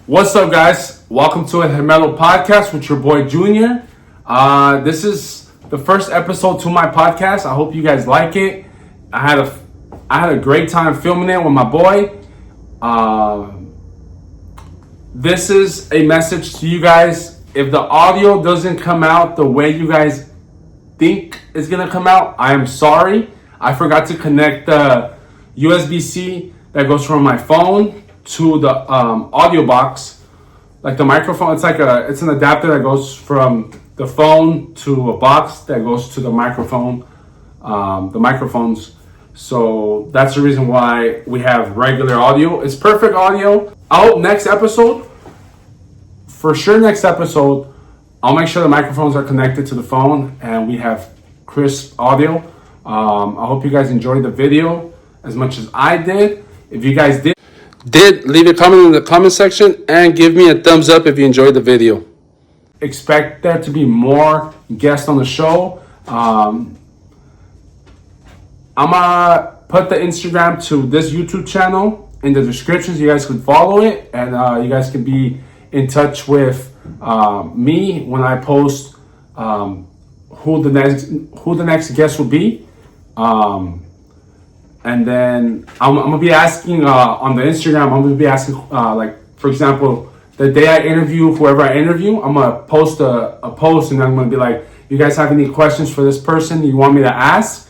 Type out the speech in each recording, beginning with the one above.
What's up, guys? Welcome to a Gemelo podcast with your boy Junior. This is the first episode to my podcast. I hope you guys like it. I had a great time filming it with my boy. This is a message to you guys. If the audio doesn't come out the way you guys think it's gonna come out, I am sorry. I forgot to connect the USB-C that goes from my phone to the audio box, like the microphone. It's an adapter that goes from the phone to a box that goes to the microphone, the microphones. So that's the reason why we have regular audio. It's perfect audio. I hope next episode, I'll make sure the microphones are connected to the phone and we have crisp audio. I hope you guys enjoyed the video as much as I did. If you guys did, leave a comment in the comment section and give me a thumbs up if you enjoyed the video. Expect there to be more guests on the show. I'm gonna put the Instagram to this YouTube channel in the description so you guys can follow it, and you guys can be in touch with me when I post who the next guest will be. And then I'm gonna be asking on the Instagram. I'm gonna be asking, like, for example, the day I interview whoever I interview, I'm gonna post a post, and I'm gonna be like, "You guys have any questions for this person you want me to ask?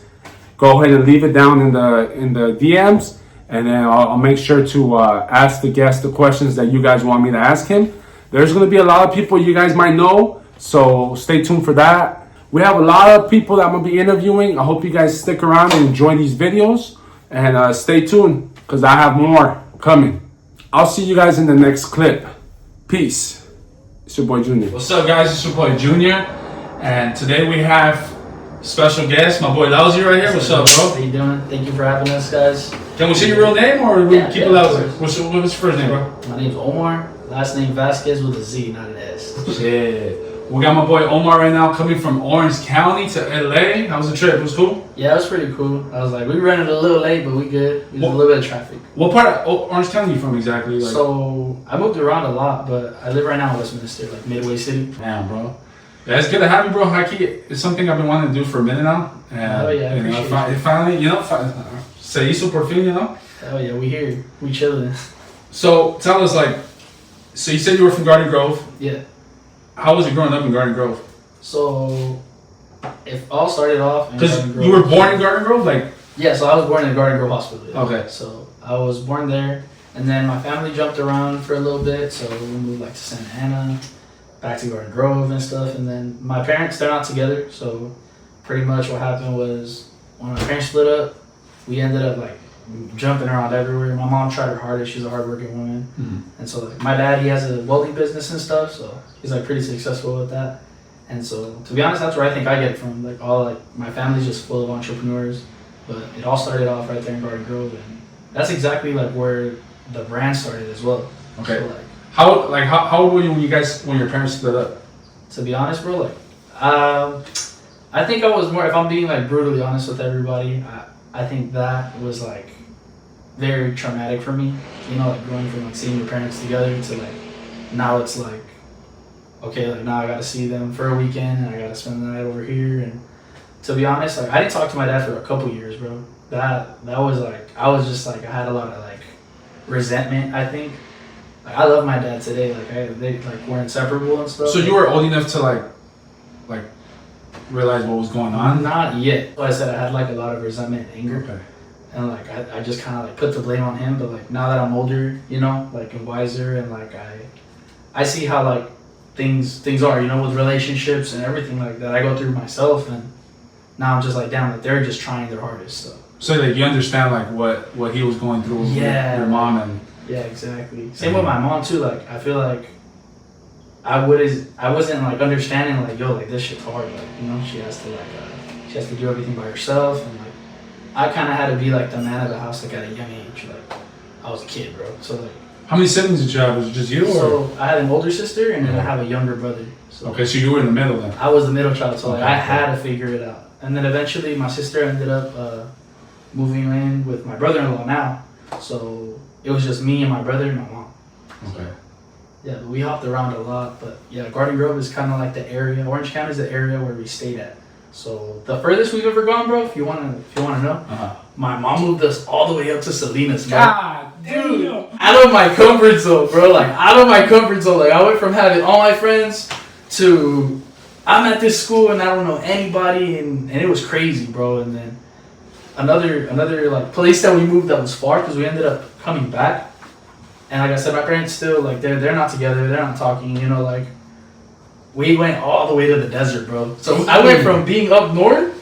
Go ahead and leave it down in the DMs, and then I'll make sure to ask the guest the questions that you guys want me to ask him." There's gonna be a lot of people you guys might know, so stay tuned for that. We have a lot of people that I'm gonna be interviewing. I hope you guys stick around and enjoy these videos. And stay tuned, because I have more coming. I'll see you guys in the next clip. Peace. It's your boy Junior. What's up, guys? It's your boy Junior. And today we have special guest, my boy Lousey right here. What's up, bro? How you doing? Thank you for having us, guys. Can we see your real name, or we keep it Lousey? What's your first name, bro? My name's Omar. Last name Vazquez with a Z, not an S. Shit. We got my boy Omar right now coming from Orange County to LA. How was the trip? It was cool? Yeah, it was pretty cool. I was like, we ran it a little late, but we good. We had a little bit of traffic. What part of Orange County are you from exactly? Like? So, I moved around a lot, but I live right now in Westminster, like Midway City. Damn, bro. Yeah, it's good to have you, bro. Hikey, it's something I've been wanting to do for a minute now. And, oh, yeah, I appreciate it. Finally, se hizo por fin, Oh, yeah, we here. We chilling. So, tell us, like, so you said you were from Garden Grove. Yeah. How was it growing up in Garden Grove? So, if all started off in Garden Grove. You were born in Garden Grove? Like, yeah, so I was born in Garden Grove Hospital. Yeah. Okay. So, I was born there, and then my family jumped around for a little bit, so we moved like to Santa Ana, back to Garden Grove and stuff, and then my parents, they're not together, so pretty much what happened was when my parents split up, we ended up like jumping around everywhere. My mom tried her hardest. She's a hardworking woman. Mm-hmm. And so like, my dad, he has a welding business and stuff, so he's like pretty successful with that. And so to be honest, that's where I think I get it from. Like my family's just full of entrepreneurs, but it all started off right there in Garden Grove, and that's exactly like where the brand started as well. Okay. So, how old were you when your parents split up? To be honest, bro, I think I was more, if I'm being like brutally honest with everybody, I think that was like very traumatic for me, like going from like seeing your parents together to like now it's like, okay, like now I gotta see them for a weekend and I gotta spend the night over here. And to be honest, like I didn't talk to my dad for a couple years, bro. That was like, I was just like, I had a lot of like resentment, I think. Like I love my dad today, like we're inseparable and stuff. So you were old enough to like realize what was going on? Not yet. Like I said, I had like a lot of resentment and anger. Okay. And like I just kind of like put the blame on him, but like now that I'm older, like and wiser, and like I see how like things are, with relationships and everything like that I go through myself, and now I'm just like, damn, like they're just trying their hardest. So like you understand like what he was going through with your mom and yeah, exactly. Same with my mom too. Like I feel like I wasn't like understanding like, yo, like this shit's hard. Like she has to do everything by herself, and like I kind of had to be like the man of the house like at a young age. Like I was a kid, bro. So like, how many siblings did you have? Was it just you? So I had an older sister, and then I have a younger brother. So okay, so you were in the middle then. I was the middle child, so like I had to figure it out. And then eventually my sister ended up moving in with my brother-in-law now. So it was just me and my brother and my mom. Okay. Yeah, but we hopped around a lot. But yeah, Garden Grove is kind of like the area. Orange County is the area where we stayed at. So the furthest we've ever gone, bro, if you wanna know, my mom moved us all the way up to Salinas, bro. God, dude. Out of my comfort zone, bro. Like out of my comfort zone. Like I went from having all my friends to I'm at this school and I don't know anybody, and it was crazy, bro. And then another like place that we moved that was far because we ended up coming back. And like I said, my parents still like they're not together, they're not talking, you know, like we went all the way to the desert, bro. So I went from being up north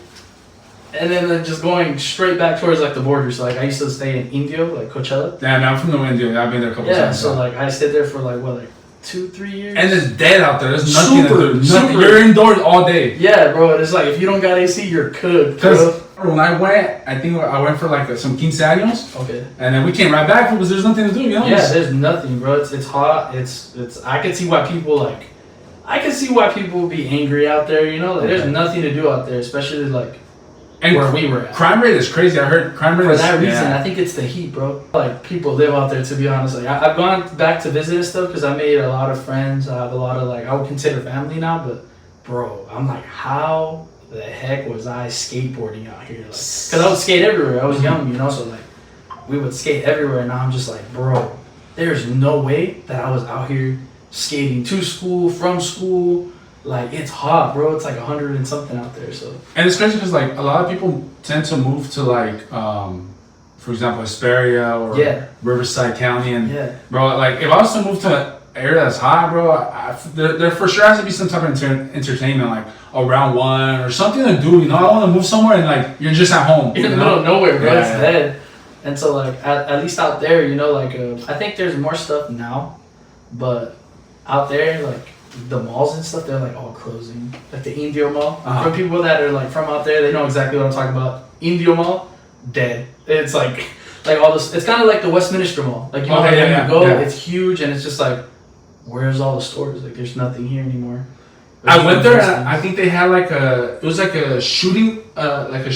and then just going straight back towards like the border. So like I used to stay in Indio, like Coachella. Yeah, man, I'm from the Indio. I've been there a couple times. Yeah, so like I stayed there for like 2-3 years. And it's dead out there. There's nothing to do. Super. You're indoors all day. Yeah, bro. And it's like if you don't got AC, you're cooked, Because bro. when I went, I think I went for like some 15 años. Okay. And then we came right back because there's nothing to do, you know? Yeah, there's nothing, bro. It's hot. It's. I can see why people be angry out there. You know, like there's nothing to do out there, especially like and where we were at. Crime rate is crazy. I heard crime rate For is that reason, I think it's the heat, bro. Like people live out there. To be honest, like I've gone back to visit and stuff because I made a lot of friends. I have a lot of like I would consider family now, but bro, I'm like, how the heck was I skateboarding out here? Like, cause I would skate everywhere. I was young, you know, so like we would skate everywhere. And now I'm just like, bro, there's no way that I was out here skating to school, from school. Like it's hot, bro. It's like 100 and something out there. So and it's crazy because like a lot of people tend to move to like, for example, Hesperia or Riverside County, and bro, like if I was to move to an area that's hot, bro, there for sure has to be some type of entertainment, like around one or something to do. You know, I don't want to move somewhere and like you're just at home. In the middle of nowhere, bro. It's dead. And so like at least out there, you know, like I think there's more stuff now, but out there like. The malls and stuff, they're like all closing. Like the Indio Mall. For people that are like from out there, they know exactly what I'm talking about. Indio Mall, dead. It's like all this. It's kind of like the Westminster Mall. Like you know, you go, it's huge, and it's just like, where's all the stores? Like there's nothing here anymore. I went there, and I think they had like it was like a shooting, like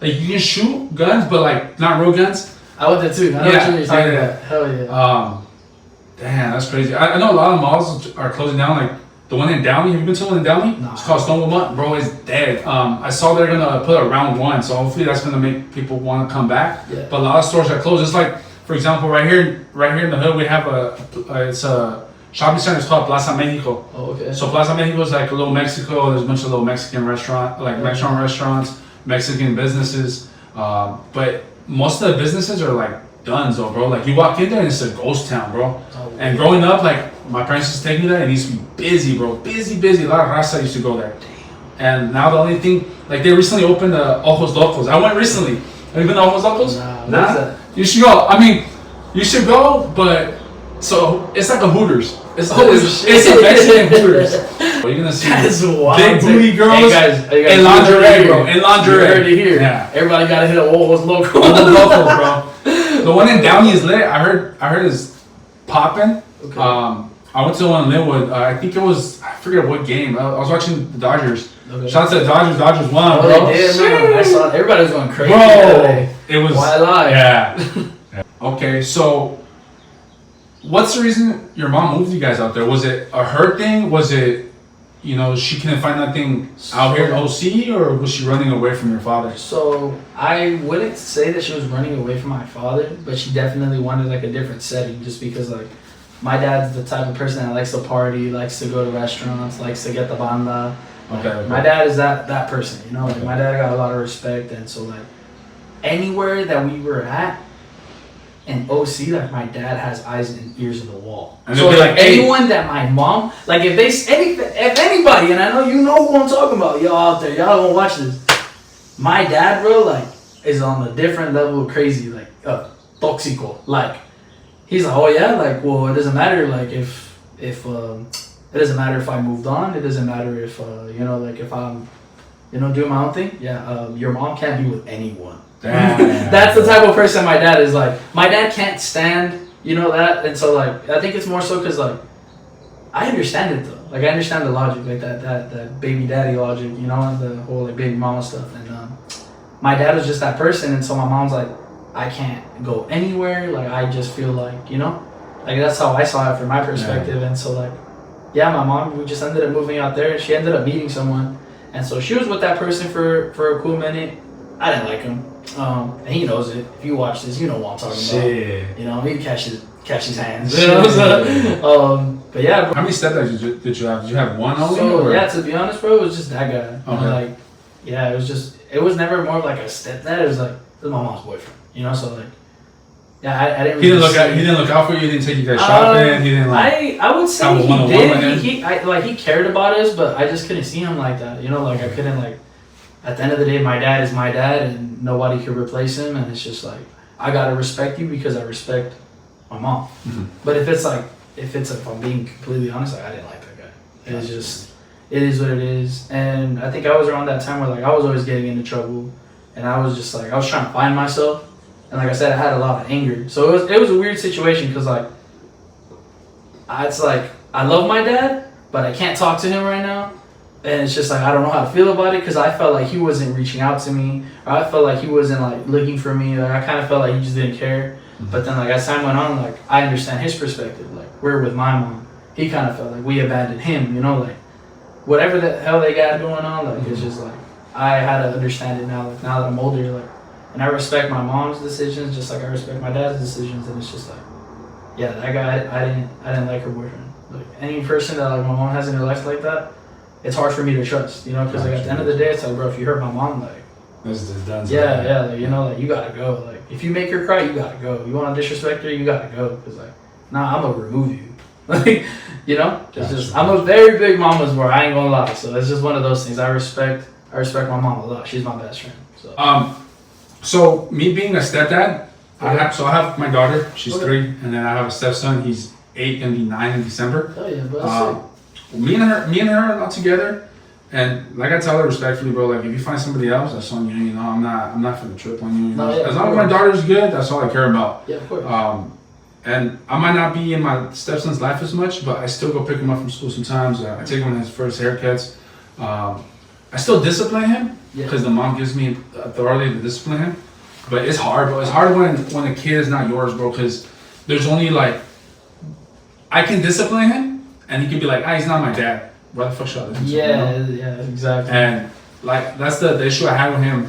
you can shoot guns, but like not real guns. I went there too. I know what you're talking about. Hell yeah. Damn, that's crazy. I know a lot of malls are closing down. Like the one in Downey. Have you been to one in Downey? No. It's called Stonewall Mall. Bro, it's dead. I saw they're gonna put a round one, so hopefully that's gonna make people want to come back. Yeah. But a lot of stores are closed. It's like, for example, right here in the hood, we have it's a shopping center. It's called Plaza Mexico. Oh, okay. So Plaza Mexico is like a little Mexico. There's a bunch of little Mexican Mexican restaurants, Mexican businesses. But most of the businesses are like done, so bro. Like you walk in there and it's a ghost town, bro. And growing up, like my parents used to take me there, and it used to be busy, bro. Busy. A lot of raza used to go there. And now the only thing, like they recently opened Ojos Locos. I went recently. Have you been to Ojos Locos? Nah. You should go. I mean, you should go, but so it's like a Hooters. It's a Mexican Hooters. You're gonna see big booty girls in lingerie, bro. In lingerie. You heard it here. Yeah. Everybody gotta hit a Ojos Locos. Ojos Locos, bro. The one in Downey is lit. I heard it's popping. Okay. I went to the one in Linwood. I think it was, I forget what game. I was watching the Dodgers. Okay. Shout out to the Dodgers. Dodgers won, bro. They did, man. I saw everybody was going crazy. Bro, it was. Why lie? Yeah. Okay, so what's the reason your mom moved you guys out there? Was it a her thing? Was it, you know, she couldn't find nothing out here in OC, or was she running away from your father? So I wouldn't say that she was running away from my father, but she definitely wanted like a different setting, just because like my dad's the type of person that likes to party, likes to go to restaurants, likes to get the banda. Okay. My dad is that person, you know. Like my dad got a lot of respect, and so like anywhere that we were at in OC, like my dad has eyes and ears in the wall. And so like hey, anyone that my mom, like if anybody, and I know you know who I'm talking about, y'all out there, y'all gonna watch this. My dad, bro, like is on a different level of crazy, like toxico. Like he's like, oh yeah, like well it doesn't matter, like if it doesn't matter if I moved on, it doesn't matter if you know, like if I'm, you know, doing my own thing. Yeah, your mom can't be with anyone. Damn. That's the type of person my dad is. Like my dad can't stand, you know, that. And so like I think it's more so because like I understand it though. Like I understand the logic, like that baby daddy logic, you know, and the whole like baby mama stuff. And my dad was just that person, and so my mom's like, I can't go anywhere. Like I just feel like, you know, Like that's how I saw it from my perspective. And so like, yeah, my mom, we just ended up moving out there, and she ended up meeting someone, and so she was with that person for a cool minute. I didn't like him, and he knows it. If you watch this, you know what I'm talking about. You know, he catch his hands. You know? But yeah, bro. How many stepdads did you have? Did you have one only? So yeah, to be honest, bro, it was just that guy. Okay. Like, yeah, it was never more of like a stepdad. It was like, this is my mom's boyfriend. You know, so like, yeah, I didn't. He didn't look out for you. He didn't take you guys shopping. He didn't like. I would say he did. He cared about us, but I just couldn't see him like that. You know, like I couldn't like. At the end of the day, my dad is my dad, and nobody could replace him. And it's just like I gotta respect you because I respect my mom. Mm-hmm. But if I'm being completely honest, like, I didn't like that guy. It's just, it is what it is. And I think I was around that time where like I was always getting into trouble, and I was just like I was trying to find myself. And like I said, I had a lot of anger. So it was a weird situation because like it's like I love my dad, but I can't talk to him right now. And it's just like I don't know how to feel about it because I felt like he wasn't reaching out to me, or I felt like he wasn't like looking for me, or I kind of felt like he just didn't care. Mm-hmm. But then like as time went on, like I understand his perspective. Like we're with my mom, he kind of felt like we abandoned him. You know, like whatever the hell they got going on, like it's just like I had to understand it now. Like now that I'm older, like, and I respect my mom's decisions just like I respect my dad's decisions. And it's just like, yeah, that guy, I didn't like her boyfriend. Like any person that like my mom has in her life like that, it's hard for me to trust, you know, because like at the end of the day, it's like, bro, if you hurt my mom, like, this is done. Yeah, like, you know, like you gotta go. Like if you make her cry, you gotta go. You want to disrespect her, you gotta go. Because like, nah, I'm gonna remove you. Like, you know, it's just I'm a very big mama's boy. I ain't gonna lie. So it's just one of those things. I respect my mom a lot. She's my best friend. So me being a stepdad, I have my daughter. She's 3, and then I have a stepson. He's 8, gonna be 9 in December. Oh yeah, but me and her are not together, and like I tell her respectfully, bro, like if you find somebody else, that's on you. You know, I'm not for the trip on you. You know, as long as my daughter's good, that's all I care about. Yeah, of course. And I might not be in my stepson's life as much, but I still go pick him up from school sometimes. I take him on his first haircuts. I still discipline him because the mom gives me authority to discipline him. But it's hard, bro. It's hard when a kid is not yours, bro, because there's only like I can discipline him. And he could be like, he's not my dad. Why the fuck should I listen to him? Yeah, exactly. And like that's the issue I had with him.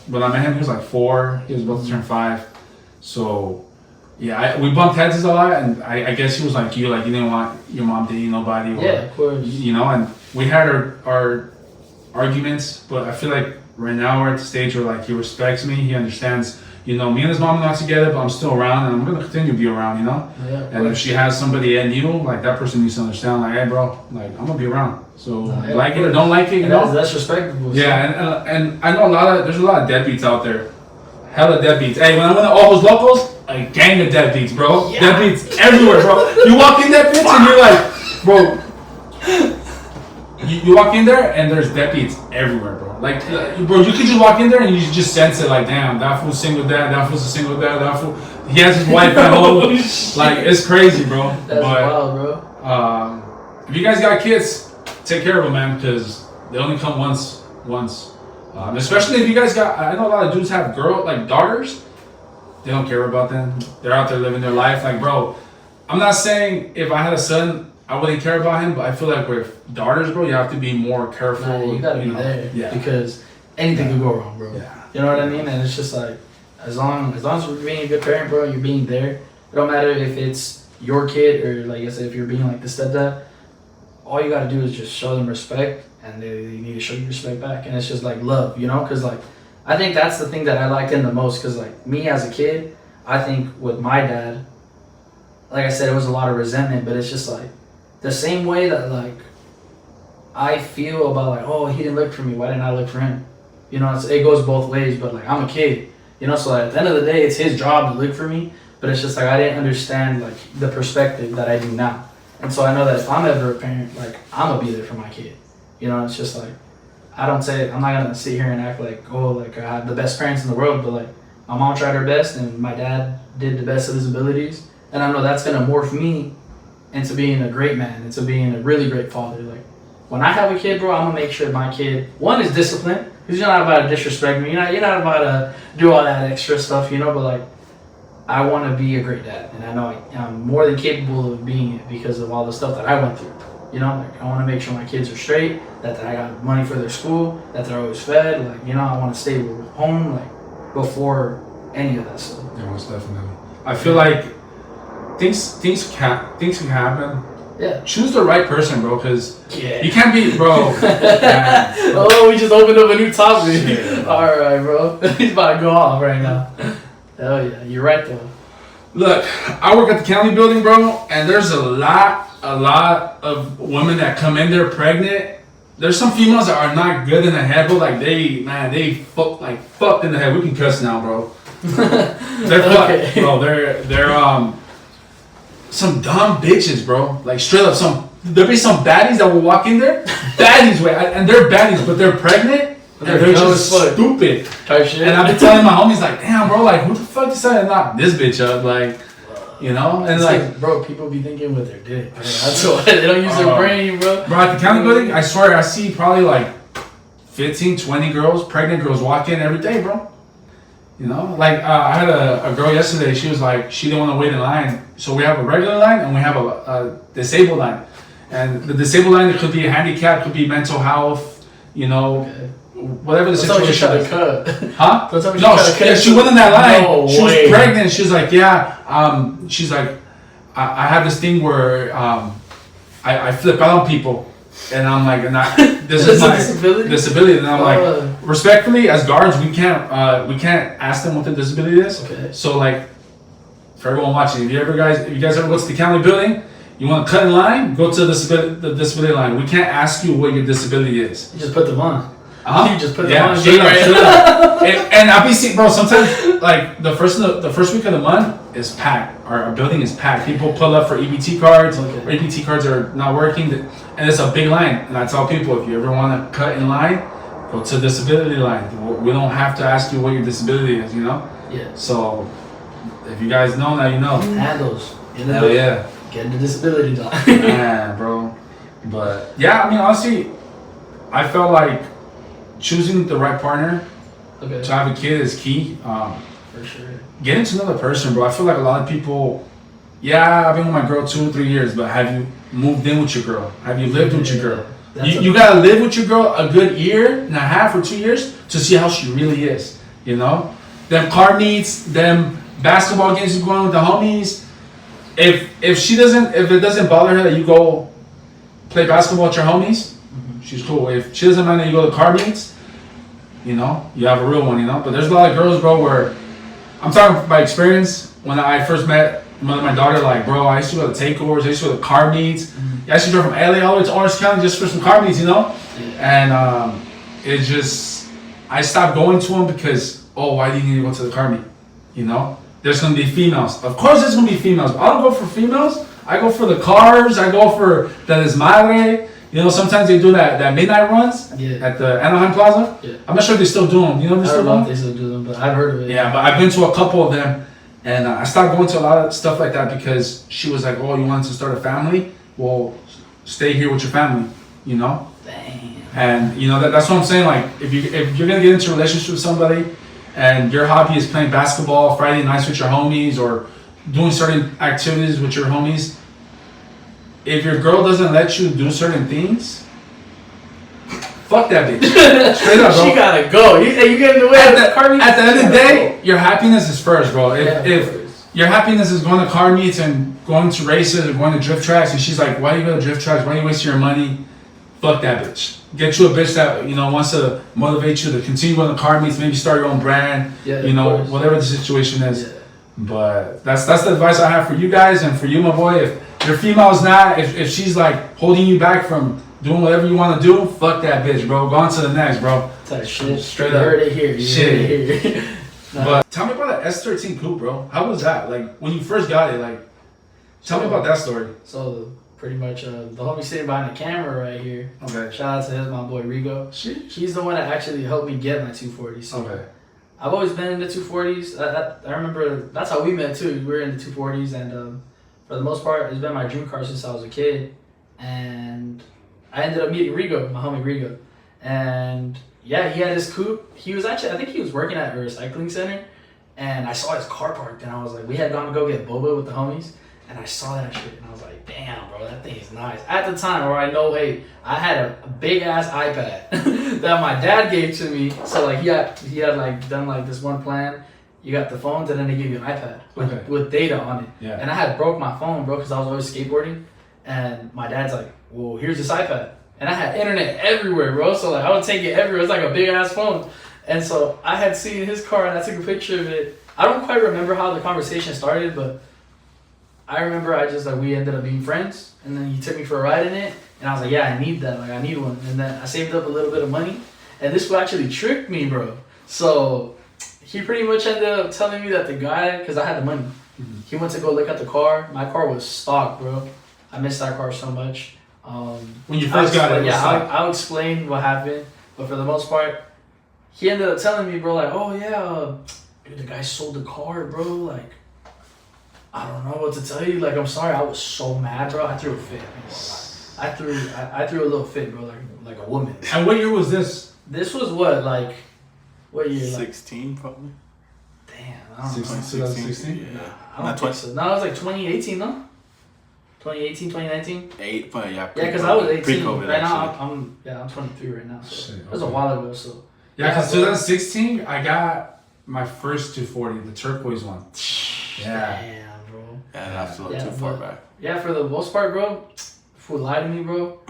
When I met him, he was like 4. He was about to turn 5. So yeah, we bumped heads a lot, and I guess he was like you didn't want your mom dating nobody. Or, yeah, of course. You know, and we had our arguments, but I feel like right now we're at the stage where like he respects me, he understands. You know, me and his mom are not together, but I'm still around, and I'm gonna continue to be around. You know, and if she has somebody at you, like that person needs to understand, like, hey, bro, like I'm gonna be around. So like it or don't like it, you know. That's respectable. Yeah, and I know there's a lot of deadbeats out there. Hella deadbeats. Hey, when I went to all those locals, a gang of deadbeats, bro. Yeah. Deadbeats everywhere, bro. You walk in that bitch and you're like, bro. You walk in there and there's deadbeats everywhere, bro. Like, bro, you could just walk in there and you just sense it. Like, damn, that fool's single dad. That fool's a single dad. That fool, he has his wife at home. Like, it's crazy, bro. That's wild, bro. If you guys got kids, take care of them, man, because they only come once. Especially if you guys got. I know a lot of dudes have daughters. They don't care about them. They're out there living their life. Like, bro, I'm not saying if I had a son, I wouldn't care about him, but I feel like with daughters, bro, you have to be more careful. Nah, you gotta be there, because anything could go wrong, bro. Yeah. You know what I mean? And it's just like, as long as you're being a good parent, bro, you're being there. It don't matter if it's your kid or, like I said, if you're being like the stepdad. All you gotta do is just show them respect, and they need to show you respect back. And it's just like love, you know? Because like, I think that's the thing that I liked him the most. Because like me as a kid, I think with my dad, like I said, it was a lot of resentment, but it's just like, the same way that like I feel about like, oh, he didn't look for me, why didn't I look for him? You know, it goes both ways. But like I'm a kid, you know, so like, at the end of the day, it's his job to look for me. But it's just like I didn't understand like the perspective that I do now. And so I know that if I'm ever a parent, like I'm gonna be there for my kid. You know, it's just like I'm not gonna sit here and act like, oh, like I have the best parents in the world, but like my mom tried her best and my dad did the best of his abilities. And I know that's gonna morph me into being a great man, into being a really great father. Like when I have a kid, bro, I'm gonna make sure my kid, one, is disciplined, because you're not about to disrespect me, you're not about to do all that extra stuff, you know. But like I want to be a great dad, and I know I'm more than capable of being it because of all the stuff that I went through. You know, like I want to make sure my kids are straight, that I got money for their school, that they're always fed. Like, you know, I want to stay home like before any of that stuff. Yeah, most definitely. I feel like things can happen. Yeah. Choose the right person, bro, because Yeah. you can't be, bro. Man. Oh, we just opened up a new topic. Shit, bro. All right, bro. He's about to go off right now. Hell yeah, you're right though. Look, I work at the county building, bro, and there's a lot of women that come in there pregnant. There's some females that are not good in the head, bro. Like they fucked in the head. We can cuss now, bro. They're fucked, bro. They're some dumb bitches, bro. Like straight up, there'll be some baddies that will walk in there, baddies, and they're baddies, but they're pregnant. And they're just stupid. Type shit. And I've been telling my homies, like, damn, bro, like, who the fuck decided to knock this bitch up? Like, you know? And it's like, bro, people be thinking with their dick. Man. That's why they don't use their brain, bro. Bro, at the county building, I swear, I see probably like 15, 20 girls, pregnant girls walk in every day, bro. You know? Like, I had a girl yesterday, she was like, she didn't want to wait in line. So we have a regular line and we have a disabled line. And the disabled line, it could be a handicap, could be mental health, you know. Okay. Whatever the situation is. Huh? No, she went in that line. No she was pregnant. She was like, yeah. She's like, I have this thing where I flip out on people, and I'm like, this is my disability. And I'm like, respectfully, as guards, we can't ask them what the disability is. Okay. So like, for everyone watching, if you guys ever go to the county building, you want to cut in line, go to the disability line. We can't ask you what your disability is. You just put them on. You just put them on. Straight up. And I'll be seeing, bro, sometimes, like, the first week of the month is packed. Our building is packed. People pull up for EBT cards. Okay. Or EBT cards are not working. And it's a big line. And I tell people, if you ever want to cut in line, go to the disability line. We don't have to ask you what your disability is, you know? Yeah. So, if you guys know, now you know. Handles. Hell yeah. Get the disability line. Yeah, bro. But, yeah, I mean, honestly, I felt like choosing the right partner to have a kid is key. For sure. Getting to know the person, bro. I feel like a lot of people, I've been with my girl 2 or 3 years, but have you moved in with your girl? Have you lived with your girl? You gotta live with your girl a good year and a half or 2 years to see how she really is, you know? Them car meets, them basketball games you going with the homies. If it doesn't bother her that you go play basketball with your homies, she's cool. If she doesn't mind that you go to car meets, you know, you have a real one, you know. But there's a lot of girls, bro, where I'm talking by experience. When I first met my daughter, like, bro, I used to go to takeovers, I used to go to car meets. Mm-hmm. I used to go from LA all the way to Orange County just for some car meets, you know. Yeah. And it just, I stopped going to them because, why do you need to go to the car meet? You know, there's gonna be females. Of course, there's gonna be females. But I don't go for females. I go for the cars. I go for the desmadre. You know, sometimes they do that midnight runs at the Anaheim Plaza. Yeah. I'm not sure if they still do them. You know if they still do them? They still do them, but I've heard of it. Yeah, but I've been to a couple of them, and I stopped going to a lot of stuff like that because she was like, you wanted to start a family? Well, stay here with your family, you know? Damn. And, you know, that's what I'm saying. Like, if you're going to get into a relationship with somebody and your hobby is playing basketball Friday nights with your homies or doing certain activities with your homies, if your girl doesn't let you do certain things, fuck that bitch. Straight up, bro. She gotta go. You get in the way of the car meets. At the end of the day, your happiness is first, bro. If your happiness is going to car meets and going to races or going to drift tracks, and she's like, why do you go to drift tracks? Why do you waste your money? Fuck that bitch. Get you a bitch that, you know, wants to motivate you to continue going to car meets, maybe start your own brand, you know, whatever the situation is. Yeah. But that's the advice I have for you guys and for you, my boy. If your female's not, if she's like holding you back from doing whatever you want to do, fuck that bitch, bro. Go on to the next, bro. Shit. Straight up. You heard it here. Shit. But tell me about that S13 coupe, bro. How was that? Like, when you first got it, like, tell me about that story. So, pretty much, the homie sitting behind the camera right here. Okay. Shout out to him, my boy Rigo. He's the one that actually helped me get my 240. So okay. I've always been in the 240s. I remember that's how we met too. We were in the 240s, and for the most part, it's been my dream car since I was a kid. And I ended up meeting Rigo, my homie Rigo. And yeah, he had his coupe. He was actually, I think he was working at a recycling center. and I saw his car parked, and I was like, we had gone to go get boba with the homies, and I saw that shit, and I was like, damn, bro, that thing is nice. At the time, where I know, hey, I had a big ass iPad that my dad gave to me. So like he had like done like this one plan. You got the phones, and then they give you an iPad with data on it. Yeah. And I had broke my phone, bro, because I was always skateboarding. And my dad's like, well, here's this iPad. And I had internet everywhere, bro. So like I would take it everywhere. It's like a big ass phone. And so I had seen his car, and I took a picture of it. I don't quite remember how the conversation started, but I remember we ended up being friends. And then he took me for a ride in it. And I was like, yeah, I need that. Like, I need one. And then I saved up a little bit of money. And this will actually tricked me, bro. So he pretty much ended up telling me that the guy, because I had the money, he went to go look at the car. My car was stock, bro. I missed that car so much. When you first got it, yeah, I'll explain what happened. But for the most part, he ended up telling me, bro, like, oh yeah, dude, the guy sold the car, bro. Like, I don't know what to tell you. Like, I'm sorry, I was so mad, bro. I threw a fit. I threw a little fit, bro, like a woman. And what year was this? This was what year? 16 probably. Damn, I don't know. 2016? Yeah. I don't think so. No, it was like 2018, no? 2018, 2019? 8, but yeah. Yeah, because I was 18. Pre-COVID, right now, actually. I'm 23 right now. So Shit, it was a while ago. So Yeah, because 2016, I got my first 240, the turquoise one. Yeah. Damn, bro. Yeah, that's a little too far back. Yeah, for the most part, bro. Who lied to me, bro?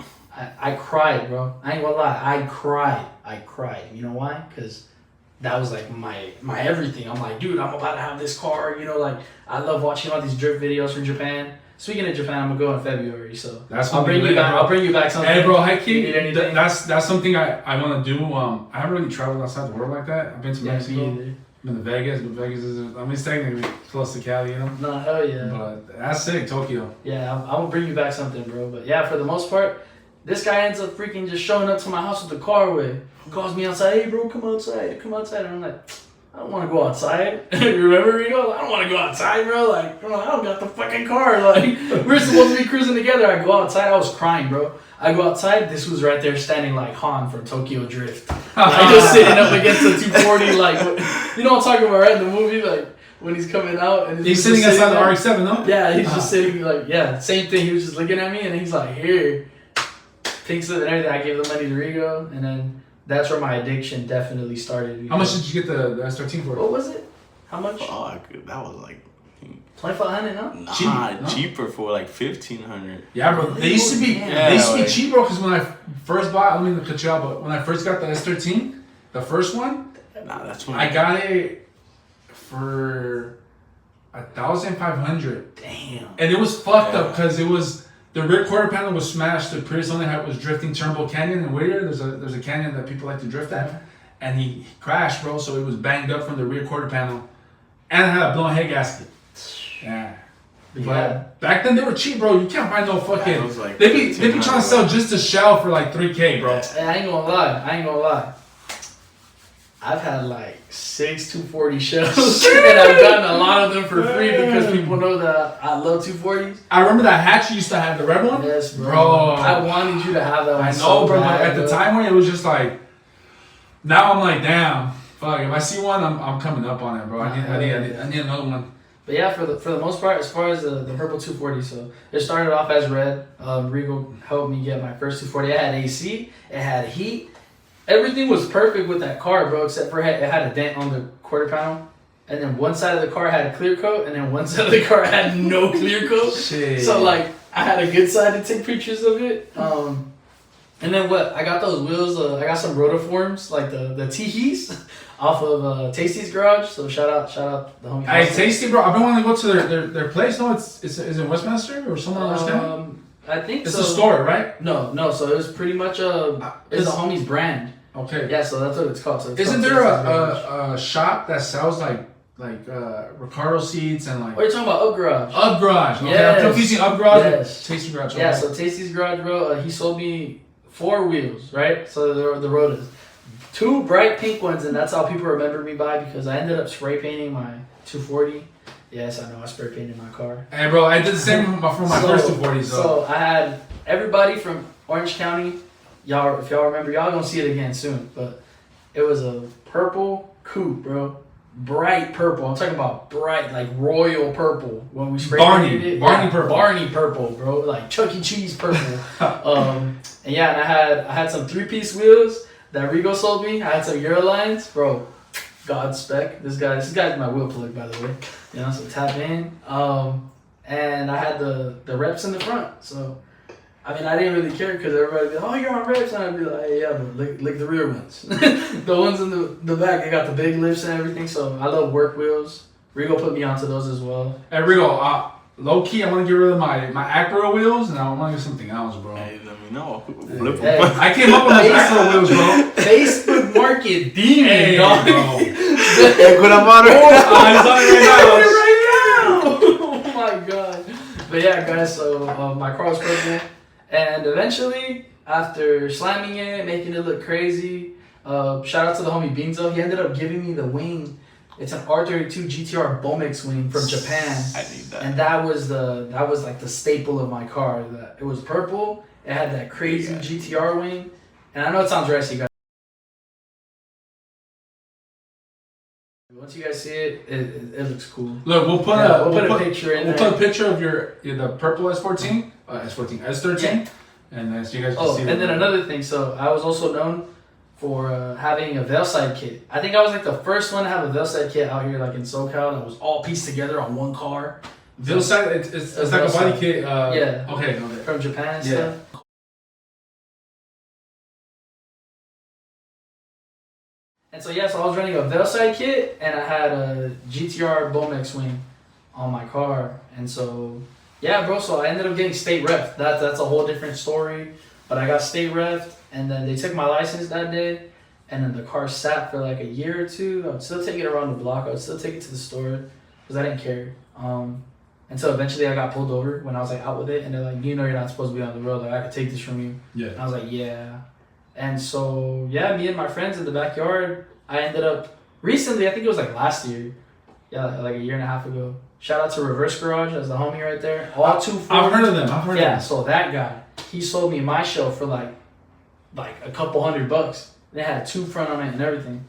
I cried, bro. I ain't gonna lie. I cried. You know why? Because that was like my everything. I'm like, dude, I'm about to have this car. You know, like I love watching all these drift videos from Japan. Speaking of Japan, I'm gonna go in February, so I'll bring you back. I'll bring you back something. Hey, bro, hey, kid, You need anything? that's something I want to do. I haven't really traveled outside the world like that. I've been to Mexico, Me either. been to Vegas, but Vegas is, I mean, it's technically close to Cali, you know. No, hell yeah. But that's sick, Tokyo. Yeah, I will bring you back something, bro. But yeah, for the most part, this guy ends up freaking just showing up to my house with the car with. He calls me outside, hey, bro, come outside. And I'm like, I don't want to go outside. You remember, Rico? I don't want to go outside, bro. Like, bro, I don't got the fucking car. Like, we're supposed to be cruising together. I go outside. I was crying, bro. I go outside. This was right there standing like Han from Tokyo Drift. Like, just sitting up against the 240. Like, you know what I'm talking about, right? In the movie, like, when he's coming out. And He's sitting outside the RX-7, no? Yeah, he's just sitting like, yeah, same thing. He was just looking at me, and he's like, here. Pink slip and everything. I gave the money to Rigo, and then that's where my addiction definitely started. How much did you get the S13 for? What was it? How much? Fuck, that was like 2,500, no? nah, Cheap, no? cheaper for like 1,500. Yeah, bro. They used to be Yeah, they used to be like- cheap, bro. Because when I first bought, I don't mean to cut you out, but when I first got the S13, the first one, Nah, that's when I got it for 1,500, Damn. and it was fucked up Yeah. because it was the rear quarter panel was smashed. The Prius only was drifting Turnbull Canyon and Whittier. There's a canyon that people like to drift at, and he crashed, bro. So it was banged up from the rear quarter panel, and it had a blown head gasket. Yeah. Yeah. But back then they were cheap, bro. You can't buy no fucking. Yeah, it was like they be trying to 1,500 sell just a shell for like $3K, bro. I ain't gonna lie. I've had like 6 240 shells, and I've gotten a lot of them for free because people know that I love 240s. I remember that hatch you used to have, the red one. Yes, bro. Bro. I wanted you to have that one. I know, so bro. bad, But at the bro. time when it was just like, now I'm like, damn, fuck. If I see one, I'm coming up on it, bro. I need another one. But yeah, for the most part, as far as the Purple 240, so it started off as red. Regal helped me get my first 240. It had AC, it had heat. Everything was perfect with that car, bro, except for it had a dent on the quarter panel. And then one side of the car had a clear coat, and then one side of the car had no clear coat. Shit. So, like, I had a good side to take pictures of it. And then I got those wheels, I got some rotiforms, like the T-Hees, off of Tasty's garage. So shout out the homie. Hey, Tasty, bro. I've been wanting to go to their place. No, it's in Westminster or somewhere in West County? I think It's so. a store, right? No. So it was pretty much it's a homie's brand. Okay. Yeah, so that's what it's called. So it's Isn't called there Tasty's Garage. a shop that sells like Ricardo seats and like Oh, you're talking about Up Garage? Up Garage? Okay, Yes. I'm confusing Up Garage Yes. with Tasty Garage. Yeah, okay. so Tasty's Garage, bro, he sold me 4 wheels, right? So the Rotas. 2 bright pink ones, and that's how people remember me by because I ended up spray painting my 240. Yes, I know I spray painted my car. Hey, bro, I did the same for my first 240s. So I had everybody from Orange County. Y'all, if y'all remember, y'all gonna see it again soon. But it was a purple coupe, bro. bright purple. I'm talking about bright, like royal purple. When we spray Barney painted it, purple. Barney purple, bro. Like Chuck E. Cheese purple. And yeah, and I had some 3-piece wheels that Rigo sold me. I had some Eurolines, bro. God spec. This guy's my wheel plug, by the way. You know, so tap in. And I had the reps in the front. So, I mean, I didn't really care because everybody would be like, oh, you're on reps. And I'd be like, hey, yeah, but look the rear ones. The ones in the back, they got the big lifts and everything. So I love work wheels. Rigo put me onto those as well. Hey, Rigo, low key, I want to get rid of my Acura wheels and I want to get something else, bro. Hey, let me know. Hey. I came up with those Acura wheels, bro. Facebook market demon, Hey, dog. bro. Good amount of Oh my god. But yeah, guys, so my car was broken. And eventually, after slamming it, making it look crazy, shout out to the homie Binzo. He ended up giving me the wing. It's an R32 GTR Bomix wing from Japan. I need that. And that was like the staple of my car. It was purple. It had that crazy GTR wing. And I know it sounds racy, guys. Once you guys see it, it looks cool. Look, we'll put a picture in We'll there. put a picture of the purple S14, S13, Yeah. and so you guys can Oh, see. and then another thing. So I was also known for having a veil side kit. I think I was like the first one to have a veil side kit out here, like in SoCal, that was all pieced together on one car. Veil side, it's like a body kit. Yeah. Okay. From Japan and Yeah. stuff. And so so I was running a veil side kit and I had a GTR Bomix wing on my car. And so yeah, bro, so I ended up getting state ref. That's a whole different story. But I got state ref and then they took my license that day and then the car sat for like a year or two. I would still take it around the block. I would still take it to the store because I didn't care. And so eventually I got pulled over when I was like out with it and they're like, you know you're not supposed to be on the road. Like I could take this from you. Yeah. And I was like, yeah. And so, yeah, me and my friends in the backyard, I ended up, recently, I think it was like last year. Yeah, like a year and a half ago. Shout out to Reverse Garage, as the homie right there. All 2 I've heard of them. Yeah, so that guy, he sold me my show for like a couple $100. They had 2 front on it and everything.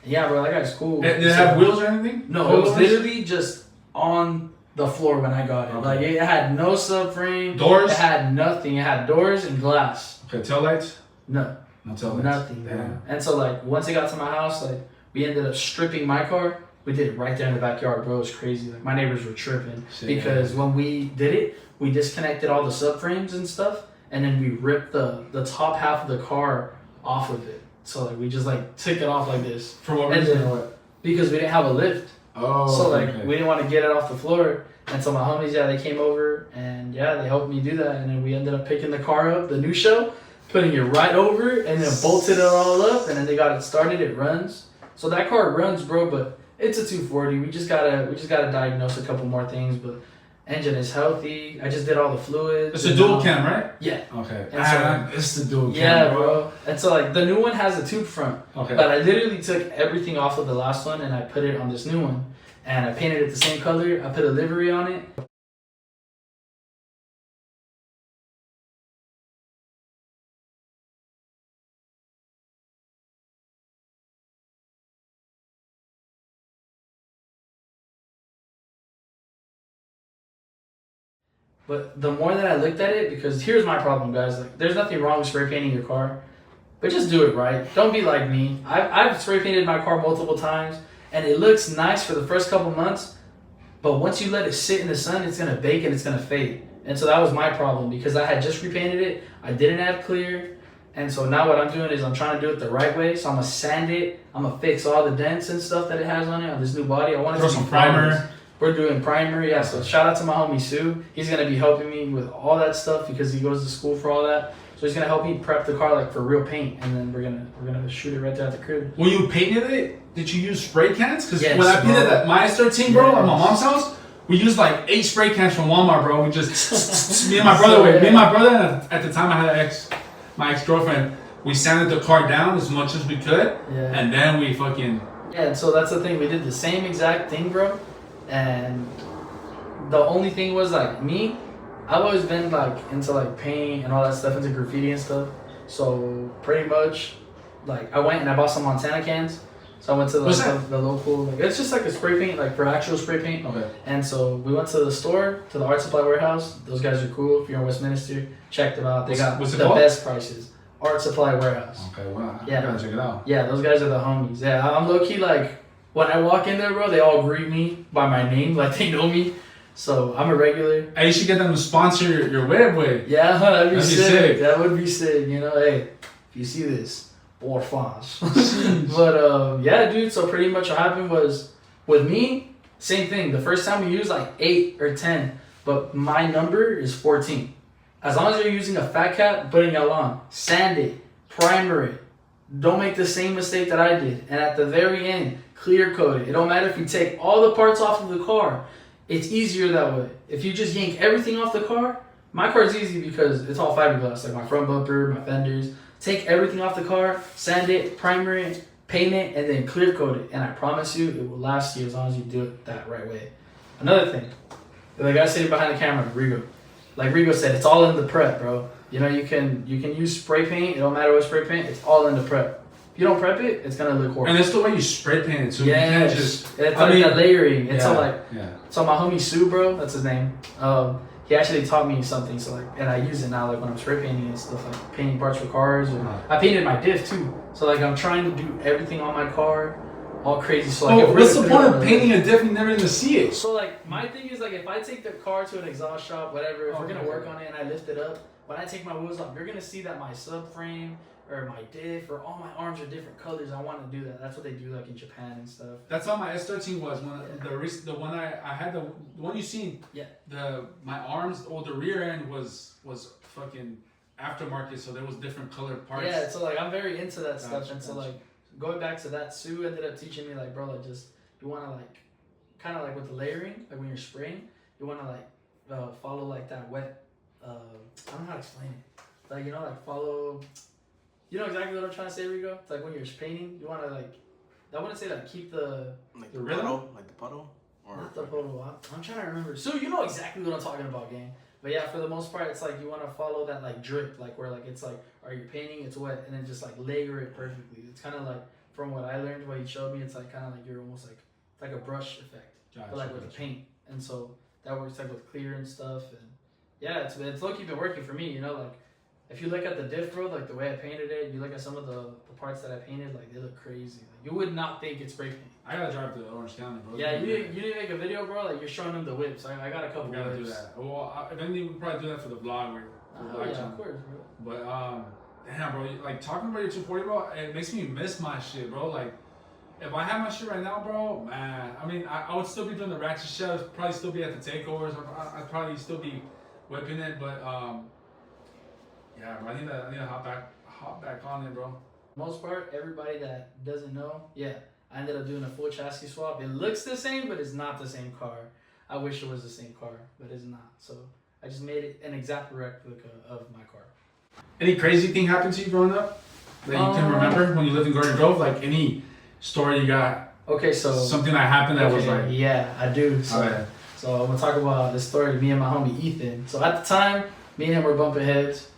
And yeah, bro, that guy's cool. Did it have wheels or anything? No, it was literally just on the floor when I got it. Okay. Like, it had no subframe. Doors? It had nothing. It had doors and glass. Okay, tail lights? No. No tail lights. Nothing, bro. Damn. And so like once it got to my house, like we ended up stripping my car. We did it right there in the backyard, bro. It was crazy. Like my neighbors were tripping because when we did it, we disconnected all the subframes and stuff, and then we ripped the top half of the car off of it. So like we just like took it off like this. For what And reason then- or what? Because we didn't have a lift. Oh. So like okay. we didn't want to get it off the floor. And so my homies, they came over and they helped me do that. And then we ended up picking the car up, the new show, putting it right over and then bolted it all up and then they got it started. It runs. So that car runs, bro, but it's a 240. We just gotta diagnose a couple more things, but engine is healthy. I just did all the fluids. It's a dual cam, right? Yeah. Okay. And so- It's the dual cam. Yeah, bro. And so like the new one has a tube front. Okay. But I literally took everything off of the last one and I put it on this new one. And I painted it the same color. I put a livery on it. But the more that I looked at it, because here's my problem, guys. Like, there's nothing wrong with spray painting your car, but just do it right. Don't be like me. I've spray painted my car multiple times, and it looks nice for the first couple months, but once you let it sit in the sun, it's gonna bake and it's gonna fade. And so that was my problem because I had just repainted it. I didn't add clear, and so now what I'm doing is I'm trying to do it the right way. So I'm gonna sand it. I'm gonna fix all the dents and stuff that it has on it on this new body. I want it Throw to be some primer. flawless. We're doing primer, yeah. So shout out to my homie Sue. He's gonna be helping me with all that stuff because he goes to school for all that. So he's gonna help me prep the car like for real paint, and then we're gonna shoot it right there at the crib. When you painted it, did you use spray cans? Because Yes, when I painted bro. that my S13, bro, at my Yes. mom's house, we used like 8 spray cans from Walmart, bro. We just me and my brother. And at the time I had my ex-girlfriend. We sanded the car down as much as we could, Yeah. and then we fucking. Yeah, and so that's the thing. We did the same exact thing, bro. And the only thing was like me, I've always been like into like paint and all that stuff, into graffiti and stuff. So pretty much, like I went and I bought some Montana cans. So I went to What's the local. Like, it's just like a spray paint, like for actual spray paint. Okay. And so we went to the store, to the art supply warehouse. Those guys are cool. If you're in Westminster, check them out. They got What's it the called? best prices. Art supply warehouse. Okay, wow. Yeah. I gotta check it out. Yeah, those guys are the homies. Yeah, I'm low key like when I walk in there, bro. They all greet me by my name, like they know me. So I'm a regular. Hey, you should get them to sponsor your web. Yeah, that'd be That'd be sick. sick. That would be sick. You know, hey, if you see this, por fans. But yeah, dude. So pretty much what happened was with me, same thing. The first time we used like 8 or 10, but my number is 14. As long as you're using a fat cap, putting it on, sand it, primer it. Don't make the same mistake that I did. And at the very end, clear coat it. It don't matter if you take all the parts off of the car. It's easier that way. If you just yank everything off the car, my car's easy because it's all fiberglass, like my front bumper, my fenders. Take everything off the car, sand it, primer it, paint it, and then clear coat it. And I promise you, it will last you as long as you do it that right way. Another thing, the guy sitting behind the camera, Rigo. Like Rigo said, it's all in the prep, bro. You know, you can use spray paint. It don't matter what spray paint. It's all in the prep. If you don't prep it, it's gonna look horrible. And it's the way you spray paint it too. Yeah, You can't just. it's like that layering. It's yeah, all like. Yeah. So my homie Sue, bro, that's his name. He actually taught me something. So like, and I use it now, like when I'm spray painting and stuff, like painting parts for cars. Or I painted my diff too. So like, I'm trying to do everything on my car, all crazy. So like, What's the point of painting a diff and never even see it? So like, my thing is like, if I take the car to an exhaust shop, whatever, if we're gonna work on it and I lift it up, when I take my wheels off, you're gonna see that my subframe or my diff or all my arms are different colors. I want to do that. That's what they do like in Japan and stuff. That's how my S13 was when the one I had the one you seen. Yeah. My arms or the rear end was fucking aftermarket, so there was different colored parts. Yeah, so like I'm very into that stuff, Gotcha, and so gotcha. like going back to that, Sue ended up teaching me like, bro, like just you want to like kind of like with the layering, like when you're spraying, you want to like follow like that wet. I don't know how to explain it. Like, you know, like follow. You know exactly what I'm trying to say, Rigo? It's like when you're painting, you want to like. I wouldn't say like keep the. Like The the rhythm? puddle? Like the puddle? Or Not the photo. I'm trying to remember. So you know exactly what I'm talking about, gang. But yeah, for the most part, it's like you want to follow that like drip, like where like it's like, are you painting? It's wet, and then just like layer it perfectly. It's kind of like from what I learned, what he showed me. It's like kind of like you're almost like it's like a brush effect, but like with the paint, and so that works like with clear and stuff. And yeah, it's low-key been working for me. You know, like if you look at the diff, bro, like the way I painted it, you look at some of the parts that I painted, like they look crazy. Like, you would not think it's spray paint. I gotta drive to Orange County, bro. Yeah, you need to make a video, bro. Like you're showing them the whips. I got a couple. We gotta whips. do that. Well, eventually we'll probably do that for the vlog. Oh, yeah, of course, bro. But damn, bro, like talking about your 240, bro, it makes me miss my shit, bro. Like, if I had my shit right now, bro, man, I mean, I would still be doing the ratchet shit. Probably still be at the takeovers. I'd probably still be whipping it, but yeah, bro, I need to hop back on it, bro. Most part, everybody that doesn't know, yeah, I ended up doing a full chassis swap. It looks the same, but it's not the same car. I wish it was the same car, but it's not. So I just made it an exact replica of my car. Any crazy thing happened to you growing up that you can remember when you lived in Garden Grove? Like any story you got? Okay, so Something that happened that was like, yeah, I do. So, okay. so I'm gonna talk about this story of me and my homie Ethan. So at the time, me and him were bumping heads.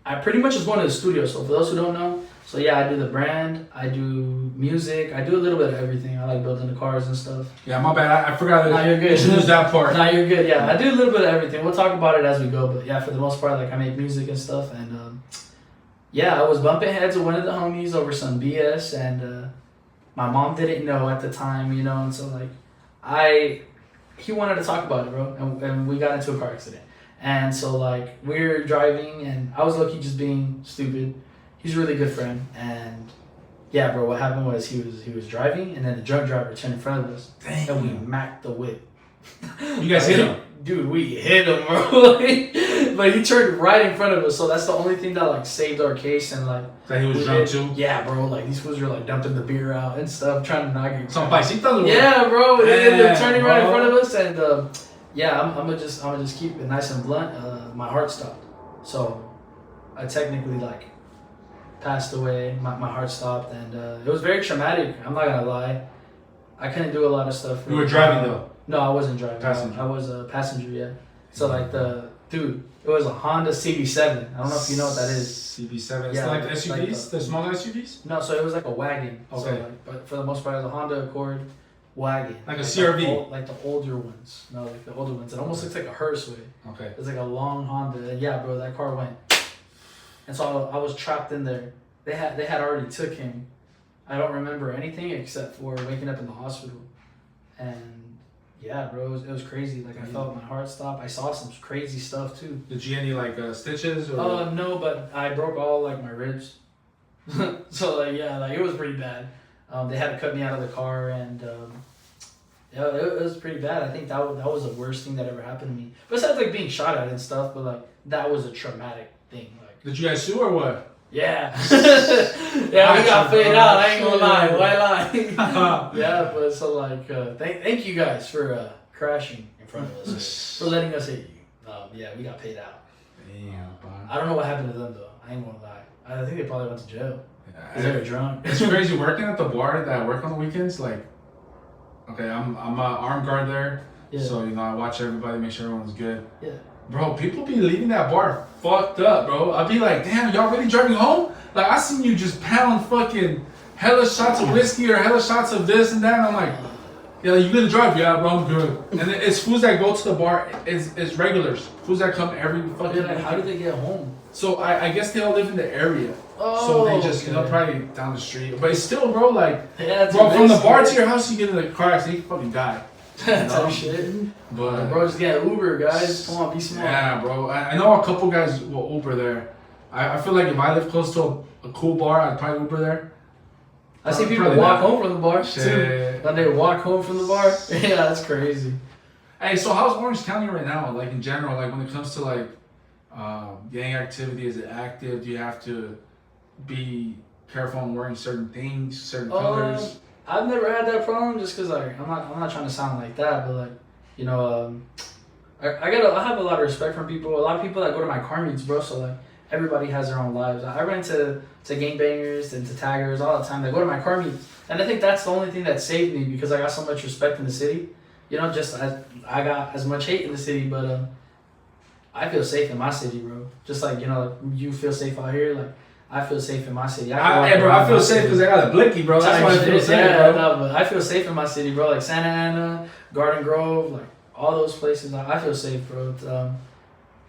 I pretty much was going to the studio. So for those who don't know, so yeah, I do the brand, I do music, I do a little bit of everything. I like building the cars and stuff. Yeah, my bad. I forgot Nah, you're good. introduce that part. Nah, you're good. Yeah, I do a little bit of everything. We'll talk about it as we go. But yeah, for the most part, like I make music and stuff. And yeah, I was bumping heads with one of the homies over some BS, and my mom didn't know at the time, you know. And so like, he wanted to talk about it, bro, and we got into a car accident. And so like we were driving, and I was lucky just being stupid. He's a really good friend, and yeah, bro, what happened was he was driving, and then the drunk driver turned in front of us, Dang. and we macked the whip. You guys hit him? Dude, we hit him, bro. But he turned right in front of us, so that's the only thing that like saved our case. And like That he was we drunk did- too? Yeah, bro. Like these fools were like dumping the beer out and stuff, trying to knock it. Some paisitas or Yeah, bro. They ended up Damn, turning right in bro. front of us, and yeah, I'm gonna just keep it nice and blunt. My heart stopped, so I technically like passed away. My heart stopped, and it was very traumatic. I'm not gonna lie. I couldn't do a lot of stuff. You were driving though? No, I wasn't driving. Passenger. I was a passenger. Yeah. So like Dude, it was a Honda CB7. I don't know if you know what that is. CB7. It's Yeah, like the like SUVs, the smaller SUVs. No, so it was like a wagon. Okay. So like, but for the most part, it was a Honda Accord wagon. Like a CRV. Like the older ones. No, like the older ones. It almost looks like a hearse way. Okay. It's like a long Honda. And yeah, bro, that car went. And so I was trapped in there. They had already took him. I don't remember anything except for waking up in the hospital. And yeah, bro, it was crazy. Like I felt my heart stop. I saw some crazy stuff too. Did you get any like stitches or? No, but I broke all like my ribs. So like yeah, like it was pretty bad. They had to cut me out of the car, and yeah, it was pretty bad. I think that was the worst thing that ever happened to me. Besides like being shot at and stuff, but like that was a traumatic thing. Like Did you guys sue or what? yeah, yeah, we got paid out. I ain't gonna lie, why lie? Yeah, but so like thank you guys for crashing in front of us, for letting us hit you. Yeah, we got paid out. Damn, I don't know what happened to them though. I ain't gonna lie. I think they probably went to jail. Cause they were drunk. It's crazy working at the bar that I work on the weekends. Like, okay, I'm a armed guard there, Yeah. so you know I watch everybody, make sure everyone's good. Yeah. Bro, people be leaving that bar fucked up, bro. I'd be like, damn, y'all really driving home? Like, I seen you just pound fucking hella shots of whiskey or hella shots of this and that. And I'm like, yeah, you gonna drive? Yeah, bro, I'm good. And then it's fools that go to the bar. It's regulars. Fools that come every fucking. Like, how do they get home? So I guess they all live in the area. Oh, so they just, okay. you know, probably down the street. But it's still, bro, like, Yeah, it's bro, from the bar amazing. to your house, you get in a car accident, you can fucking die. Type shit. But, Bro, just get Uber, guys. Come on, be smart. yeah, bro. I know a couple guys will Uber there. I feel like if I live close to a cool bar, I'd probably Uber there. I see people Probably walk not. home from the bar too. Shit. Like they walk home from the bar. Yeah, that's crazy. Hey, so how's Orange County right now? Like in general, like when it comes to like gang activity, is it active? Do you have to be careful on wearing certain things, certain colors? I've never had that problem just because like I'm not trying to sound like that, but like you know I have a lot of respect from people. A lot of people that go to my car meets, bro. So like everybody has their own lives. I run to gangbangers and to taggers all the time. They go to my car meets, and I think that's the only thing that saved me because I got so much respect in the city. You know, just as I got as much hate in the city, but I feel safe in my city, bro. Just like you know, you feel safe out here, like. I feel safe in my city. Hey, bro, I feel safe because I got a blicky, bro. That's why I feel safe, yeah, bro. no, but I feel safe in my city, bro. Like Santa Ana, Garden Grove, like all those places. I feel safe, bro.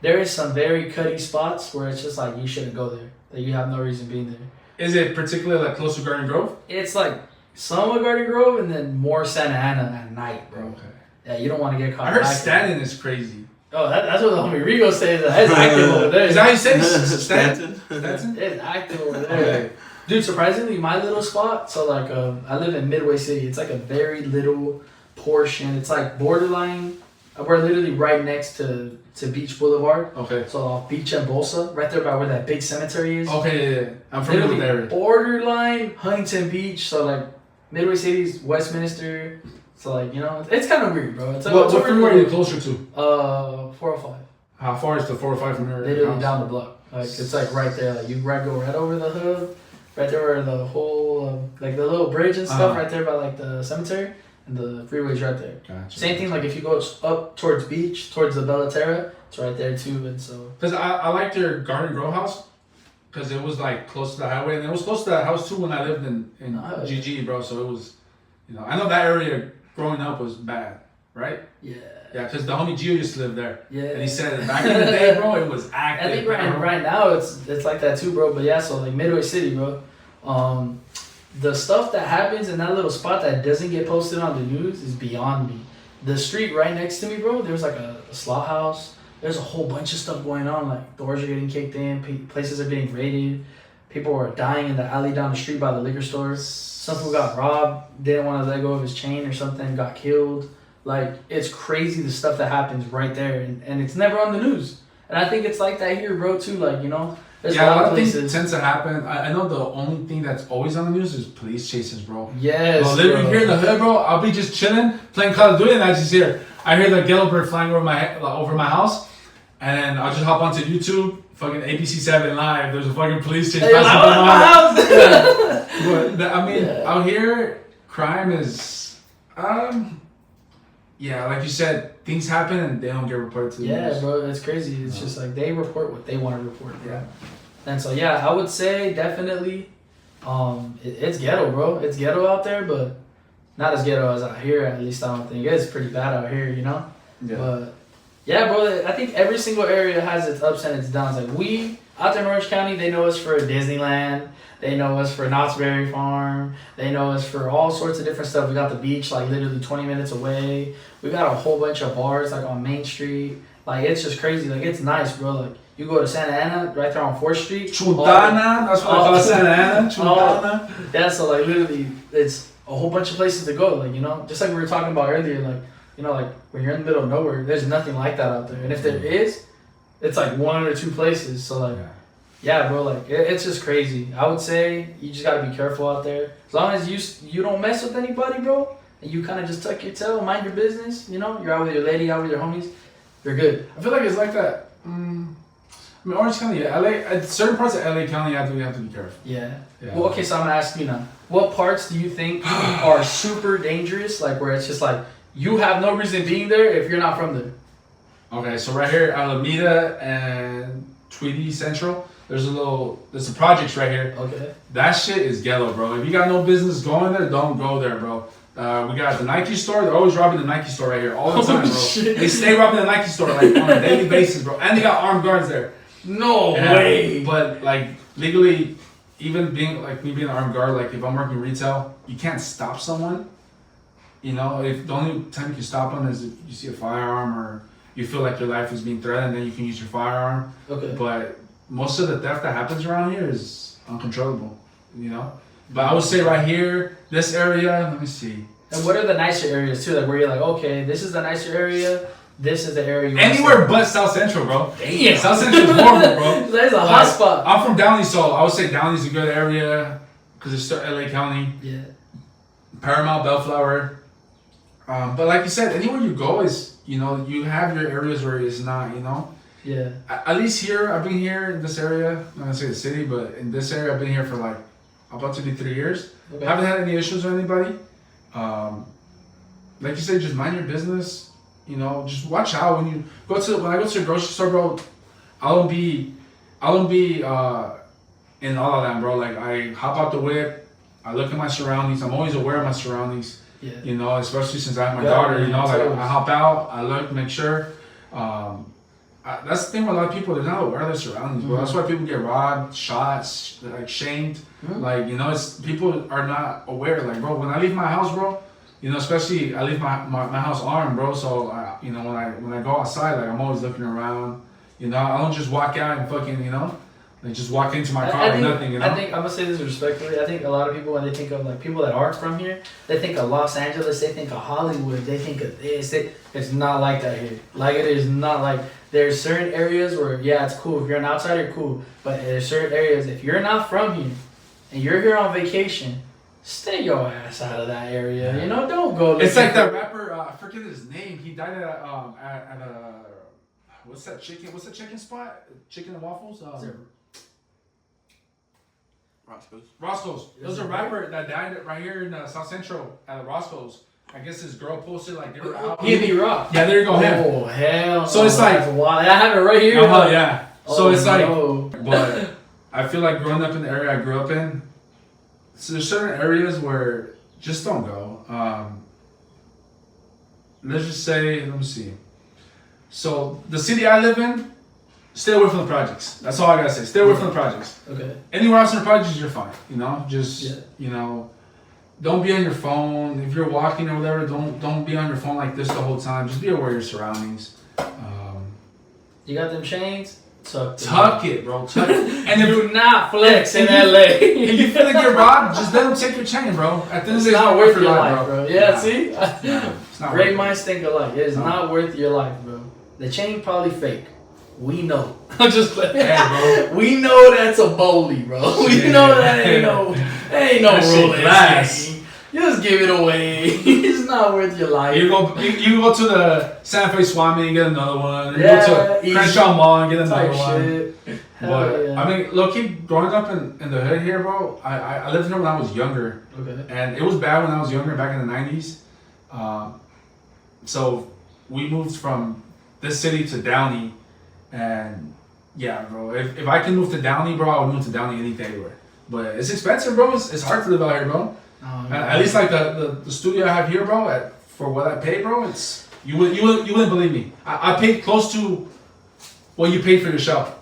There is some very cutty spots where it's just like you shouldn't go there. That you have no reason being there. Is it particularly like close to Garden Grove? It's like some of Garden Grove and then more Santa Ana at night, bro. Okay. Yeah, you don't want to get caught. I heard acting. Stanton is crazy. Oh, that's what the homie Rigo says. It's active over there. Is that how you say it? Stanton? Stanton? It's active over there. Okay. Dude, surprisingly, my little spot, so like I live in Midway City. It's like a very little portion. It's like borderline. We're literally right next to Beach Boulevard. Okay. So off Beach and Bolsa, right there by where that big cemetery is. Okay, yeah. I'm familiar with Literally that area. borderline Huntington Beach. So like Midway City's Westminster. So like, you know, it's kind of weird, bro. It's like, What freeway are you closer to? 405. How far is the 405 from your Literally house? down the block. Like it's like right there. Like you go right over the hood, right there where the whole like the little bridge and stuff right there by like the cemetery, and the freeway's right there. Gotcha. Same thing like if you go up towards Beach, towards the Bella Terra, it's right there too. And so Because I liked your Garden Grove house because it was like close to the highway, and it was close to that house too when I lived in Nice. GG, bro. So it was, you know, I know that area growing up was bad, right? yeah. Yeah, because the homie Gio used to live there. Yeah. And he said back in the day, bro, it was active. I think bro. right now it's like that too, bro. But yeah, so like Midway City, bro. The stuff that happens in that little spot that doesn't get posted on the news is beyond me. The street right next to me, bro, there's like a slot house. There's a whole bunch of stuff going on. Like doors are getting kicked in, places are getting raided. People are dying in the alley down the street by the liquor store. Some people got robbed, didn't want to let go of his chain or something, got killed. Like, it's crazy the stuff that happens right there, and it's never on the news. And I think it's like that here, bro, too. Like, you know, there's Yeah, a lot of things places. tends to happen. I know the only thing that's always on the news is police chases, bro. Yes, Bro, literally bro. here in the hood, bro, I'll be just chilling, playing Call of Duty, and I just hear the yellow bird flying over my house, and I'll just hop onto YouTube, fucking ABC7 Live. There's a fucking police chase Hey, passing I'm by at my my house. house. But I mean, Yeah. out here, crime is yeah, like you said, things happen and they don't get reported to the news. bro, it's crazy. It's just like they report what they want to report, bro. Yeah. And so I would say definitely, it's ghetto, bro. It's ghetto out there, but not as ghetto as out here. At least I don't think it's pretty bad out here, you know. Yeah. But yeah, bro, I think every single area has its ups and its downs. Like we out there in Orange County, they know us for Disneyland. They know us for Knott's Berry Farm. They know us for all sorts of different stuff. We got the beach like literally 20 minutes away. We got a whole bunch of bars like on Main Street. Like it's just crazy. Like it's nice, bro. Like you go to Santa Ana right there on 4th Street. Chutana, that's what I call Santa Ana. Chutana. Yeah, so like literally it's a whole bunch of places to go. Like, you know, just like we were talking about earlier, like, you know, like when you're in the middle of nowhere, there's nothing like that out there. And if there is, it's like 1 or 2 places. So like yeah, bro, like it's just crazy. I would say you just gotta be careful out there. As long as you don't mess with anybody, bro, and you kind of just tuck your tail, mind your business. You know, you're out with your lady, out with your homies, you're good. I feel like it's like that. I mean, Orange County, LA, at certain parts of LA County, you have to be careful. Yeah. Yeah. Well, okay, so I'm gonna ask you now. What parts do you think are super dangerous? Like where it's just like you have no reason being there if you're not from there. Okay, so right here, Alameda and Tweedy Central, there's a projects right here. Okay. That shit is ghetto, bro. If you got no business going there, don't go there, bro. We got the Nike store. They're always robbing the Nike store right here all the time, bro. Shit. They stay robbing the Nike store like on a daily basis, bro. And they got armed guards there. No Yeah, way. But like legally, even being like me being an armed guard, like if I'm working retail, you can't stop someone. You know, if the only time you can stop them is if you see a firearm or you feel like your life is being threatened, then you can use your firearm. Okay. But most of the theft that happens around here is uncontrollable, you know? But I would say right here, this area, let me see. And what are the nicer areas too? Like where you're like, okay, this is the nicer area. This is the area you want to Anywhere stay. but South Central, bro. Damn. South Central is horrible, bro. That is a hot spot. I'm from Downey, so I would say Downey's a good area because it's still LA County. Yeah. Paramount, Bellflower. But like you said, anywhere you go is, you know, you have your areas where it's not, you know. Yeah. At least here, I've been here in this area. I'm not gonna say the city, but in this area, I've been here for like about to be 3 years. Okay. Haven't had any issues with anybody. Like you said, just mind your business. You know, just watch out when I go to the grocery store, bro. I don't be in all of that, bro. Like I hop out the whip, I look at my surroundings. I'm always aware of my surroundings. Yeah. You know, especially since I have my Yeah, daughter. You yeah, know, like totally. I hop out, I look, make sure. That's the thing with a lot of people. They're not aware of their surroundings, bro. That's why people get robbed, shot, like shamed. Like, you know, it's people are not aware. Like, bro, when I leave my house, bro, you know, especially I leave my house armed, bro. So you know, when I go outside, like I'm always looking around. You know, I don't just walk out and fucking, you know, like just walk into my car or nothing. You know. I think I'm gonna say this respectfully. I think a lot of people when they think of like people that aren't from here, they think of Los Angeles, they think of Hollywood, they think of this. It's not like that here. Like it is not like there's certain areas where yeah, it's cool if you're an outsider, cool. But there's certain areas if you're not from here and you're here on vacation, stay your ass out of that area. You know, don't go. It's like that rapper. I forget his name. He died at a what's that chicken? What's the chicken spot? Chicken and waffles. Roscoe's. There's a rapper that died right here in South Central at Roscoe's. I guess his girl posted like they were out. He'd rock. Yeah, there you go. Him. Oh hell! So it's like- that's wild. I have it right here. Yeah. So Oh, it's like, no. but I feel like growing up in the area I grew up in, so there's certain areas where just don't go. Let's just say, let me see. So the city I live in, stay away from the projects. That's all I gotta say. Stay away from the projects. Okay. Anywhere else in the projects, you're fine. You know, just Yeah. you know, don't be on your phone. If you're walking or whatever, don't be on your phone like this the whole time. Just be aware of your surroundings. You got them chains? Tuck it, bro. Tuck it. And if Do not flex in and LA. if you feel like you're robbed, just let them take your chain, bro. At the end of It's the day, not worth your life, bro. Yeah, Nah. see? It's not Great worth minds think alike. It is No. not worth your life, bro. The chain probably fake. We know. I'm just playing. Hey, We know that's a Bowley, bro. We Yeah. know that ain't no That shit Rolex. glass. chain. Just give it away. It's not worth your life. You go to the Santa Fe Swap Meet and get another one. And Yeah, you go to easy. Crenshaw Mall and get another Type one. shit. Hell But yeah. I mean, low key, growing up in the hood here, bro. I lived here when I was younger, Okay. and it was bad when I was younger back in the '90s. so we moved from this city to Downey, and yeah, bro. If I can move to Downey, bro, I would move to Downey any day, bro. But it's expensive, bro. It's hard to live out here, bro. At least like the studio I have here, bro. For what I pay, bro, it's you wouldn't believe me. I paid close to what you paid for your show.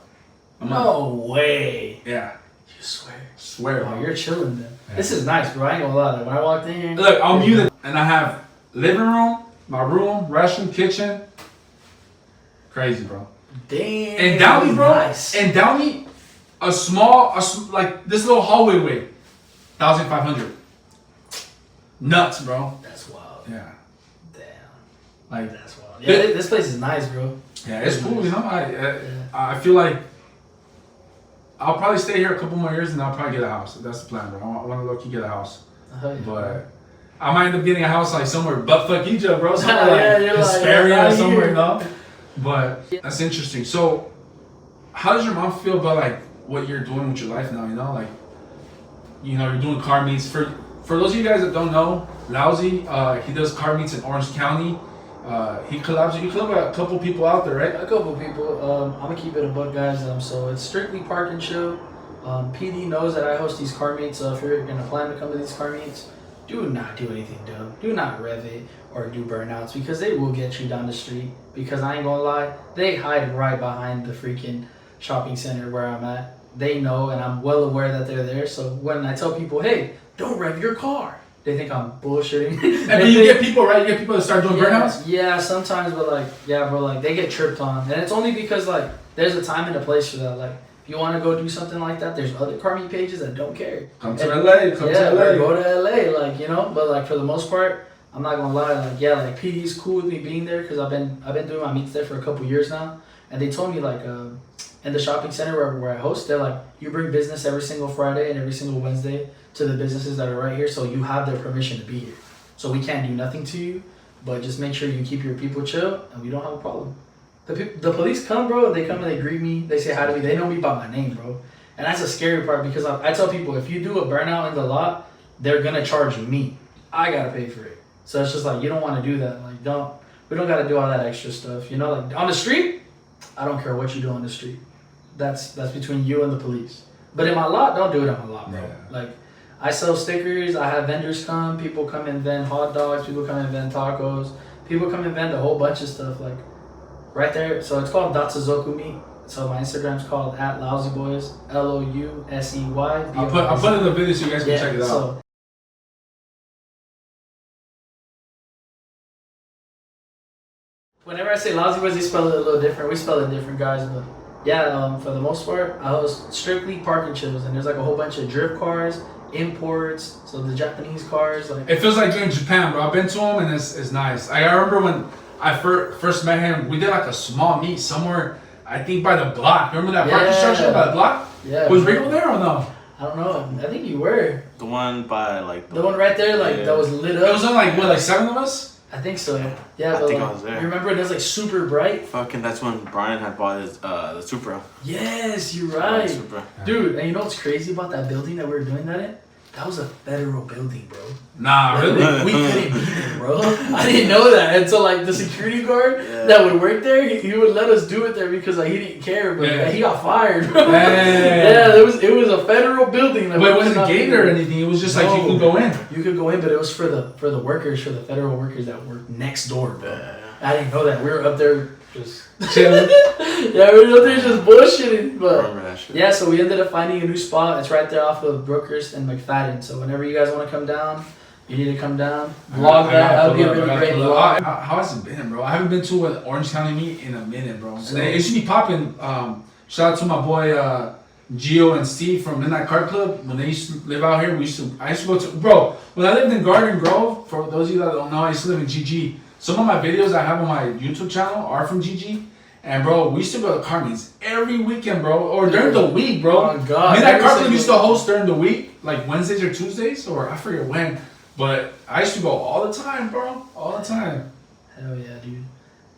No way. Yeah. You swear. Swear, Oh, bro. you're chilling then. Yeah. This is nice, bro. I ain't gonna lie. Like, when I walked in here. Look, I'm muted, and I have living room, my room, restroom, kitchen. Crazy, bro. Damn. And Downey, bro. Nice. And Downey, like this little hallway way, 1,500. Nuts, bro. That's wild. Yeah. Damn. Like, That's wild. Yeah, this place is nice, bro. yeah, it's cool, you know. I feel like I'll probably stay here a couple more years, and I'll probably get a house. That's the plan, bro. I want to low-key get a house, Yeah. but I might end up getting a house like somewhere buttfuck Egypt, bro. Somewhere like Yeah, you're like, Hesperia yeah, or somewhere, here. you know. But that's interesting. So, how does your mom feel about like what you're doing with your life now? You know, like, you know, you're doing car meets. For those of you guys that don't know, Lousey, he does car meets in Orange County. He collabs. You collab with a couple people out there, right? A couple people. I'm gonna keep it a buck, guys. So it's strictly park and chill. PD knows that I host these car meets. So if you're gonna plan to come to these car meets, do not do anything dumb. Do not rev it or do burnouts because they will get you down the street. Because I ain't gonna lie, they hide right behind the freaking shopping center where I'm at. They know, and I'm well aware that they're there. So when I tell people, hey, don't rev your car, they think I'm bullshitting. And you get people, right? You get people that start doing burnouts. Yeah, sometimes, but like, yeah, bro, like they get tripped on, and it's only because like there's a time and a place for that. Like, if you want to go do something like that, there's other car meet pages that don't care. Come to LA. Come to LA. Go to LA, like, you know. But like for the most part, I'm not gonna lie, like, yeah, like PD's cool with me being there because I've been doing my meets there for a couple years now, and they told me like in the shopping center where I host, they're like, you bring business every single Friday and every single Wednesday to the businesses that are right here, so you have their permission to be here. So we can't do nothing to you, but just make sure you keep your people chill, and we don't have a problem. The police come, bro, and they come and they greet me, they say hi to me, they know me by my name, bro. And that's the scary part because I tell people, if you do a burnout in the lot, they're gonna charge me. I gotta pay for it. So it's just like, you don't wanna do that. Like, we don't gotta do all that extra stuff. You know, like on the street, I don't care what you do on the street. That's between you and the police. But in my lot, don't do it in my lot, bro. Yeah. Like, I sell stickers, I have vendors come, people come and vend hot dogs, people come and vend tacos, people come and vend a whole bunch of stuff, like, right there. So it's called Datsuzoku Meat. So my Instagram's called @Louseyboyz, Lousey. I'll put in the video so you guys can check it out. So, whenever I say Louseyboyz, they spell it a little different. We spell it different, guys, but yeah, for the most part, I host strictly park and chills, and there's like a whole bunch of drift cars, imports, so the Japanese cars, like. It feels like you're in Japan, bro. I've been to him, and it's nice. I remember when I first met him, we did like a small meet somewhere, I think by the block. Remember that parking structure by the block? Yeah. Was Rico there or no? I don't know. I think you were. The one by like The one right there, like, that was lit up. It was on like, what, like 7 of us? I think so. Yeah, I but think like, I was there. you remember it was like super bright? fucking, that's when Brian had bought his the Supra. Yes, you're right. Supra. Dude, and you know what's crazy about that building that we were doing that in? That was a federal building, bro. Nah, really? We couldn't be there, bro. I didn't know that. And so, like, the security guard that would work there, he would let us do it there because, like, he didn't care, but he got fired, bro. Yeah, it was a federal building. Like, but it wasn't gated or anything. It was just like you could go in. You could go in, but it was for the workers, for the federal workers that work next door, bro. I didn't know that. We were up there just chilling. Yeah, we were up there just bullshitting. But Remember that shit. yeah, so we ended up finding a new spot. It's right there off of Brookhurst and McFadden. So whenever you guys want to come down, you need to come down. Vlog that. That'll be a really great vlog. How has it been, bro? I haven't been to an Orange County meet in a minute, bro. And it used to be popping. Shout out to my boy Gio and Steve from Midnight Car Club. When they used to live out here, I used to go to, bro, when I lived in Garden Grove, for those of you that don't know, I used to live in GG. Some of my videos I have on my YouTube channel are from GG. And bro, we used to go to car meets every weekend, bro, or during the week, bro. Oh God! Midnight Car Club used to host during the week, like Wednesdays or Tuesdays, or I forget when. But I used to go all the time, bro, all the time. Hell yeah, dude.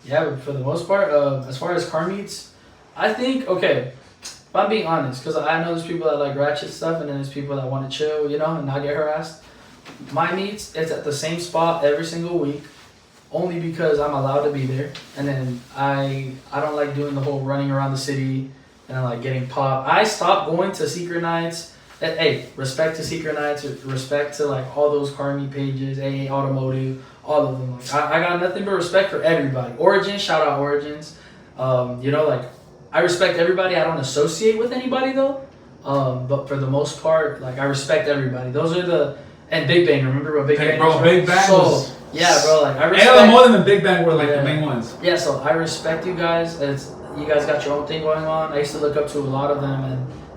Yeah, but for the most part, as far as car meets, I think, okay, if I'm being honest, because I know there's people that like ratchet stuff, and then there's people that want to chill, you know, and not get harassed. My meets, it's at the same spot every single week. only because I'm allowed to be there. And then I don't like doing the whole running around the city and like getting popped. I stopped going to secret nights. And, hey, respect to secret nights, respect to like all those car meet pages, AA Automotive, all of them. Like, I got nothing but respect for everybody. Origins, shout out Origins. You know, like I respect everybody. I don't associate with anybody though. But for the most part, like I respect everybody. Those are the and Big Bang. Remember what Big Bang? Bro, was, Big Bang was. Yeah, bro. Like I respect. And more than the Big Bang were like the main ones. Yeah, so I respect you guys. You guys got your own thing going on. I used to look up to a lot of them,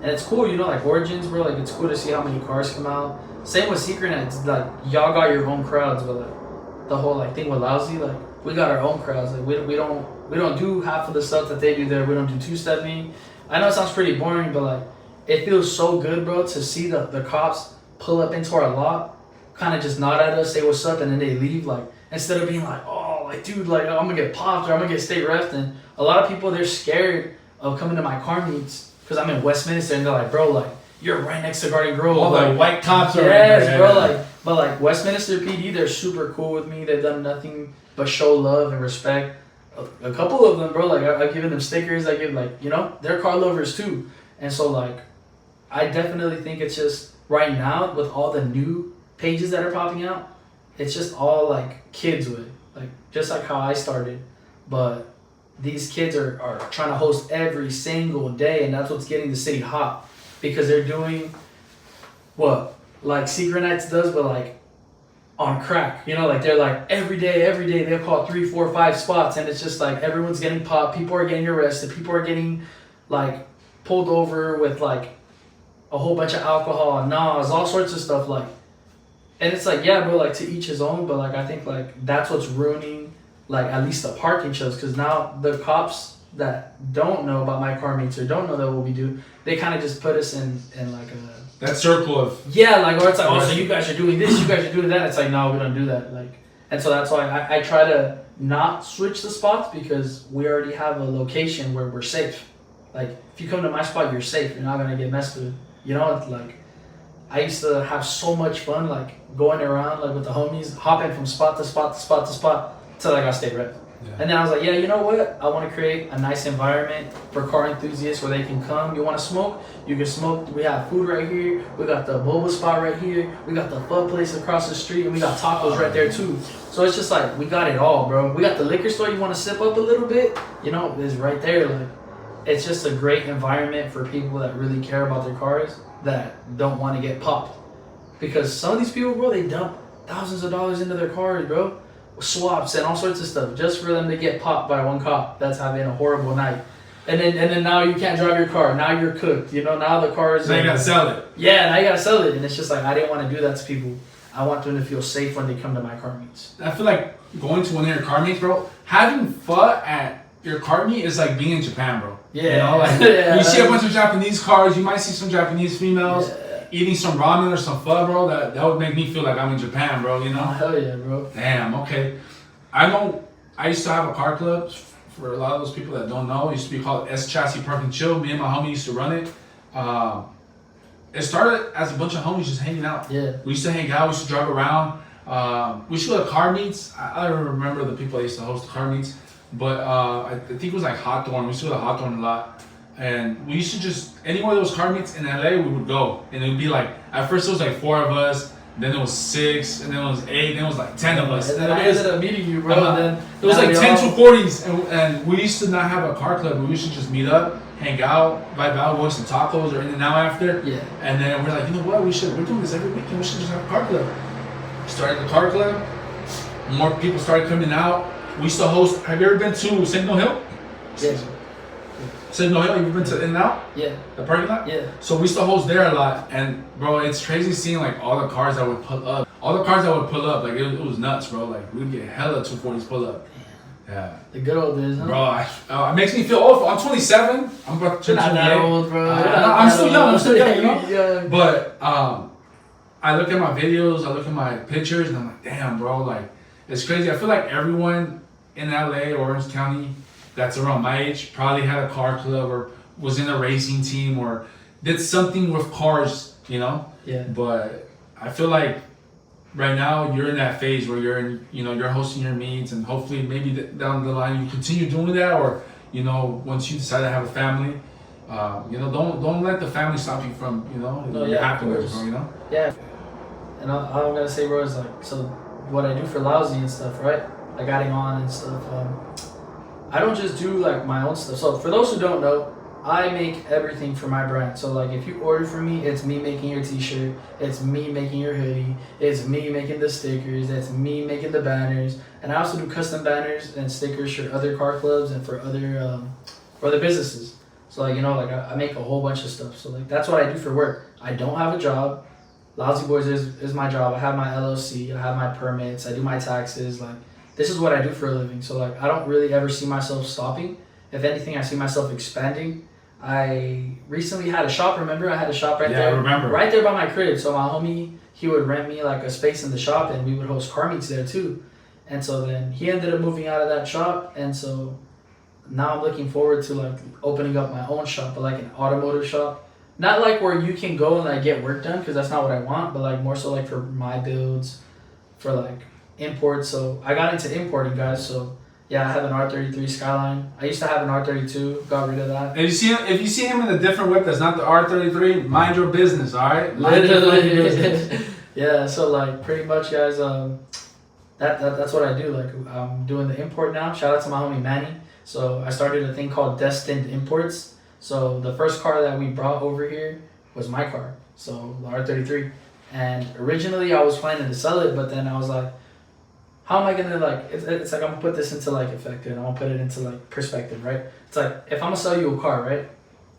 and it's cool, you know, like Origins, bro. Like it's cool to see how many cars come out. Same with Secret Nights. Like y'all got your own crowds, but like the whole like thing with Lousey, like we got our own crowds. Like we don't do half of the stuff that they do there. We don't do two-stepping. I know it sounds pretty boring, but like it feels so good, bro, to see the cops pull up into our lot, kind of just nod at us, say what's up, and then they leave. Like instead of being like, oh, like dude, like I'm gonna get popped or I'm gonna get state refed. And a lot of people, they're scared of coming to my car meets because I'm in Westminster, and they're like, bro, like you're right next to Garden Grove. All like, the white cops are yes, right there. bro. Like, but like Westminster PD, they're super cool with me. They've done nothing but show love and respect. A couple of them, bro, like I've given them stickers. I give like, you know, they're car lovers too. And so like, I definitely think it's just right now with all the new pages that are popping out, it's just all like kids with like just like how I started, but these kids are trying to host every single day, and that's what's getting the city hot because they're doing what like Secret Nights does, but like on crack, you know, like they're like every day they'll call 3, 4, 5 spots, and it's just like everyone's getting popped, people are getting arrested, people are getting like pulled over with like a whole bunch of alcohol, NOS, all sorts of stuff, like, and it's like, yeah, bro, like to each his own, but like I think like that's what's ruining like at least the parking shows, because now the cops that don't know about my car meets or don't know that what we do, they kind of just put us in like a that circle of like, or it's like, oh, so you guys are doing this, you guys are doing that. It's like, no, we don't do that. Like, and so that's why I try to not switch the spots, because we already have a location where we're safe. Like, if you come to my spot, you're safe. You're not gonna get messed with. You know, it's like I used to have so much fun, like going around like with the homies, hopping from spot to spot to spot to spot till I got state rep. Yeah. And then I was like, yeah, you know what? I want to create a nice environment for car enthusiasts where they can come. You want to smoke? You can smoke. We have food right here. We got the boba spot right here. We got the pho place across the street, and we got tacos right there too. So it's just like we got it all, bro. We got the liquor store. You want to sip up a little bit? You know, it's right there. Like, it's just a great environment for people that really care about their cars, that don't want to get popped. Because some of these people, bro, they dump thousands of dollars into their cars, bro. Swaps and all sorts of stuff just for them to get popped by one cop that's having a horrible night. And then now you can't drive your car. Now you're cooked. You know, now the car is... Now you gotta sell it. Yeah, now you gotta sell it. And it's just like, I didn't want to do that to people. I want them to feel safe when they come to my car meets. I feel like going to one of your car meets, bro, having fun at your car meet is like being in Japan, bro. Yeah. You know, like Yeah, you see a bunch of Japanese cars, you might see some Japanese females eating some ramen or some pho, bro. That would make me feel like I'm in Japan, bro, you know? Oh, hell yeah, bro. Damn, okay. I used to have a car club. For a lot of those people that don't know, it used to be called S Chassis Park and Chill. Me and my homie used to run it. It started as a bunch of homies just hanging out. Yeah. We used to hang out. We used to drive around. We used to go to car meets. I don't remember the people that used to host the car meets, but I think it was like Hawthorne. We used to go to Hawthorne a lot. And we used to just, any one of those car meets in LA, we would go. And it would be like, at first it was like 4 of us, then it was 6, and then it was 8, then it was like 10 of us. And then I ended up meeting you, bro. And then it was like 10 to 40s, and we used to not have a car club. We used to just meet up, hang out, vibe out, go some tacos or in and out after. Yeah. And then we're like, you know what, we're doing this every weekend, we should just have a car club. Started the car club, more people started coming out. We used to host, have you ever been to Signal Hill? Yeah. Signal Hill, you ever been to In and Out? Yeah. The parking lot? Yeah. So we used to host there a lot, and bro, it's crazy seeing like all the cars that would pull up. All the cars that would pull up, like it was nuts, bro. Like we'd get hella 240s pull up. Yeah. The good old days, huh? Bro, it makes me feel old. I'm 27. I'm about to turn 28. Not that old, bro. I'm still young. I'm still young, you know? Yeah. But I look at my videos, I look at my pictures, and I'm like, damn, bro, like it's crazy. I feel like everyone in LA or Orange County that's around my age probably had a car club or was in a racing team or did something with cars, you know? Yeah. But I feel like right now you're in that phase where you're hosting your meets, and hopefully maybe down the line you continue doing that, or once you decide to have a family, don't let the family stop you from your happiness, bro. Yeah. And all I'm gonna say, bro, is like, so what I do for Lousey and stuff, right? Like adding on and stuff. I don't just do like my own stuff. So for those who don't know, I make everything for my brand. So like if you order from me, it's me making your t-shirt, it's me making your hoodie, it's me making the stickers, it's me making the banners. And I also do custom banners and stickers for other car clubs and for other businesses. So like I make a whole bunch of stuff. So like that's what I do for work. I don't have a job. Louseyboyz is my job. I have my LLC, I have my permits, I do my taxes. Like this is what I do for a living. So like I don't really ever see myself stopping. If anything, I see myself expanding. I recently had a shop. Remember, I had a shop right there. I remember. Right there by my crib. So my homie, he would rent me like a space in the shop, and we would host car meets there too. And so then he ended up moving out of that shop, and so now I'm looking forward to like opening up my own shop, but like an automotive shop. Not like where you can go and like get work done, because that's not what I want, but like more so like for my builds, for like imports. So I got into importing, guys. So yeah, I have an R33 Skyline. I used to have an R32, got rid of that. If you see him in a different whip that's not the R33, mind your business, all right? Mind your fucking business. Yeah, so like pretty much, guys, that's what I do. Like I'm doing the import now. Shout out to my homie Manny. So I started a thing called Destined Imports. So the first car that we brought over here was my car, so the R33. And originally I was planning to sell it, but then I was like, how am I gonna like? It's like I'm gonna put this into like effect, and I'm gonna put it into like perspective, right? It's like if I'm gonna sell you a car, right?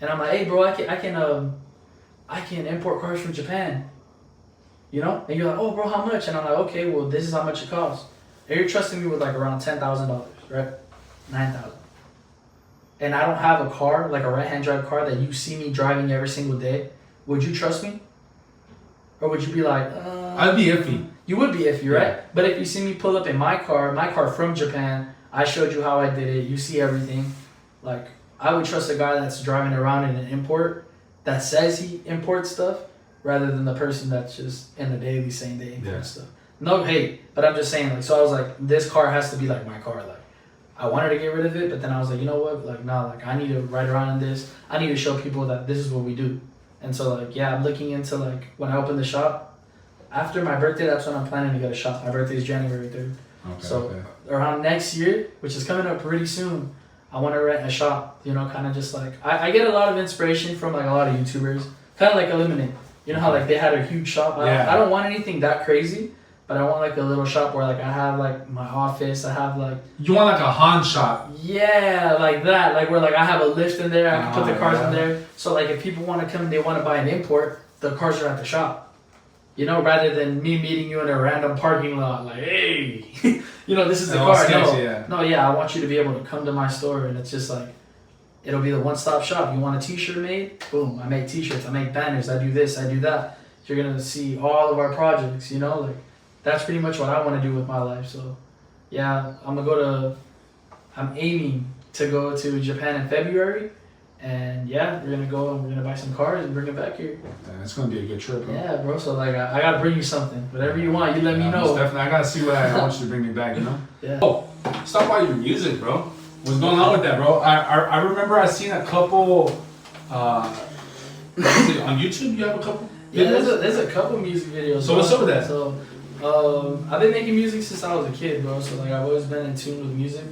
And I'm like, hey, bro, I can import cars from Japan, And you're like, oh, bro, how much? And I'm like, okay, well, this is how much it costs. And you're trusting me with like around $10,000, right? $9,000. And I don't have a car, like a right-hand drive car that you see me driving every single day. Would you trust me? Or would you be like, I'd be iffy. You would be iffy, right? Yeah. But if you see me pull up in my car from Japan, I showed you how I did it, you see everything. Like, I would trust a guy that's driving around in an import that says he imports stuff, rather than the person that's just in the daily saying they import stuff. No hate, but I'm just saying, like, so I was like, this car has to be like my car. Like, I wanted to get rid of it, but then I was like, you know what? Like, nah, like, I need to ride around in this. I need to show people that this is what we do. And so, like, yeah, I'm looking into, like, when I open the shop, after my birthday, that's when I'm planning to get a shop. My birthday is January 3rd. Okay, around next year, which is coming up pretty soon, I want to rent a shop, kind of just like, I get a lot of inspiration from like a lot of YouTubers, kind of like Eliminate. You know how like they had a huge shop? I don't want anything that crazy, but I want like a little shop where like I have like my office, I have like... You want like a Han shop? Yeah, like that. Like where like I have a lift in there, I can put the cars in there. So like if people want to come and they want to buy an import, the cars are at the shop. Rather than me meeting you in a random parking lot, like, hey, this is the car. I want you to be able to come to my store, and it's just like, it'll be the one-stop shop. You want a t-shirt made? Boom, I make t-shirts, I make banners, I do this, I do that. You're going to see all of our projects, like, that's pretty much what I want to do with my life. So, yeah, I'm aiming to go to Japan in February. And yeah, we're gonna go and we're gonna buy some cars and bring it back here. It's gonna be a good trip, bro. Yeah, bro. So like, I gotta bring you something. Whatever you want, you let me know. Definitely, I gotta see what I want you to bring me back. Yeah. Oh, stop by your music, bro. What's going on with that, bro? I remember I seen a couple. On YouTube, you have a couple. Yeah, there's a couple music videos. So what's up with that? So, I've been making music since I was a kid, bro. So like, I've always been in tune with music.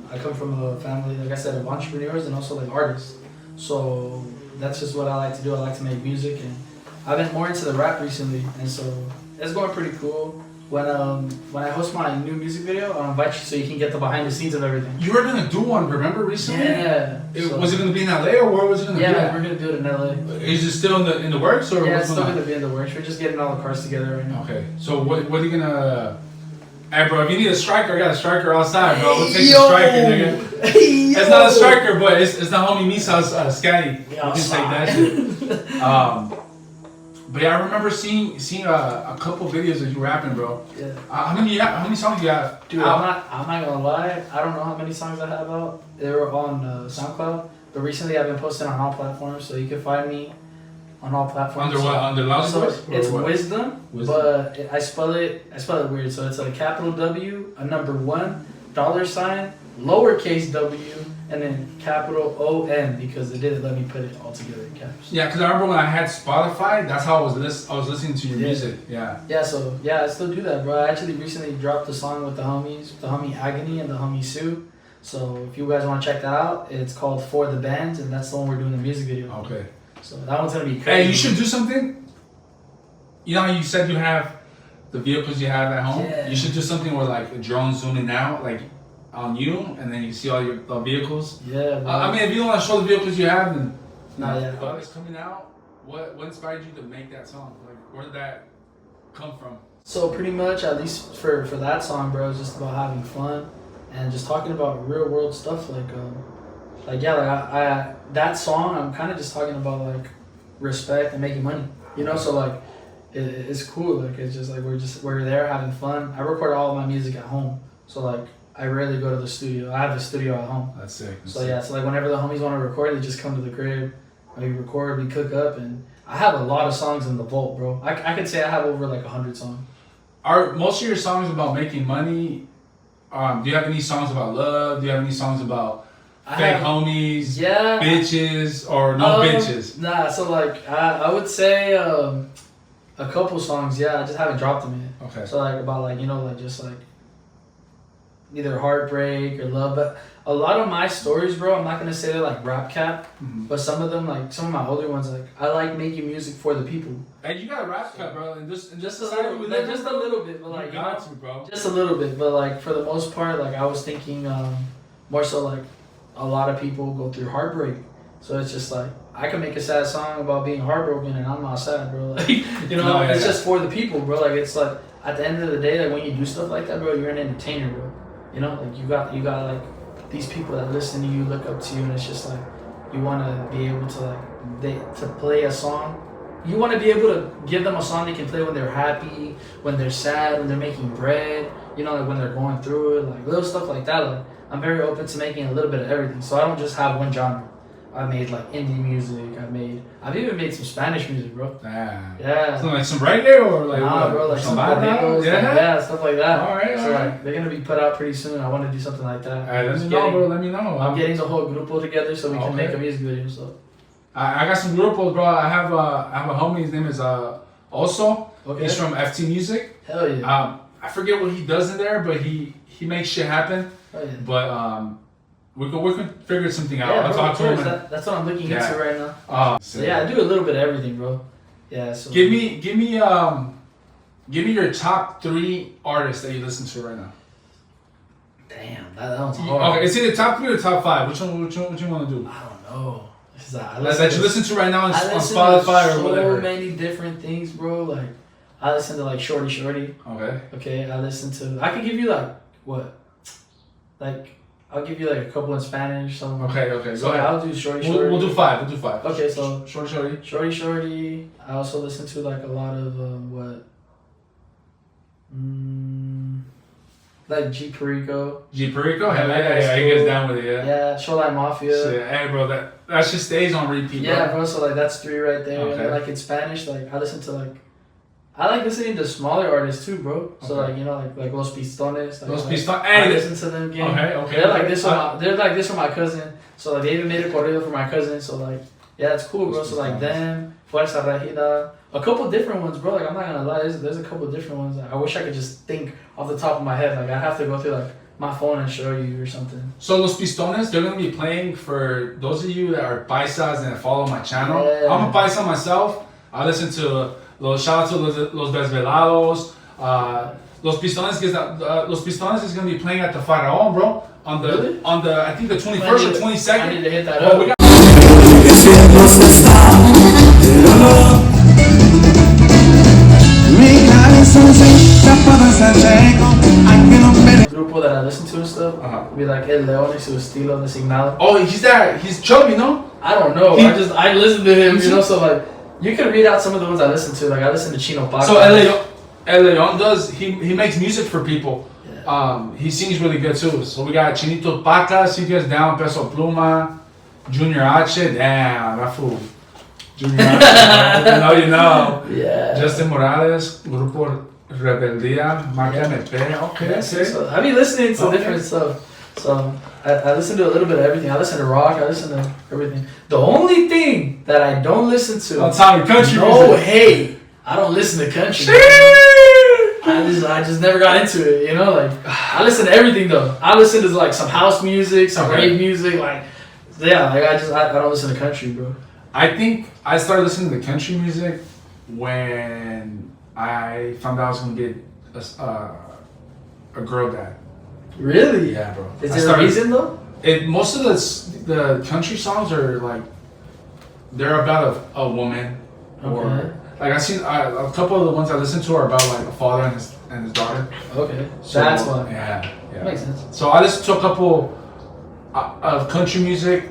I come from a family, like I said, of entrepreneurs and also like artists. So that's just what I like to do. I like to make music, and I've been more into the rap recently, and so it's going pretty cool. When I host my new music video, I'll invite you so you can get the behind the scenes of everything. You were gonna do one, remember recently? Yeah. Was it gonna be in LA or where was it gonna be? Yeah, we're gonna do it in LA. Is it still in the works or? Yeah, it's still gonna be in the works. We're just getting all the cars together right now. Okay. So what are you gonna? Hey, bro, if you need a striker, I got a striker outside, bro. We'll take the striker, nigga. It's not a striker, but it's the homie Misa's Scatty. Yeah, you can take that shit. But yeah, I remember seeing a couple videos of you rapping, bro. Yeah. How many songs you have? Dude, I'm not gonna lie. I don't know how many songs I have out. They were on SoundCloud, but recently I've been posting on all platforms, so you can find me on all platforms. Under what? Under Louseyboyz? So it's Wisdom, but I spell it weird. So it's a capital W, a number 1, $, lowercase w, and then capital O-N because they didn't let me put it all together in caps. Yeah, because I remember when I had Spotify, that's how I was listening to your music. Yeah. Yeah, so yeah, I still do that, bro. I actually recently dropped a song with the homies, the homie Agony and the homie Sue. So if you guys want to check that out, it's called For the Band, and that's the one we're doing the music video. Okay. So that one's gonna be crazy. Hey, you should do something. You know how you said you have the vehicles you have at home? Yeah. You should do something where like a drone zooming out, like on you, and then you see all your vehicles. Yeah, bro. I mean, if you don't want to show the vehicles you have, then Nah, yeah. But it's coming out. What inspired you to make that song? Like, where did that come from? So pretty much, at least for that song, bro, it's just about having fun and just talking about real world stuff. Like I that song, I'm kind of just talking about like respect and making money, you know. So like, it's cool. Like it's just like we're there having fun. I record all of my music at home, so like I rarely go to the studio. I have a studio at home. That's sick. So yeah, so like whenever the homies want to record, they just come to the crib. We record, we cook up, and I have a lot of songs in the vault, bro. I could say I have over like 100 songs. Are most of your songs about making money? Do you have any songs about love? Do you have any songs about fake homies? Yeah. Bitches or no bitches? Nah, so like I would say a couple songs. Yeah, I just haven't dropped them yet. Okay. So like about like, you know, like just like either heartbreak or love, but a lot of my stories, bro, I'm not gonna say they're like rap cap, but some of them, like some of my older ones, like I like making music for the people. Hey, you got a rap cut, bro, and just Just a little, like, just a little bit, but like you got to, bro. just a little bit, but like for the most part, like I was thinking more so like a lot of people go through heartbreak, so it's just like I can make a sad song about being heartbroken and I'm not sad, bro. Like you know, No, yeah, it's yeah. just for the people, bro. Like it's like at the end of the day, like when you do stuff like that, bro, you're an entertainer, bro. You know, like you got like these people that listen to you, look up to you, and it's just like you want to be able to like to play a song. You want to be able to give them a song they can play when they're happy, when they're sad, when they're making bread. You know, like when they're going through it, like little stuff like that. Like I'm very open to making a little bit of everything, so I don't just have one genre. I made like indie music. I've even made some Spanish music, bro. Damn. Yeah. So like some reggae or like Nah, what? bro, like some bachata? boleros, yeah, stuff like that. All right, So all right. like they're gonna be put out pretty soon. I want to do something like that. All right, let me Just know, getting- bro. Let me know. I'm getting the whole grupo together so we can Okay. make a music video. So I got some grupos, bro. I have a homie. His name is Oso. okay, He's from FT Music. hell yeah, I forget what he does in there, but he makes shit happen. hell yeah. But we can figure something out. Yeah, I'll bro, talk of to him. course. And, That's what I'm looking Yeah. into right now. So yeah, I do a little bit of everything, bro. Yeah. So Give me your top 3 artists that you listen to right now. Damn, that one's hard. Okay, it's either top 3 or top 5. Which one you want to do? I don't know. That you listen to right now on I listen Spotify to or whatever. so many different things, bro. Like I listen to like Shorty. Okay. Okay, I listen to. I could give you like what, like I'll give you like a couple in Spanish. Some. Okay. So Go ahead. I'll do Shorty. We'll do 5. We'll do 5. Okay, so Shorty. Shorty. I also listen to like a lot of what. Like G Perico. G Perico. Yeah. He gets down with it. Yeah. Yeah, Shoreline Mafia. Shit, hey, bro, that just stays on repeat. Yeah, bro. bro. So like that's 3 right there. And Okay. then, like in Spanish, like I listen to like. I like listening to smaller artists too, bro. So Okay. like you know like Los Pistones. Like, Los like, Pistones. I Hey, listen to them again. Okay. They're like this for my cousin. So like they even made a corrido for my cousin. So like yeah, it's cool, bro. Los So like Pistones. them, Fuerza Regida, a couple different ones, bro. Like I'm not gonna lie, there's a couple different ones. Like, I wish I could just think off the top of my head. Like I have to go through like my phone and show you or something. So Los Pistones, they're gonna be playing for those of you that are paisas and follow my channel. Yeah. I'm a paisa myself. I listen to shout out to Los Desvelados. Los Pistones is gonna be playing at the Faraón, bro. Really? On the I think the 21st or I 22nd. need to hit that Oh, up. we got Grupo that I listen to and stuff. Be like El León y su estilo designado. Oh, he's there. He's chubby, no? I don't know. He- I listen to him, you know. So like you can read out some of the ones I listen to. Like I listen to Chino Paco. So El León does he makes music for people. He sings really good too. So we got Chinito Pacas, he gets down, Peso Pluma, Junior H, damn, that fool. Junior H, you know. Yeah. Justin Morales, Grupo Rebeldía, Marca MP. Okay, that's it. So I be listening to different stuff. So I listen to a little bit of everything. I listen to rock. I listen to everything. The only thing that I don't listen to. I'll tell you, country No, music. hey, I don't listen to country. I just never got into it. You know, like I listen to everything though. I listen to like some house music, some rave music. Like yeah, like I don't listen to country, bro. I think I started listening to country music when I found out I was gonna get a girl dad. Really? Yeah, bro. Is there a reason though? Most of the country songs are like they're about a woman, or like I seen a couple of the ones I listen to are about like a father and his daughter. Okay, So, that's why. Yeah. Makes sense. So I listen to a couple of country music.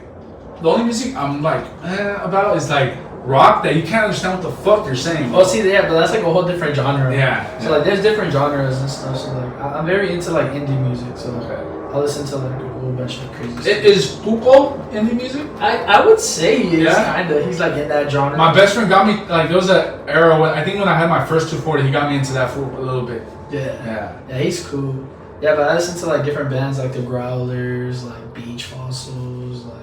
The only music I'm like about is like rock that you can't understand what the fuck they're saying. Oh, see, yeah, but that's like a whole different genre. Yeah. So like, there's different genres and stuff. So like, I'm very into like indie music. So I listen to like a whole bunch of crazy stuff. Is Pupo indie music? I would say he is Yeah? kinda. He's like in that genre. My best friend got me like there was an era when I think when I had my first 240, he got me into that for a little bit. Yeah, he's cool. Yeah, but I listen to like different bands like the Growlers, like Beach Fossils, like.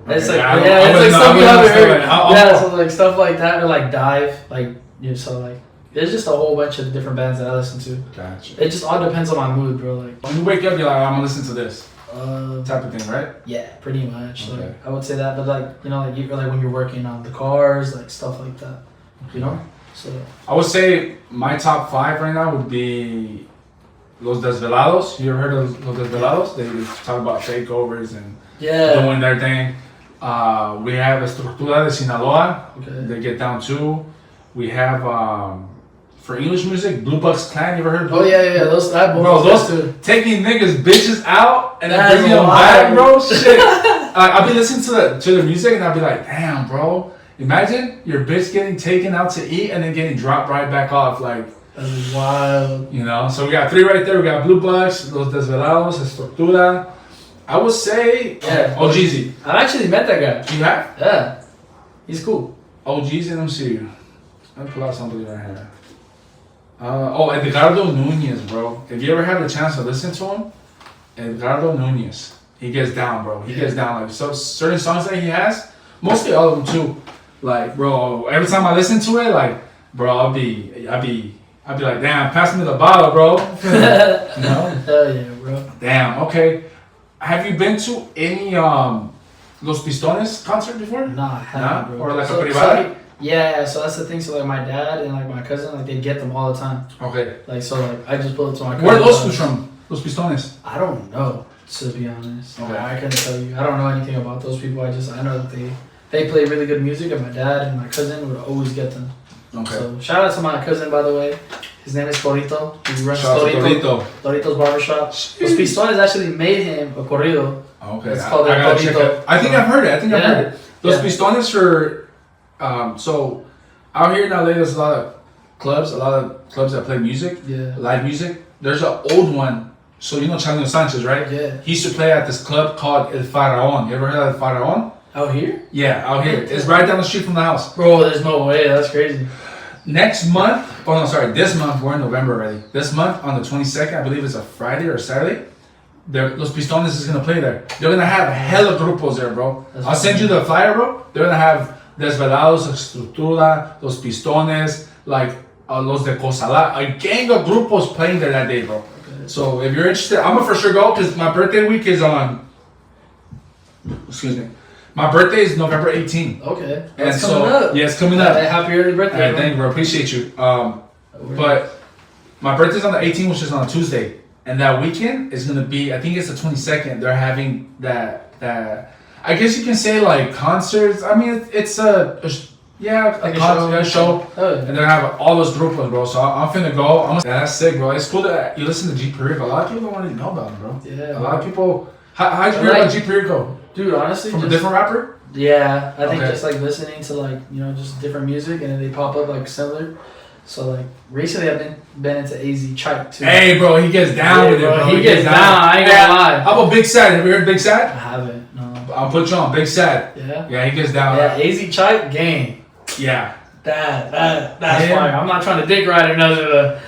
It's like it's like stuff you haven't heard. Yeah, so like stuff like that, or like Dive, like so like there's just a whole bunch of different bands that I listen to. Gotcha. It just all depends on my mood, bro. Like When you wake up, you're like, I'm gonna listen to this type of thing, right? yeah, pretty much. Okay. Like I would say that, but like you know, like when you're working on the cars, like stuff like that, you know. So I would say my top 5 right now would be Los Desvelados. You ever heard of Los Desvelados? They talk about takeovers and doing their thing. We have Estructura de Sinaloa. Okay. They get down too. We have for English music, Blue Bucks Clan. You ever heard of Oh yeah. Those that Bro, those those too. taking niggas bitches out and then That's bringing them wild. back, bro. Shit. I'll be listening to the music and I'll be like, damn, bro. Imagine your bitch getting taken out to eat and then getting dropped right back off, like. That's wild. You know, so we got 3 right there. We got Blue Bucks, Los Desvelados, Estructura. I would say, Yeah. Jeezy. I've actually met that guy. You have? Yeah, he's cool. Jeezy, let me see. Let me pull out somebody right here. Edgardo Nunez, bro. If you ever had the chance to listen to him, Edgardo Nunez, he gets down, bro. He gets down. Like so, certain songs that he has, mostly all of them too. Like, bro, every time I listen to it, like, bro, I'll be like, damn, pass me the bottle, bro. You know? Hell yeah, bro. Damn. Okay. Have you been to any Los Pistones concert before? Nah, I haven't, bro. Or like So- a privada? so, yeah, so that's the thing. So like my dad and like my cousin, like they get them all the time. Okay. Like so, like I just pull it to my cousin. Where are those two from? Los Pistones. I don't know, to be honest. Okay. I couldn't tell you. I don't know anything about those people. I know that they play really good music, and my dad and my cousin would always get them. Okay. So shout out to my cousin, by the way. His name is Torito. He runs Shout out to Torito. Torito's Barbershop. Los Pistones actually made him a corrido. Okay. It's called I El gotta check Torito. it. I think I've heard it. I've heard it. Los Yeah. Pistones are so out here in LA. There's a lot of clubs that play music, Yeah. live music. There's an old one. So you know Chalino Sanchez, right? Yeah. He used to play at this club called El Faraón. You ever heard of El Faraón? Out here? Yeah, out here. It's right down the street from the house. Bro, there's no way. That's crazy. This month, we're in November already. This month, on the 22nd, I believe it's a Friday or Saturday, Los Pistones is gonna play there. They're gonna have hella grupos there, bro. I'll send you the flyer, bro. They're gonna have Desvelados, Estructura, Los Pistones, like Los de Cosala, a gang of grupos playing there that day, bro. Okay. So if you're interested, I'm gonna for sure go because my birthday week is on. Excuse me. My birthday is November 18th. Okay. And That's so, coming up. yeah, it's coming up. Happy early birthday. Alright, thank you, bro. Appreciate you. But my birthday's on the 18th, which is on a Tuesday, and that weekend is gonna be. I think it's the 22nd. They're having that. I guess you can say like concerts. I mean, it's a Like concert, a show, Oh, yeah. and they're gonna have all those grupos, bro. So I'm finna go. That's sick, bro. It's cool that you listen to G Perico. A lot of people don't really know about him, bro. Yeah. A lot of people. How'd you hear Like- about G Perico? Dude, honestly, From a just, different rapper? yeah, I think Okay. just like listening to like just different music and then they pop up like similar. So like recently I've been into AZ Chike too. Hey, bro, he gets down Yeah, with it, bro, bro. he gets down, I ain't gonna lie. How about Big Sad? Have you heard Big I Sad? haven't. No. I'll put you on Big Sad. Yeah. Yeah, he gets down. Yeah, AZ Chike gang. Yeah. That's Him. fire. I'm not trying to dick ride another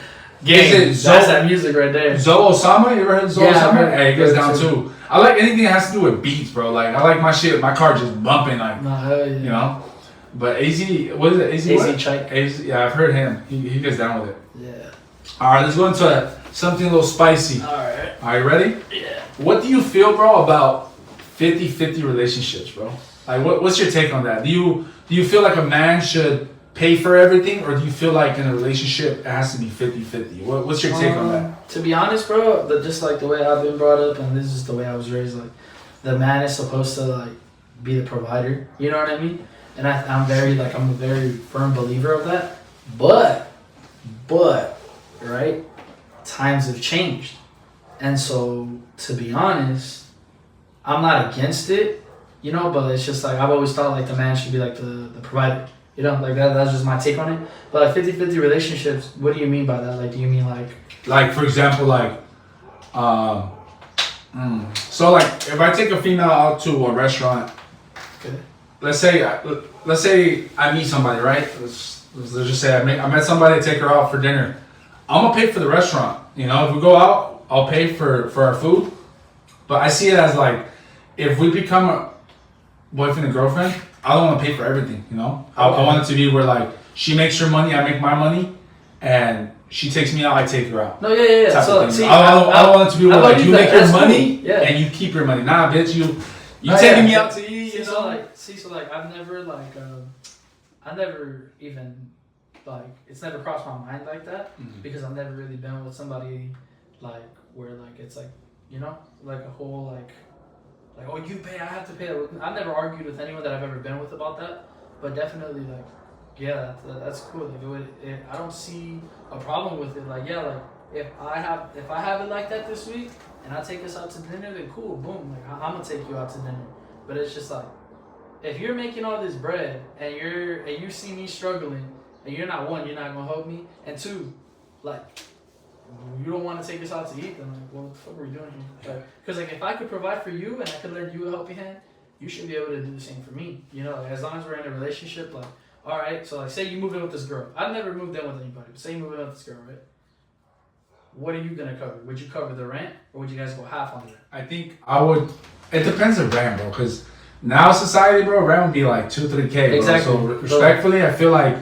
game. Is it That's that music right there. Zoe Osama, you ever heard of Zoe Yeah, I've Osama? heard- Hey, he gets heard down too. too. I like anything that has to do with beats, bro. Like I like my car just bumping, like Nah, hell yeah. you know. But AZ, what is it? AZ what? Chike. AZ, yeah, I've heard him. He gets down with it. Yeah. All right, let's go into something a little spicy. Alright. Are you ready? Yeah. What do you feel, bro, about 50-50 relationships, bro? Like, what's your take on that? Do you feel like a man should pay for everything, or do you feel like in a relationship it has to be 50-50? What's your take on that? To be honest, bro, just like the way I've been brought up, and this is the way I was raised, like the man is supposed to like be the provider. You know what I mean? And I'm a very firm believer of that. But, right? Times have changed. And so, to be honest, I'm not against it, you know, but it's just like, I've always thought like the man should be like the provider. You know, like that's just my take on it. But like 50-50 relationships, what do you mean by that? Like, do you mean like, for example, like, so like if I take a female out to a restaurant, okay. let's say I meet somebody, right? Let's just say I met somebody to take her out for dinner. I'm gonna pay for the restaurant. You know, if we go out, I'll pay for our food. But I see it as like, if we become a boyfriend and girlfriend, I don't want to pay for everything. You know, I want it to be where like she makes her money, I make my money, and she takes me out, I take her out. No, yeah. So Thing. see, I don't want it to be where like you make your money cool. Yeah. and you keep your money. Nah, bitch, you Oh, taking yeah. me out to eat. You know? So like I've never like I never even like it's never crossed my mind like that because I've never really been with somebody like where like it's like, you know, like a whole like oh, you pay, I have to pay. I've never argued with anyone that I've ever been with about that, but definitely like yeah, that's cool. Like I don't see a problem with it. Like yeah, like if I have it like that this week and I take us out to dinner, then cool, boom. Like I'm gonna take you out to dinner. But it's just like if you're making all this bread and you see me struggling and you're not gonna help me, and two, like you don't want to take us out to eat, then like what the fuck are we doing here? Because like if I could provide for you and I could lend you a helping hand, you should be able to do the same for me. You know, like, as long as we're in a relationship, like all right. So like say you move in with this girl. I've never moved in with anybody, but say you move in with this girl, right? What are you gonna cover? Would you cover the rent, or would you guys go half on the rent? I think I would. It depends on rent, bro. Because now society, bro, rent would be like 2-3K. Bro. Exactly. So respectfully, I feel like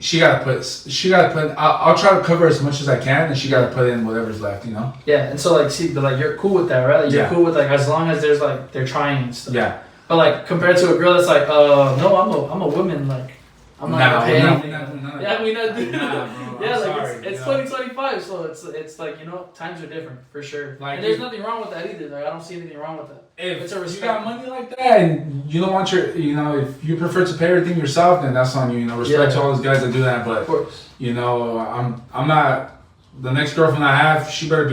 she gotta put. I'll try to cover as much as I can, and she gotta put in whatever's left. You know. Yeah, and so like see, but like you're cool with that, right? Like, you're cool with like as long as there's like they're trying and stuff. Yeah. But like compared to a girl that's like, no, I'm a woman, like I'm not gonna pay anything. Yeah, we not doing that. Yeah, like it's 2025, so it's like, you know, times are different for sure. Like, and there's nothing wrong with that either. Like I don't see anything wrong with that. If it's a respect. you got money like that and you don't want if you prefer to pay everything yourself, then that's on you. You know, respect to all those guys that do that. But of course, you know, I'm not. The next girlfriend I have, she better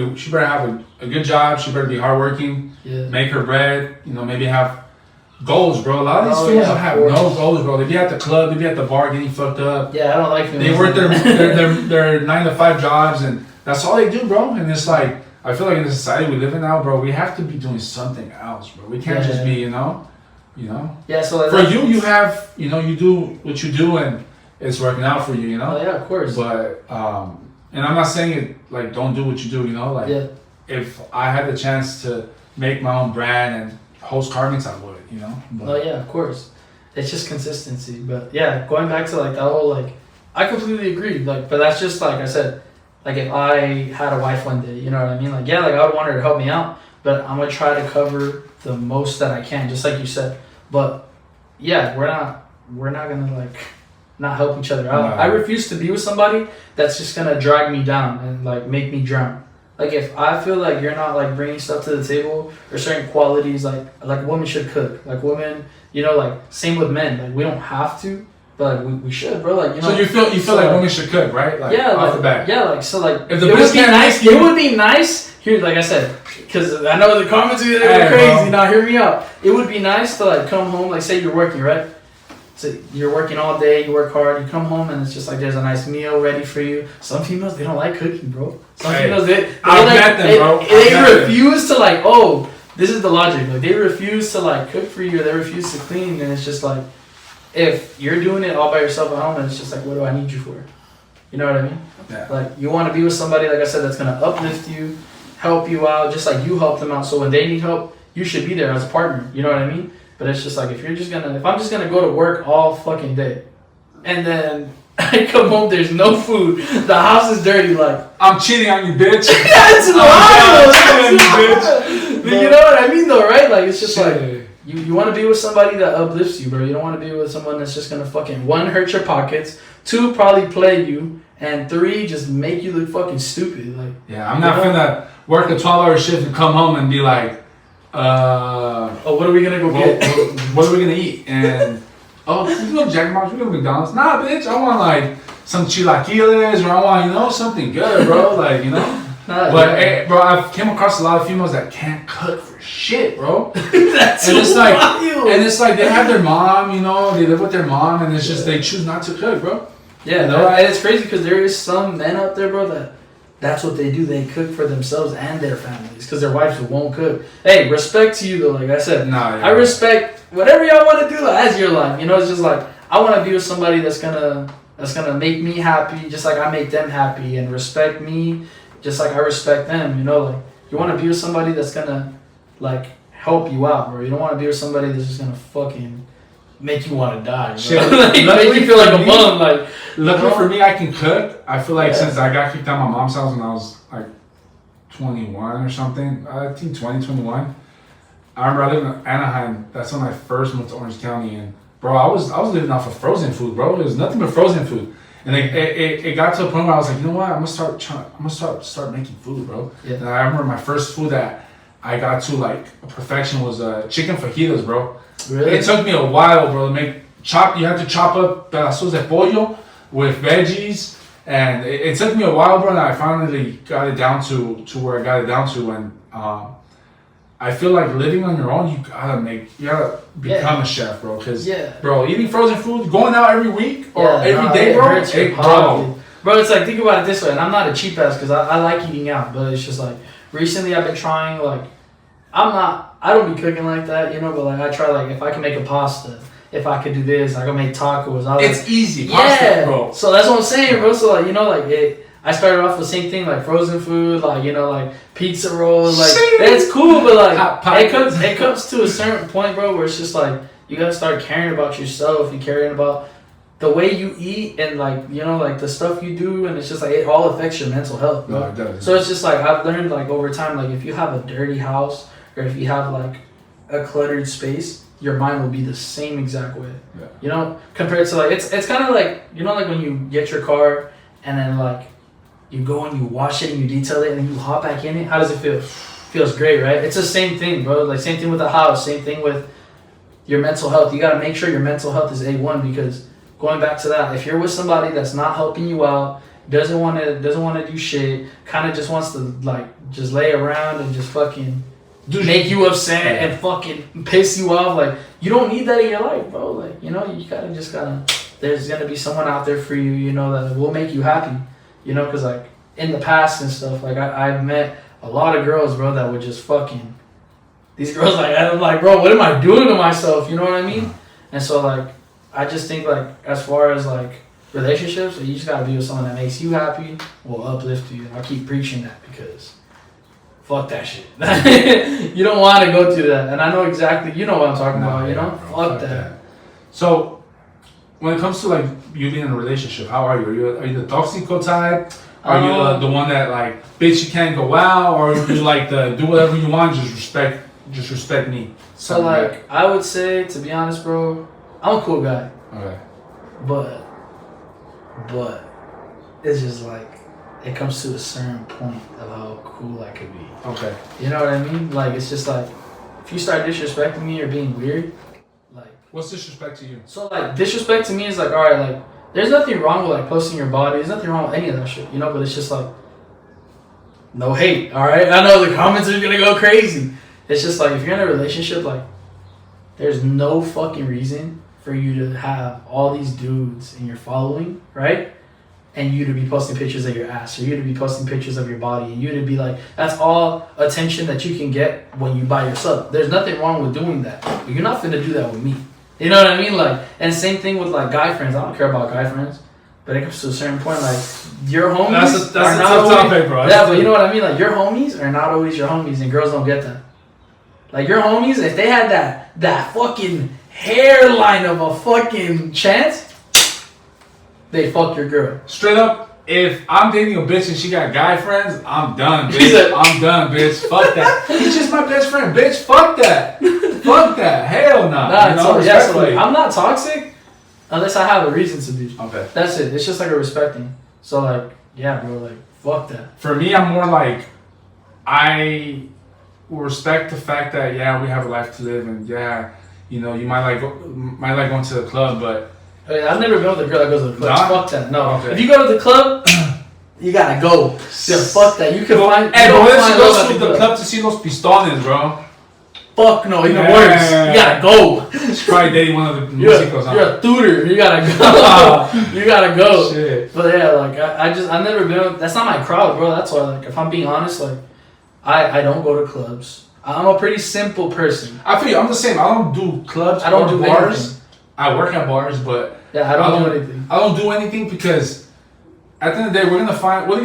have a good job. She better be hardworking. Yeah. Make her bread. You know, maybe have goals, bro. A lot of these females don't have no goals, bro. They be at the club, they be at the bar getting fucked up. Yeah, I don't like them. They work their 9-to-5 jobs, and that's all they do, bro. And it's like, I feel like in the society we live in now, bro, we have to be doing something else, bro. We can't just be, you know. Yeah. So for you have, you know, you do what you do, and it's working out for you, you know. Oh yeah, of course. But and I'm not saying it like don't do what you do, you know. Like if I had the chance to make my own brand and host car meets, I would, you know. But, oh yeah, of course. It's just consistency. But yeah, going back to like that whole like, I completely agree. Like, but that's just like I said, like if I had a wife one day, you know what I mean? Like yeah, like I would want her to help me out, but I'm gonna try to cover the most that I can, just like you said. But yeah, we're not gonna like not help each other out. No. I refuse to be with somebody that's just gonna drag me down and like make me drown. Like if I feel like you're not like bringing stuff to the table or certain qualities, like women should cook, like women, you know, like same with men, like we don't have to, but like we should, bro. Like you know. So you feel like women should cook, right? Like yeah, off the bat. Yeah, like so like if the it would be can't nice. make you, it would be nice here, like I said, because I know the comments are hey, crazy. bro. Now hear me out. It would be nice to like come home, like say you're working, right? So you're working all day, you work hard, you come home and it's just like there's a nice meal ready for you. Some females, they don't like cooking, bro. Some females, they refuse to like, oh, this is the logic. Like they refuse to like cook for you, or they refuse to clean, and it's just like, if you're doing it all by yourself at home, and it's just like, what do I need you for? You know what I mean? Yeah. Like, you want to be with somebody, like I said, that's gonna uplift you, help you out, just like you help them out. So when they need help, you should be there as a partner. You know what I mean? But it's just like, if I'm just gonna go to work all fucking day, and then I come home, there's no food, the house is dirty, like, I'm cheating on you, bitch. that's wild. I'm cheating on you, bitch. But you know what I mean, though, right? Like, it's just Shit. like, you want to be with somebody that uplifts you, bro. You don't want to be with someone that's just gonna fucking, 1, hurt your pockets, 2, probably play you, and 3, just make you look fucking stupid. Like, Yeah, I'm not finna work a 12-hour shift and come home and be like, oh, what are we gonna go get? what are we gonna eat? And we can go to Jack in the Box, we can go to McDonald's. Nah, bitch, I want like some chilaquiles, or I want, something good, bro. Like, But hey, bro, I've came across a lot of females that can't cook for shit, bro. That's and it's like, wild. and it's like they have their mom, they live with their mom, and it's just they choose not to cook, bro. Yeah, You know? and it's crazy because there is some men out there, bro, that's what they do. They cook for themselves and their families because their wives won't cook. Hey, respect to you though. Like I said, I respect whatever y'all want to do as your life. It's just like, I want to be with somebody that's gonna make me happy, just like I make them happy, and respect me, just like I respect them. Like, you want to be with somebody that's gonna like help you out, bro. You don't want to be with somebody that's just gonna fucking make you want to die. Shit. Like, make you feel like a bum. Like, luckily for me, I can cook. I feel like since I got kicked out of my mom's house when I was like 21 or something, I think 20, 21. I remember I lived in Anaheim. That's when I first moved to Orange County, and bro, I was living off of frozen food, bro. It was nothing but frozen food, and it got to a point where I was like, you know what? I'm gonna start making food, bro. Yeah. And I remember my first food that I got to like perfection was chicken fajitas, bro. really? It took me a while, bro, to make You have to chop up pedazos de pollo with veggies, and it took me a while, bro. And I finally got it down to where I got it down to, and I feel like living on your own, you gotta become a chef, bro. Cause bro, eating frozen food, going out every week or every day, bro. Bro, it's like, think about it this way, and I'm not a cheap ass because I like eating out, but it's just like, recently I've been trying, like, I don't be cooking like that, but like I try, like, if I can make a pasta, if I could do this, I can make tacos. It's easy, pasta, bro. So that's what I'm saying, bro. So like, I started off with the same thing, like frozen food, like, like pizza rolls, like that's cool, but like it comes to a certain point, bro, where it's just like you gotta start caring about yourself, you caring about the way you eat, and like like the stuff you do, and it's just like it all affects your mental health, bro. No, it does. So it's just like I've learned, like, over time, like, if you have a dirty house or if you have like a cluttered space, your mind will be the same exact way. Yeah. Compared to like it's kind of like like when you get your car and then like you go and you wash it and you detail it and then you hop back in it. How does it feel? Feels great, right? It's the same thing, bro. Like, same thing with the house, same thing with your mental health. You gotta make sure your mental health is A1, because going back to that, if you're with somebody that's not helping you out, doesn't want to do shit, kind of just wants to like just lay around and just fucking make you upset and fucking piss you off, like, you don't need that in your life, bro. Like, you gotta there's gonna be someone out there for you, that will make you happy, because like in the past and stuff, like I've met a lot of girls, bro, that would just fucking, these girls, like, I'm like, bro, what am I doing to myself? You know what I mean? And so like, I just think, like, as far as like relationships, you just gotta be with someone that makes you happy, will uplift you. And I keep preaching that because fuck that shit. You don't want to go through that, and I know exactly, what I'm talking about. Bro, fuck that. So, when it comes to like you being in a relationship, how are you? Are you the toxico type? Are you the one that like, bitch, you can't go out, or you like the do whatever you want, just respect me? So like, I would say, to be honest, bro, I'm a cool guy. Okay. But it's just like, it comes to a certain point of how cool I could be. Okay. You know what I mean? Like, it's just like, if you start disrespecting me or being weird, like... What's disrespect to you? So, like, disrespect to me is like, alright, like, there's nothing wrong with, like, posting your body. There's nothing wrong with any of that shit, but it's just like, no hate, alright? I know the comments are gonna go crazy. It's just like, if you're in a relationship, like, there's no fucking reason for you to have all these dudes in your following, right? And you to be posting pictures of your ass, or you to be posting pictures of your body, and you to be like, that's all attention that you can get when you by yourself. There's nothing wrong with doing that, but you're not finna do that with me. You know what I mean? Like, and same thing with like guy friends. I don't care about guy friends, but it comes to a certain point, like your homies. That's are a not tough always, topic, bro. Yeah, but you know what I mean? Like your homies are not always your homies, and girls don't get that. Like your homies, if they had that fucking hairline of a fucking chance, they fuck your girl. Straight up, if I'm dating a bitch and she got guy friends, I'm done, He bitch. said- I'm done, bitch. Fuck that. He's just my best friend, bitch. Fuck that. Fuck that. Hell no. Nah, You know, so, yeah, so respectfully. like, I'm not toxic unless I have a reason to be. Okay. That's it. It's just like a respect thing. So like, yeah, bro, like fuck that. For me, I'm more like, I respect the fact that yeah, we have a life to live, and yeah, you know, you might like going to the club, but I mean, I've never been with a girl that goes to the club. Nah? Fuck that. No. Okay. If you go to the club, you gotta go. Yeah, fuck that. You can find. Hey, you but don't what if find she love goes at to the club to see those pistones, bro? Fuck no, even Yeah. worse. You gotta go. She's probably dating one of the You're, musicals, you're a tutor. You gotta go. You gotta go. Shit. But yeah, like I've never been. With, that's not my crowd, bro. That's why, like, if I'm being honest, like, I don't go to clubs. I'm a pretty simple person. I feel you. I'm the same. I don't do clubs. I don't or do bars. anything. I work at bars, but Yeah, I don't do anything. I don't do anything because at the end of the day, what are you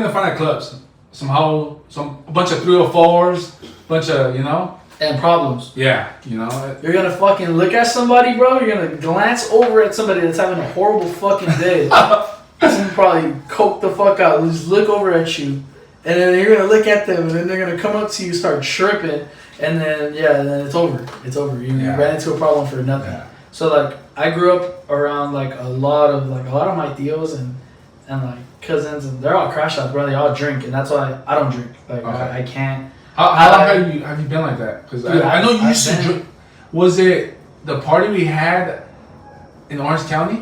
gonna find at clubs? Somehow, a bunch of 304s, bunch of, you know. And problems. Yeah, you know. You're gonna fucking look at somebody, bro. You're gonna glance over at somebody that's having a horrible fucking day. Someone probably coke the fuck out. Just look over at you, and then you're gonna look at them, and then they're gonna come up to you, start chirping, and then then it's over. It's over. You ran into a problem for nothing. Yeah. So like, I grew up around like a lot of my tios and like cousins, and they're all crash outs, bro. They all drink, and that's why I don't drink. Like Okay. I can't. How long have you been like that? Because Dude, I know you used to I've been- drink. Was it the party we had in Orange County?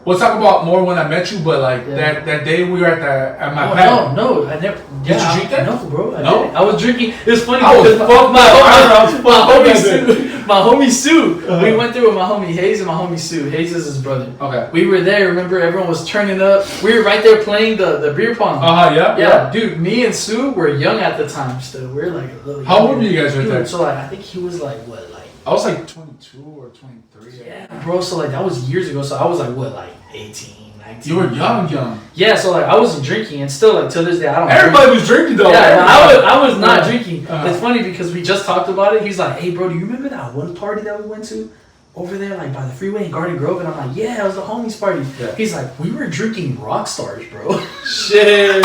We'll talk about more when I met you, but like Yeah. that day we were at my Oh, pad. no, I never. Did you drink that? No, bro. I No? didn't. I was drinking. It was funny I was because fucked up. my homie that day. Sue. My homie Sue. We went through with my homie Hayes and my homie Sue. Hayes is his brother. Okay. We were there. Remember, everyone was turning up. We were right there playing the beer pong. Yeah. Yeah, dude. Me and Sue were young at the time. Still, we were like a little. How younger. old were you guys right Dude, there? So like, I think he was like what, like. I was like 22 or 23. Yeah, bro. So like, that was years ago. So I was like what, like 18, 19. You were young. Yeah. So like, I wasn't drinking, and still like to this day, I don't. drink. Everybody was drinking though. Yeah, Everybody. I was not Yeah. drinking. It's funny because we just talked about it. He's like, "Hey, bro, do you remember that one party that we went to over there, like by the freeway in Garden Grove?" And I'm like, "Yeah, it was the homies party." Yeah. He's like, "We were drinking rock stars, bro. Shit.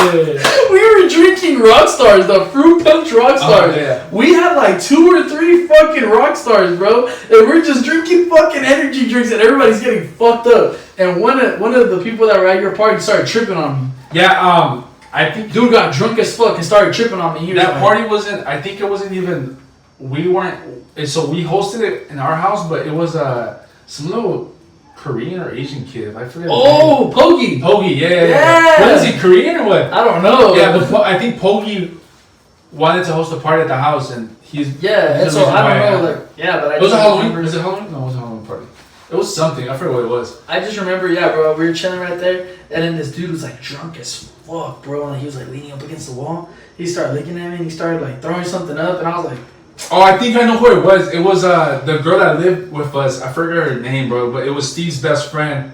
We were drinking rock stars, the fruit punch rock stars. yeah. We had like 2 or 3 fucking rock stars, bro, and we're just drinking fucking energy drinks, and everybody's getting fucked up. And one of the people that were at your party started tripping on me. Yeah. I think Dude got drunk as fuck and started tripping on me. He was that like, party wasn't. I think it wasn't even. We weren't. So we hosted it in our house, but it was some little Korean or Asian kid. I forget. Oh, Pogi. Pogi. Yeah. Yeah. What is he, Korean or what? I don't know. Yeah, but I think Pogi wanted to host a party at the house, and he's Yeah, and he's the so reason I why don't know. happened. Like, yeah, but I It was a just Halloween. remember- Was it Halloween? No, it was a Halloween party. It was something. I forget what it was. I just remember, yeah, bro. We were chilling right there, and then this dude was like drunk as fuck, bro. And he was like leaning up against the wall. He started looking at me, and he started like throwing something up, and I was like, Oh, I think I know who it was. It was the girl that lived with us. I forget her name, bro, but it was Steve's best friend.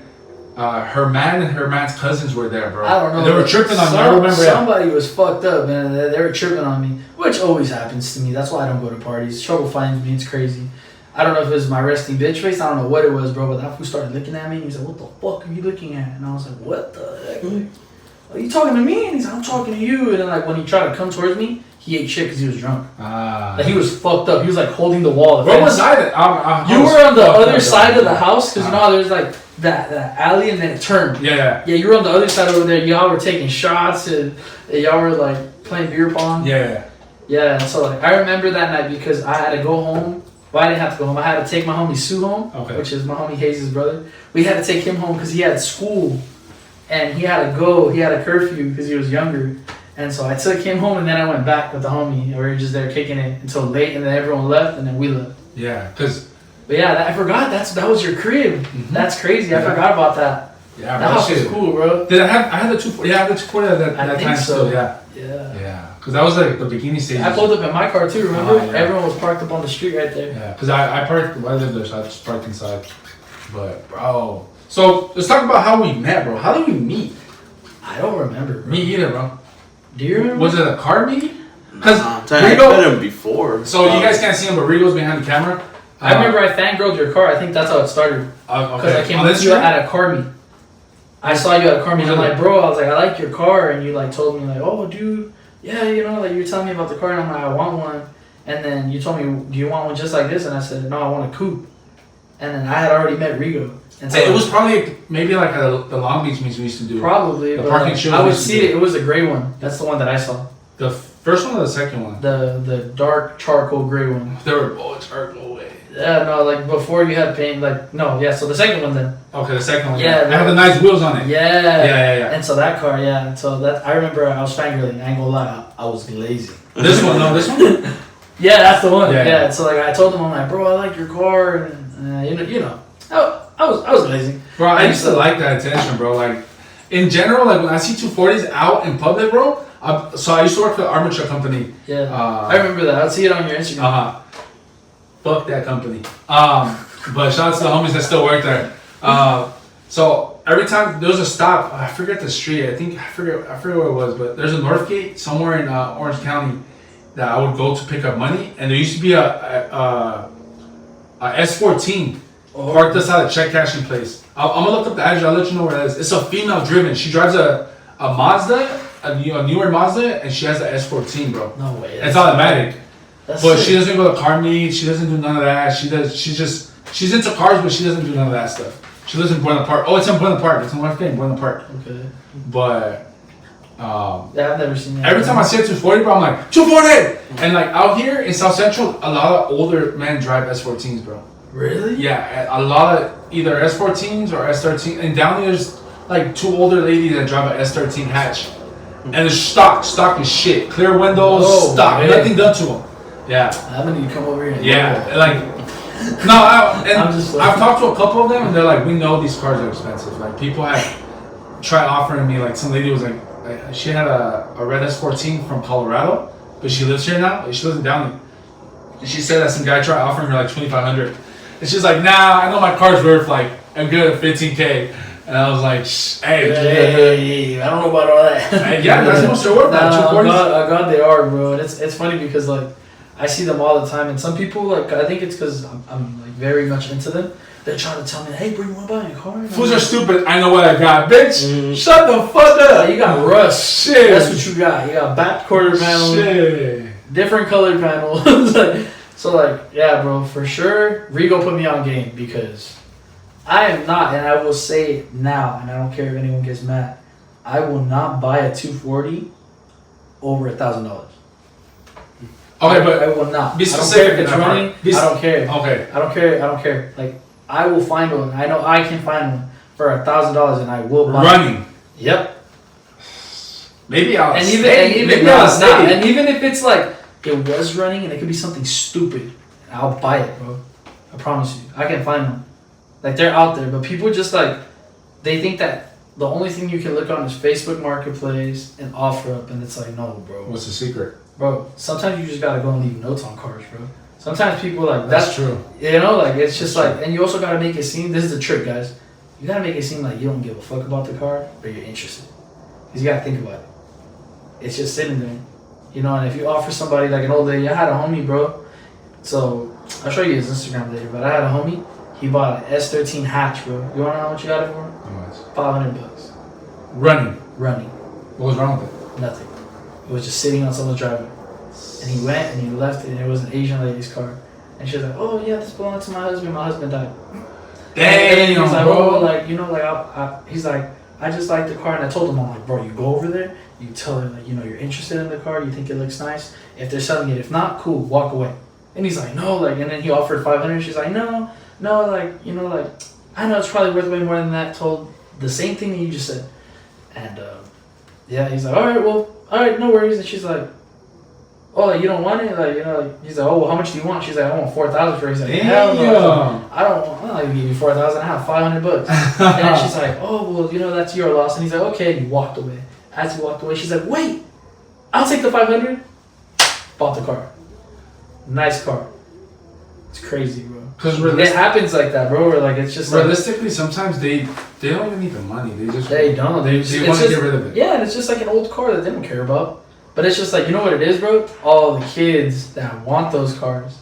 Her man and her man's cousins were there, bro. I don't know. And they were tripping on me. I remember. Somebody was fucked up, man. They were tripping on me, which always happens to me. That's why I don't go to parties. Trouble finds me. It's crazy. I don't know if it was my resting bitch face. I don't know what it was, bro. But that fool started looking at me. And he's like, "What the fuck are you looking at?" And I was like, "What the heck? Like, are you talking to me?" And he's like, "I'm talking to you." And then like when he tried to come towards me, he ate shit because he was drunk. Like he was fucked up. He was like holding the wall. The Where fence. was I? I You was were on the fucked other up, side of bro. the house because you know how there's like that alley and then it turned. Yeah. Yeah, you were on the other side over there. Y'all were taking shots and y'all were like playing beer pong. Yeah. Yeah, and so like I remember that night because I had to go home. Well, I didn't have to go home. I had to take my homie Sue home, which is my homie Hayes' brother. We had to take him home because he had school, and he had to go. He had a curfew because he was younger, and so I took him home, and then I went back with the homie. And we were just there kicking it until late, and then everyone left, and then we left. Yeah, because. But yeah, I forgot that was your crib. Mhm. That's crazy. I Yeah. forgot about that. Yeah, That house was cool, bro. Did I had the 240? Yeah, I had the 240 at that I time think so. still. Yeah. Yeah. Yeah. Because that was like the beginning stages. I pulled up in my car too, remember? Yeah. Everyone was parked up on the street right there. Yeah, because I parked, I lived there, so I just parked inside. But, bro. So, let's talk about how we met, bro. How did we meet? I don't remember. Bro. Me either, bro. Do you remember? Was it a car meeting? Because I'm telling you, I met him before. So, you guys can't see him, but Rigo's behind the camera. I remember I fangirled your car. I think that's how it started. Because Okay. I came with you at a car meet. I saw you at a car meet. I'm like, bro, I was like, I like your car. And you like told me like, oh, dude, yeah, you know, like you were telling me about the car. And I'm like, I want one. And then you told me, do you want one just like this? And I said, no, I want a coupe. And then I had already met Rigo. And so it was probably maybe like the Long Beach meets we used to do. probably, the but parking like, shows I we would used to see do. it. It was a gray one. That's the one that I saw. The first one or the second one? The dark charcoal gray one. They were both charcoal way. Yeah, no, like before you had paint, like no, yeah. So the second one then. Okay, the second one. Yeah, It had the nice wheels on it. Yeah. Yeah. And so that car, yeah. And so that I remember I was fangirling. I ain't gonna lie, I was lazy. This one, no, this one. Yeah, that's the one. Yeah. Yeah. So like I told him, I'm like, bro, I like your car, and you know, I was lazy. Bro, I used to like that attention, bro. Like, in general, like when I see 240s out in public, bro. So I used to work for the armature company. Yeah. I remember that. I'd see it on your Instagram. Fuck that company. But shout out to the homies that still work there. So every time there was a stop, I forget the street. I forget what it was, but there's a Northgate somewhere in Orange County that I would go to pick up money, and there used to be a S14 parked outside a check cashing place. I'm gonna look up the address. I'll let you know where it is. It's a female driven. She drives a Mazda, a newer Mazda, and she has the S14, bro. No way. It's automatic. That's But sick. she doesn't go to car meets. She doesn't do none of that. She's into cars, but she doesn't do none of that stuff. She lives in Buena Park. Oh, it's in Buena Park. It's in West Bay, Buena Park. Okay. But Yeah, I've never seen that. every time I see a 240, bro, I'm like 240. And like out here in South Central, a lot of older men drive S14s, bro. Really? Yeah, a lot of either S14s or S13. And down there's like two older ladies that drive a S13 hatch, and it's stock as shit. Clear windows, Oh, stock, man. nothing done to them. Yeah. I'm gonna need to come over here. And Yeah, like no, I've talked to a couple of them, and they're like, we know these cars are expensive. Like people have tried offering me, like some lady was like, she had a red S14 from Colorado, but she lives here now. She lives in Downey, and she said that some guy tried offering her like $2,500, and she's like, nah, I know my car's worth like a good $15K, and I was like, Hey, I don't know about all that. yeah, that's what they're worth. Nah, Now, 240s. God, they are, bro. And it's funny because like I see them all the time, and some people like I think it's because I'm like very much into them. They're trying to tell me, hey, bro, you want to buy a car? Fools are stupid. I know what I got, bitch. Shut the fuck up. You got rust. Shit. That's what you got. You got back quarter panel, Shit. different colored panels. So like, yeah, bro, for sure. Rigo put me on game because I am not, and I will say it now, and I don't care if anyone gets mad. I will not buy a 240 over $1,000. Okay, but I will not. be I don't specific care if it's in that part. running. Be I don't care. Okay. I don't care. Like I will find one. I know I can find one for $1,000, and I will buy. Running. It. Yep. Maybe I'll And stay. even Maybe no, I'll it's stay. not. And even if it's like it was running, and it could be something stupid, I'll buy it, bro. I promise you, I can find them. Like they're out there, but people just like they think that the only thing you can look on is Facebook Marketplace and OfferUp, and it's like no, bro. What's the secret? Bro, sometimes you just gotta go and leave notes on cars, bro. Sometimes people like That's true. You know, like it's just like, and you also gotta make it seem. This is the trick, guys. You gotta make it seem like you don't give a fuck about the car, but you're interested. Cause you gotta think about it. It's just sitting there, you know. And if you offer somebody like an old lady, I had a homie, bro. So I'll show you his Instagram later. But I had a homie. He bought an S13 hatch, bro. You wanna know how much you got it for? $500. Running. What was wrong with it? Nothing. It was just sitting on someone's driveway. And he went and he left it, and it was an Asian lady's car. And she was like, "Oh yeah, this belongs to my husband. My husband died." And he was like, bro. "Oh, like you know, like he's like, I just like the car." And I told him, I'm like, "Bro, you go over there, you tell her like, you know, you're interested in the car, you think it looks nice. If they're selling it, if not, cool, walk away." And he's like, "No, like," and then he offered 500. She's like, "No, like you know, like I know it's probably worth way more than that." Told the same thing that you just said, and yeah, he's like, all right, no worries." And she's like, "Oh, like, you don't want it?" Like, you know, like, he's like, "Oh, well, how much do you want?" She's like, "I want 4,000 for it." He's like, "Hell no, I don't want. I'm not gonna give you 4,000. I have $500." And then she's like, "Oh, well, you know, that's your loss." And he's like, "Okay." And he walked away. As he walked away, she's like, "Wait, I'll take the 500. Bought the car. Nice car. It's crazy, bro. Because it happens like that, bro. Where like it's just realistically, sometimes they don't even need the money. They just they don't. They want to get rid of it. Yeah, and it's just like an old car that they don't care about. But it's just like, you know what it is, bro? All the kids that want those cars.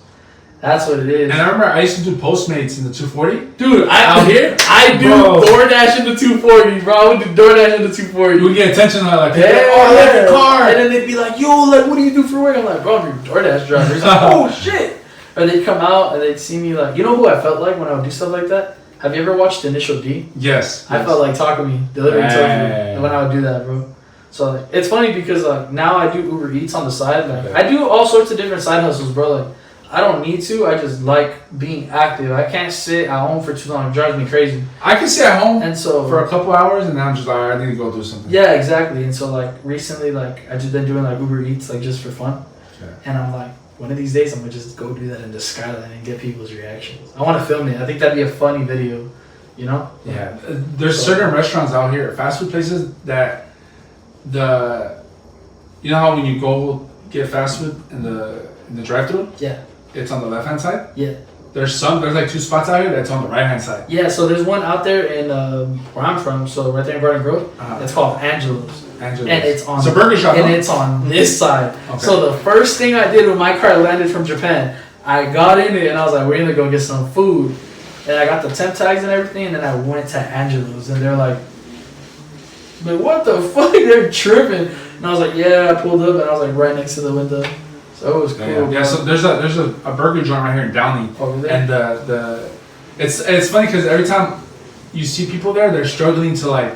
That's what it is. And I remember I used to do Postmates in the 240. Dude, out here, I do DoorDash in the 240, bro. I would do DoorDash in the 240. You would get attention on like, yeah, oh, I like the car. And then they'd be like, yo, like, what do you do for work? I'm like, bro, I'm your DoorDash driver. He's like, oh, shit. Or they'd come out and they'd see me like, you know who I felt like when I would do stuff like that? Have you ever watched Initial D? Yes. I felt like Takumi delivering tofu when I would do that, bro. So like, it's funny because like now I do Uber Eats on the side. Like I do all sorts of different side hustles, bro. Like I don't need to. I just like being active. I can't sit at home for too long. It drives me crazy. I can sit at home and so for a couple hours and then I'm just like, I need to go do something. Yeah, exactly. And so like recently, like I just been doing like Uber Eats like just for fun. Okay. And I'm like, one of these days I'm gonna just go do that in the skyline and get people's reactions. I want to film it. I think that'd be a funny video. You know? Yeah. There's certain restaurants out here, fast food places that you know how when you go get fast food in the drive-thru? Yeah. It's on the left-hand side? Yeah. There's like 2 spots out here that's on the right-hand side. Yeah, so there's one out there in where I'm from, so right there in Garden Grove. It's called Angelo's. And it's on. It's a burger shop. And it's on this side. Okay. So the first thing I did when my car landed from Japan, I got in it and I was like, we're gonna go get some food. And I got the temp tags and everything, and then I went to Angelo's, and they're like, but what the fuck? They're tripping. And I was like, yeah, I pulled up, and I was like right next to the window. So it was cool. Yeah, so there's a burger joint right here in Downey. Over there? And it's funny because every time you see people there, they're struggling to like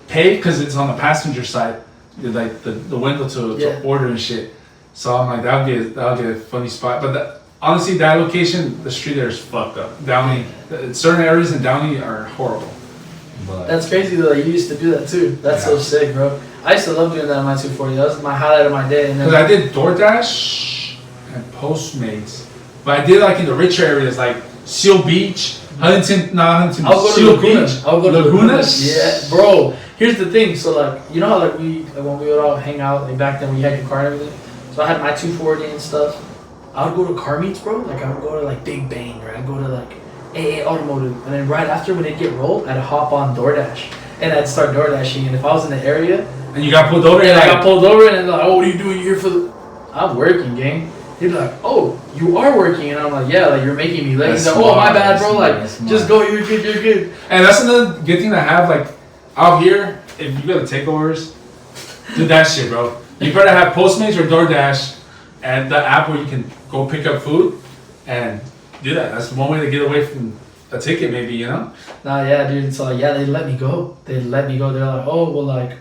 pay because it's on the passenger side, like the window to order and shit. So I'm like, that'll be a funny spot. But honestly, that location, the street there is fucked up. Downey, certain areas in Downey are horrible. But that's crazy though. You used to do that too. That's so sick, bro. I used to love doing that on my 240. That was my highlight of my day. Because I did DoorDash and Postmates, but I did like in the richer areas like Seal Beach, Huntington. I'll go to Seal Laguna. Beach. I'll go to Laguna. Yeah, bro. Here's the thing. So like, you know how like when we would all hang out like back then when you had your car and everything. So I had my 240 and stuff. I would go to car meets, bro. Like I would go to like Big Bang, or I'd go to like AA Automotive, and then right after when it get rolled, I'd hop on DoorDash and I'd start DoorDashing. And if I was in the area, and you got pulled over, and I got pulled over, and they're like, "Oh, what are you doing here for?" I'm working, gang. He'd be like, "Oh, you are working," and I'm like, "Yeah, like you're making me late." He's like, "Oh, my bad, bro. Like, just go. You're good. You're good." And that's another good thing to have. Like out here, if you go to takeovers, do that shit, bro. You better have Postmates or DoorDash, and the app where you can go pick up food and do that. That's one way to get away from a ticket, maybe, you know? Nah, yeah, dude. So like, yeah, they let me go. They're like, "Oh, well, like,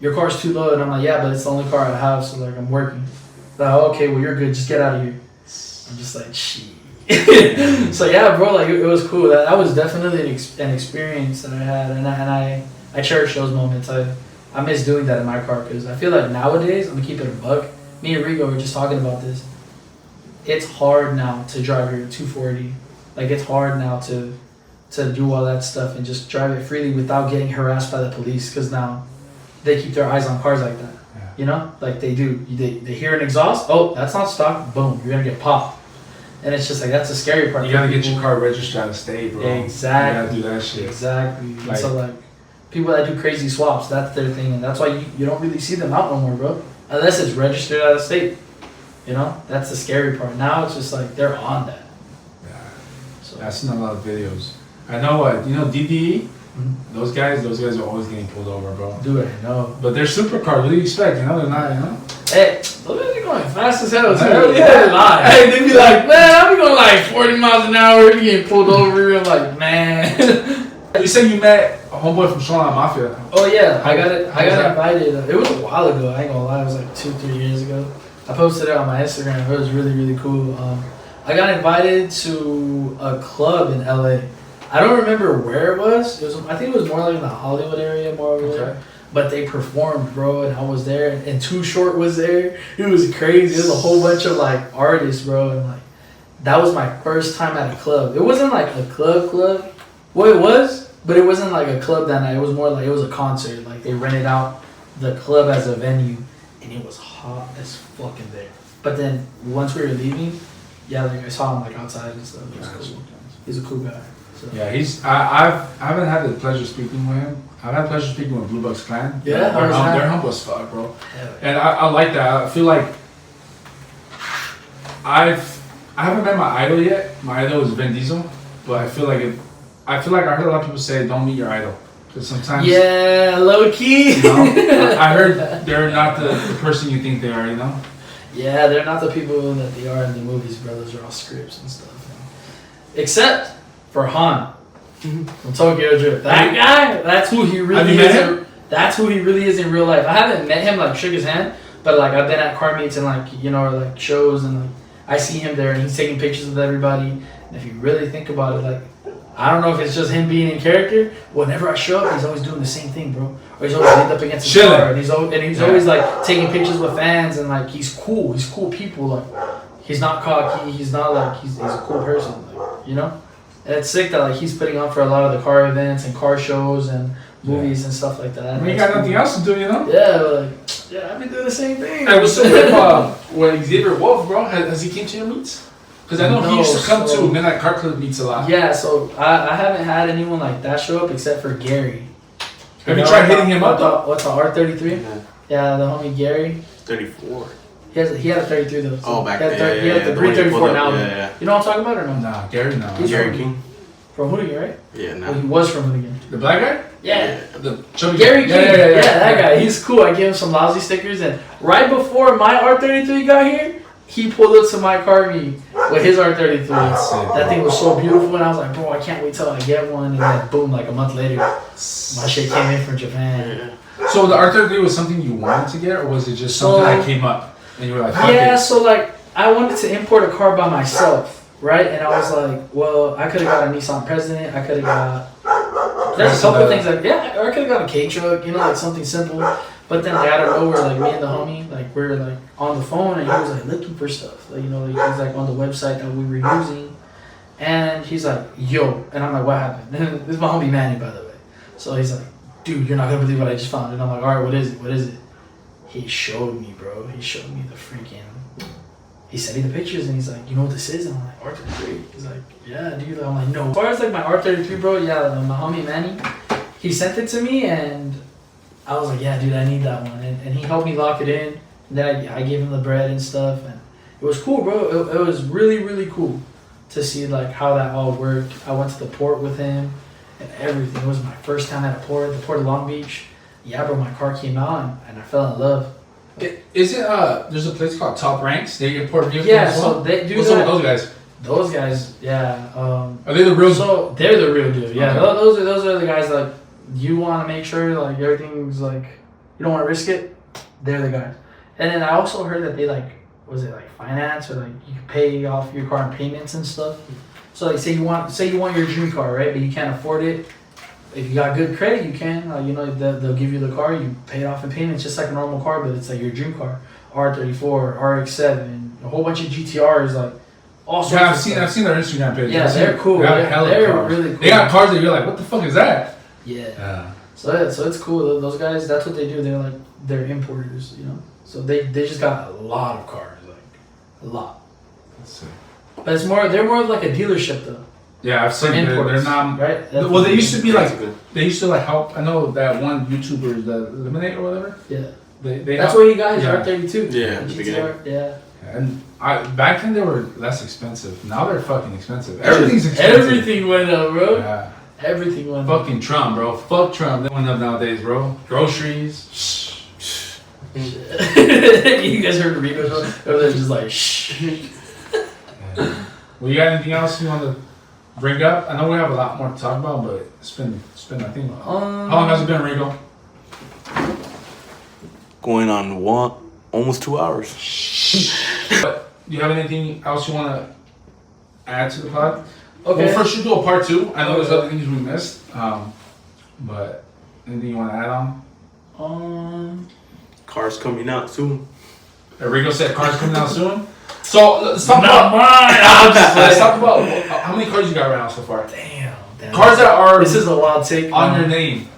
your car's too low," and I'm like, "Yeah, but it's the only car I have, so like, I'm working." They're like, "Okay, well, you're good. Just get out of here." I'm just like, shit. So yeah, bro, like it was cool. That was definitely an experience that I had, and I cherish those moments. I miss doing that in my car because I feel like nowadays, I'm gonna keep it a buck. Me and Rigo were just talking about this. It's hard now to drive your 240. Like it's hard now to do all that stuff and just drive it freely without getting harassed by the police because now they keep their eyes on cars like that. Yeah. You know, like they do. They hear an exhaust. Oh, that's not stock. Boom, you're gonna get popped. And it's just like that's the scary part. You gotta get your car registered out of state, bro. Exactly. You gotta do that shit. Exactly. Like, so like people that do crazy swaps, that's their thing, and that's why you don't really see them out no more, bro. Unless it's registered out of state. You know, that's the scary part. Now it's just like they're on that. Yeah. So I've seen a lot of videos. I know what DDE. Mm-hmm. Those guys are always getting pulled over, bro. Dude, I know. But they're supercars. What do you expect? You know, they're not. You know. Hey, those guys are going fast as hell too. Hell yeah. Hey, they be like, man, I'll be going like 40 miles an hour. Be getting pulled over. I'm like, man. You said you met a homeboy from Shoreline Mafia. Oh yeah, I got invited. It was a while ago. I ain't gonna lie. It was like 2-3 years ago. I posted it on my Instagram. It was really, really cool. I got invited to a club in LA. I don't remember where it was. I think it was more like in the Hollywood area, more over there. But they performed, bro, and I was there. And Too Short was there. It was crazy. There's a whole bunch of like artists, bro, and like that was my first time at a club. It wasn't like a club. Well, it was, but it wasn't like a club that night. It was more like it was a concert. Like they rented out the club as a venue. And and it was hot as fucking there. But then once we were leaving, yeah, like I saw him like outside and stuff. It was cool. He's a cool guy. So. Yeah, I haven't had the pleasure speaking with him. I've had the pleasure speaking with Blue Bucks Clan. Yeah, they're humble as fuck, bro. And I like that. I feel like I haven't met my idol yet. My idol is Vin Diesel, but I feel like I heard a lot of people say don't meet your idol because sometimes low key. You know, I heard they're not the person you think they are. You know. Yeah, they're not the people that they are in the movies, bro. Those are all scripts and stuff. Except for Han from Tokyo Drift. That guy, that's who he really is. That's who he really is in real life. I haven't met him, like shook his hand, but like I've been at car meets and like, you know, or like shows and like I see him there and he's taking pictures with everybody. And if you really think about it, like I don't know if it's just him being in character. Whenever I show up, he's always doing the same thing, bro. Or he's always laid up against his car, and he's always like taking pictures with fans, and like he's cool. He's cool people. Like he's not cocky. He's not like he's a cool person. Like, you know, and it's sick that like he's putting on for a lot of the car events and car shows and movies and stuff like that. We got nothing else to do, you know. Yeah, I've been doing the same thing. Hey, what's up with Xavier Wolf, bro? Has he came to your meets? Because I know he used to come to Midnight Car Club meets a lot. Yeah, so I haven't had anyone like that show up except for Gary. Have you tried hitting him up? What's the R33? Yeah, the homie Gary. 34. He had a 33 though. So oh, back then. He had the 334 now. Yeah. You know what I'm talking about or no? Nah, Gary no. He's Gary King. From Hoonigan, right? Yeah, Well, he was from Hoonigan. The black guy? Yeah. The chubby Gary King. Yeah, that guy. He's cool. I gave him some lousy stickers, and right before my R33 got here, he pulled up to my car meet with his R33. That thing was so beautiful, and I was like, bro, I can't wait till I get one. And then boom, like a month later, my shit came in from Japan. So the R33 was something you wanted to get, or was it just something that came up and you were like, yeah, so like I wanted to import a car by myself, right? And I was like, well, I could have got a Nissan President. I could have got there's a couple things like or I could have got a K truck, you know, like something simple. But then like out of nowhere, like me and the homie, like we're like on the phone, and he was like looking for stuff, like you know, like he's like on the website that we were using, and he's like, yo, and I'm like, what happened? This is my homie Manny, by the way. So he's like, dude, you're not gonna believe what I just found. And I'm like, all right, what is it? What is it? He showed me, bro. He showed me the freaking. He sent me the pictures, and he's like, you know what this is? And I'm like, R33. He's like, yeah, dude. I'm like, no. As far as like my R33, bro, yeah, my homie Manny, he sent it to me, and I was like, yeah, dude, I need that one. And he helped me lock it in. And then I gave him the bread and stuff, and it was cool, bro. It was really, really cool to see like how that all worked. I went to the port with him and everything. It was my first time at a port, the port of Long Beach. Yeah, bro, my car came out and I fell in love. Is it there's a place called Top Ranks? They import vehicles. Yeah, as well? so they do What's that. up with those guys? Those guys, yeah. Are they the real? So they're the real deal. Yeah, Okay. those are the guys like you want to make sure like everything's like you don't want to risk it. They're the guys. And then I also heard that they like was it like finance or like you can pay off your car in payments and stuff. So like say you want your dream car, right? But you can't afford it. If you got good credit, you can. You know, they'll give you the car. You pay it off in payments, just like a normal car, but it's like your dream car. R34, RX-7, a whole bunch of GTRs, like all sorts. Yeah, I've seen their Instagram page. Yeah, they're cool. They're really cool. They got cars that you're like, what the fuck is that? Yeah. So it's cool. Those guys, that's what they do. They're importers, you know. So they just got a lot of cars, like a lot. But they're more of like a dealership though. Yeah, I've seen they're not right. Well, they used to be like they used to like help. I know that one YouTuber, the Lemonade or whatever. Yeah. They that's where he got his R32. Yeah, the GTR. Yeah. And back then they were less expensive. Now they're fucking expensive. Everything's expensive. Everything went up, bro. Yeah. Everything went up. Fucking Trump, bro. Fuck Trump. They went up nowadays, bro. Groceries. You guys heard the Rico show? Over there just like shh. Yeah. Well, you got anything else you want to bring up? I know we have a lot more to talk about, but it's been I think. How long has it been, Rico? Going on almost 2 hours. But do you have anything else you want to add to the pod? Okay. Well, first you do a part 2. I know there's other things we missed. But anything you want to add on? Cars coming out soon. Rico said cars coming out soon. So let's talk let's talk about how many cars you got right now so far. Damn. Cars that are this is a wild take on your name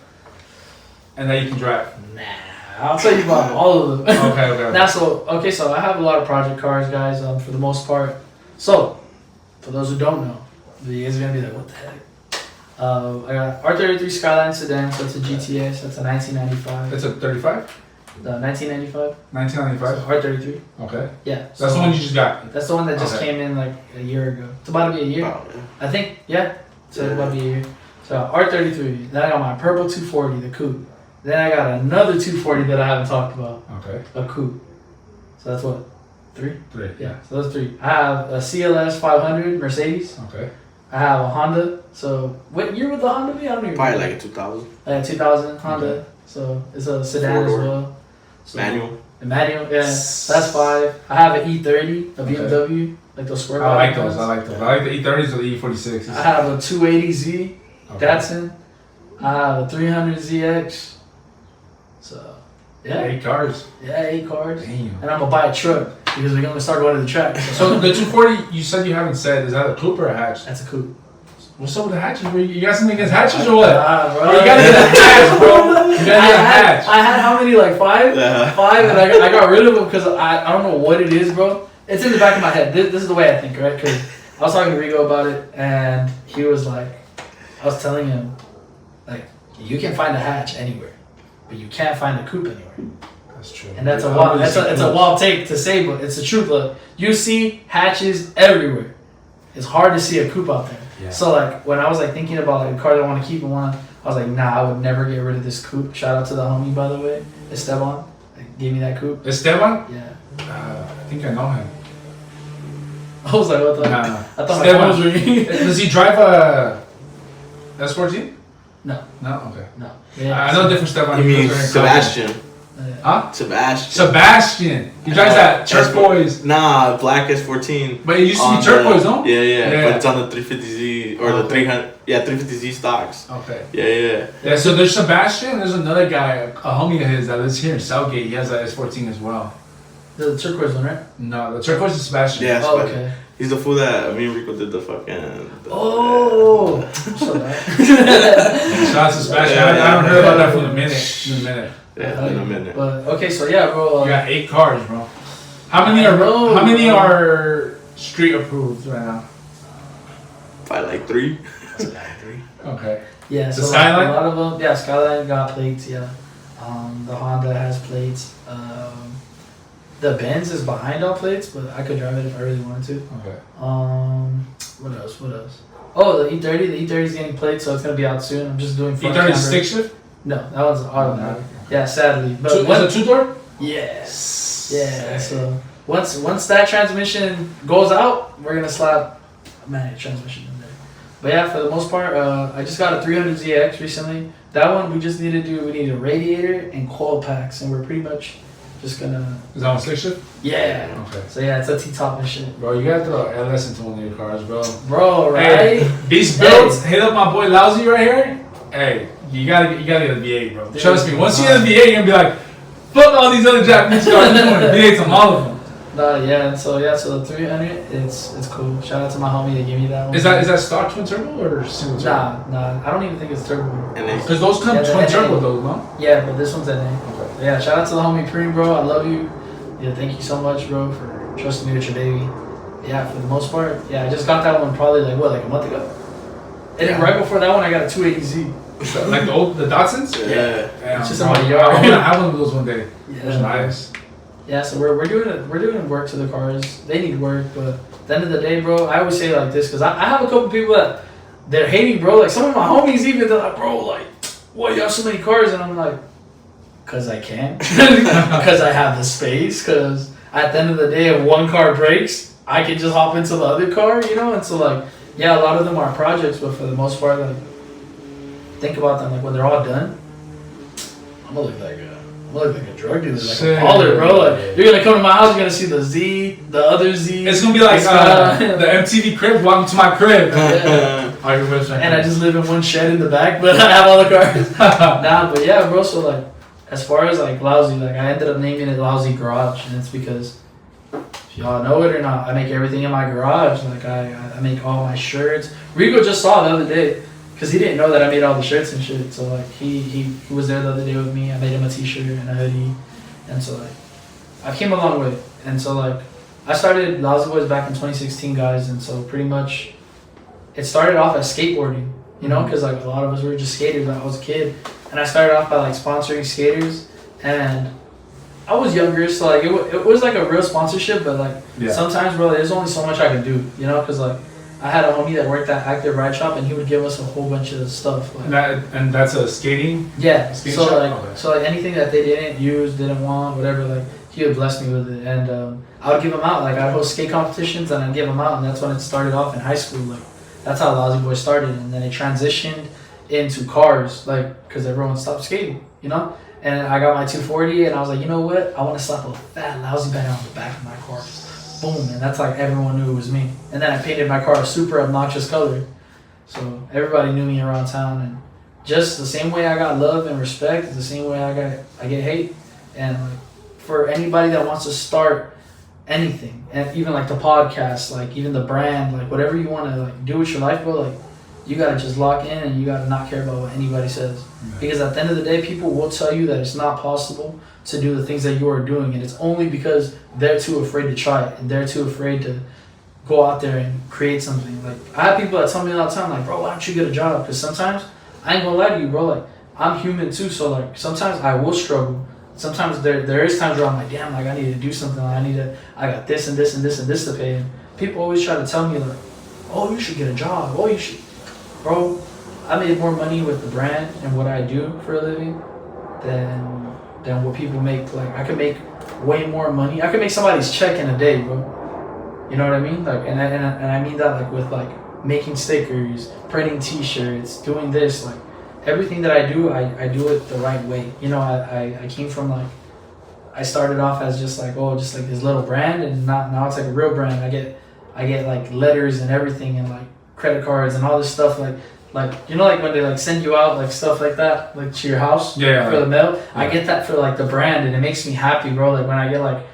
and that you can drive. Nah, I'll tell you about all of them. Okay. Now, so I have a lot of project cars, guys. For the most part. So, for those who don't know, you guys are gonna be like, what the heck? I got R33 Skyline sedan, so it's a GTS. That's a 1995. It's a 35? 1995. 1995? R33. Okay. Yeah. That's the one you just got. That's the one that just Okay. came in like a year ago. It's about to be a year. Oh, yeah. I think. Yeah. So it's about to be a year. So R33. Then I got my purple 240, the coupe. Then I got another 240 that I haven't talked about. Okay. A coupe. So that's what? 3? 3. Yeah. So that's 3. I have a CLS 500 Mercedes. Okay. I have a Honda. So what year would the Honda be? I don't even Probably know. like a 2000. 2000 Honda. Okay. So it's a sedan as Four-door. well. So Manual. a manual, yeah. That's 5. I have an E30, a BMW, like those square I like body those. I ones. like those. I like the E30s or the E46s. I have a 280Z Okay. Datsun. I have a 300ZX. So yeah, 8 cars. 8 cars. Damn. And I'm gonna buy a truck because we're gonna start going to the track. So the 240, you said you haven't said, is that a coupe or a hatch? That's a coupe. What's up with the hatches, bro? You got something against hatches or what? Bro. You gotta get a hatch, bro. You gotta get a hatch. I had how many? Like 5? Yeah. 5, and I got rid of them because I don't know what it is, bro. It's in the back of my head. This is the way I think, right? Because I was talking to Rigo about it, and he was like, I was telling him, like, you can find a hatch anywhere, but you can't find a coupe anywhere. That's true. And that's a wild, it's a wild take to say, but it's the truth. Look, you see hatches everywhere. It's hard to see a coupe out there. Yeah. So like when I was like thinking about like a car that I want to keep and want, I was like, nah, I would never get rid of this coupe. Shout out to the homie, by the way, Esteban. Like, gave me that coupe. Esteban? Yeah. I think I know him. I was like, what the? Nah. I thought my Esteban phone was ringing. Does he drive a S14? No. No? Okay. No. I know different Esteban. You He mean was very Sebastian? confident. Huh? Sebastian. Sebastian. He drives that turquoise. Nah, black S14. But it used to On be turquoise, no? Yeah. But it's on the 350Z or the Okay. 300. Yeah, 350Z stocks. Okay. Yeah. Yeah, so there's Sebastian. There's another guy, a homie of his that lives here in Southgate. He has a S14 as well. The turquoise one, right? No, the turquoise is Sebastian. Yeah. Oh, Sebastian. okay. He's the fool that me and Rico did the fucking. Oh. So bad. Shout out to Sebastian. I haven't heard about that for a minute. Yeah, in a minute. But okay, so yeah, bro. You got 8 cars, bro. How many are street approved right now? Probably like 3. Okay. Yeah, The so Skyline? a lot of them. Yeah, Skyline got plates. Yeah, the Honda has plates. The Benz is behind all plates, but I could drive it if I really wanted to. Okay. What else? Oh, the E30. The E30 is getting plates, so it's gonna be out soon. I'm just doing front E30 camera. stick shift? No, that one's an automatic. Yeah, sadly, but Is it 2-door? Yes. Yeah. So once that transmission goes out, we're gonna slap a manual transmission in there. But yeah, for the most part, I just got a 300ZX recently. That one we just need a radiator and coil packs, and we're pretty much just gonna. Is that on stick shift? Yeah. Okay. So yeah, it's a T-top and shit. Bro, you gotta throw LS into one of your cars, bro. Bro, right? Hey, these builds, hit up my boy Lousey right here. Hey, you gotta get a V8, bro. Dude, Trust me, once you get a V8, you're gonna be like, fuck all these other Japanese cars. I'm doing V8s on all of them. So the 300, it's cool. Shout out to my homie that gave me that one. Is that stock twin turbo or single turbo? Nah, I don't even think it's turbo. And then Because those come Yeah, the twin NA. turbo though, no? Yeah, but this one's NA. Okay. Yeah, shout out to the homie Preem, bro. I love you. Yeah, thank you so much, bro, for trusting me with your baby. Yeah, for the most part, yeah, I just got that one probably like a month ago. And then right before that one, I got a 280Z. Like the Datsuns? Yeah. Damn, It's just bro. in my yard. I wanna have one of those one day. It's Yeah. nice. Yeah, so we're doing work to the cars. They need work, but at the end of the day, bro, I always say it like this because I have a couple people that they're hating, bro. Like some of my homies even they're like, bro, like, why you have so many cars? And I'm like, cause I can, cause I have the space. Cause at the end of the day, if one car breaks, I can just hop into the other car, you know. And so like, yeah, a lot of them are projects, but for the most part, like, think about them like when they're all done. I'm gonna look like a drug dealer, like Shit. a baller, bro. Like, you're gonna come to my house, you're gonna see the Z, the other Z. It's gonna be like the MTV crib. Welcome to my crib. and I just live in one shed in the back, but I have all the cars. Nah, but yeah, bro. So like, as far as like Lousey, like I ended up naming it Lousey Garage, and it's because if y'all know it or not, I make everything in my garage. Like I make all my shirts. Rico just saw the other day. because he didn't know that I made all the shirts and shit. So like he was there the other day with me. I made him a t-shirt and a hoodie, and so like I came a long way. And so like I started Louseyboyz back in 2016, guys, and so pretty much it started off as skateboarding, you know, because like a lot of us were just skaters when I was a kid, and I started off by like sponsoring skaters, and I was younger, so like it was like a real sponsorship, but like sometimes, bro, there's only so much I could do, you know, because like I had a homie that worked at Active Ride Shop, and he would give us a whole bunch of stuff. Like, and that's a skating. Yeah. Skating so shop? like Okay. so like anything that they didn't use, didn't want, whatever, like he would bless me with it, and I would give them out. Like I'd host skate competitions, and I'd give them out, and that's when it started off in high school. Like that's how Louseyboyz started, and then it transitioned into cars, like because everyone stopped skating, you know. And I got my 240, and I was like, you know what? I want to slap a fat Lousey banner on the back of my car. Boom, and that's like everyone knew it was me. And then I painted my car a super obnoxious color, so everybody knew me around town. And just the same way I got love and respect is the same way I get hate. And like for anybody that wants to start anything, and even like the podcast, like even the brand, like whatever you want to like do with your life, bro, like you gotta just lock in and you gotta not care about what anybody says. Because at the end of the day, people will tell you that it's not possible to do the things that you are doing, and it's only because they're too afraid to try it, and they're too afraid to go out there and create something. Like I have people that tell me all the time, like, bro, why don't you get a job? Because sometimes I ain't gonna lie to you, bro, like I'm human too, so like sometimes I will struggle. Sometimes there is times where I'm like, damn, like I need to do something. Like, I got this and this and this and this to pay. And people always try to tell me like, oh, you should get a job. Oh, you should, bro. I made more money with the brand and what I do for a living than what people make. Like I could make way more money. I could make somebody's check in a day, bro. You know what I mean? Like, and I mean that like with like making stickers, printing T-shirts, doing this, like everything that I do it the right way. You know, I came from like I started off as just like this little brand, and now it's like a real brand. I get like letters and everything, and like credit cards and all this stuff, like you know, like when they like send you out like stuff like that, like to your house for the mail. Yeah. I get that for like the brand, and it makes me happy, bro. Like when I get like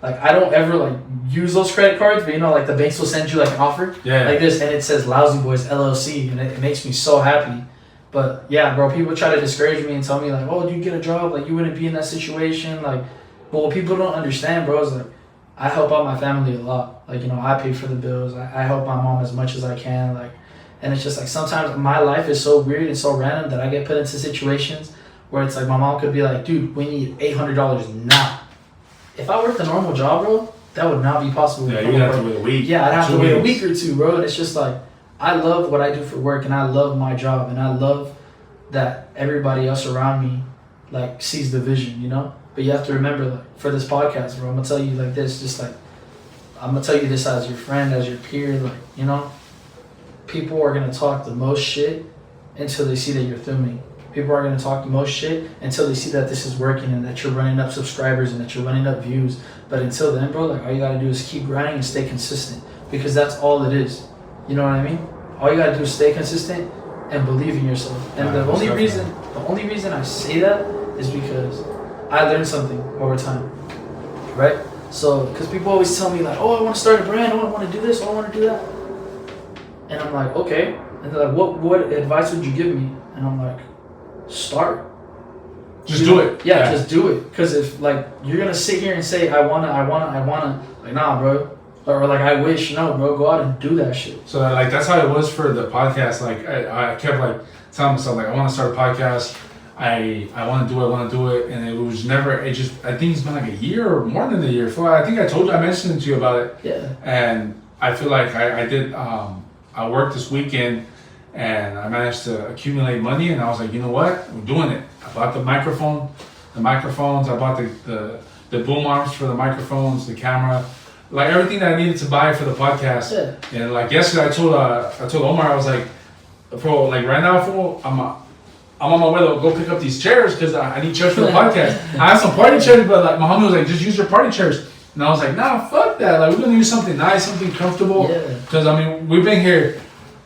I don't ever like use those credit cards, but you know, like the banks will send you like an offer like this, and it says Louseyboyz LLC, and it makes me so happy. But yeah, bro, people try to discourage me and tell me like, oh, you get a job, like you wouldn't be in that situation, like. But what people don't understand, bro, is like I help out my family a lot. Like, you know, I pay for the bills. I help my mom as much as I can, like. And it's just like sometimes my life is so weird and so random that I get put into situations where it's like my mom could be like, dude, we need $800 now. If I worked a normal job, bro, that would not be possible. Yeah, you'd have to wait a week. Yeah, I'd have to wait a week or two, bro. And it's just like, I love what I do for work, and I love my job, and I love that everybody else around me like sees the vision, you know? But you have to remember, like, for this podcast, bro, I'm gonna tell you like this, just like, I'm gonna tell you this as your friend, as your peer, like, you know? People are going to talk the most shit until they see that you're filming. People are going to talk the most shit until they see that this is working and that you're running up subscribers and that you're running up views. But until then, bro, like all you got to do is keep grinding and stay consistent, because that's all it is. You know what I mean? All you got to do is stay consistent and believe in yourself. And the only reason I say that is because I learned something over time, right? So, because people always tell me like, oh, I want to start a brand, oh, I want to do this, oh, I want to do that. And I'm like, okay. And they're like, what advice would you give me? And I'm like, start. Just do it. Yeah, just do it. Because if like you're gonna sit here and say I wanna, like nah, bro, or like I wish, no, bro, go out and do that shit. So like that's how it was for the podcast. Like I kept like telling myself like I want to start a podcast. I want to do it, and it was never. It just I think it's been like a year or more than a year. I think I mentioned to you about it. Yeah. And I feel like I did. I worked this weekend, and I managed to accumulate money, and I was like, you know what? I'm doing it. I bought the microphones. I bought the boom arms for the microphones, the camera, like everything that I needed to buy for the podcast. Yeah. And like yesterday, I told Omar, I was like, bro, like right now, fool, I'm on my way to go pick up these chairs because I need chairs for the podcast. I have some party chairs, but like my homie was like, just use your party chairs. And I was like, nah, fuck that. Like, we're going to use something nice, something comfortable. Because, I mean, we've been here,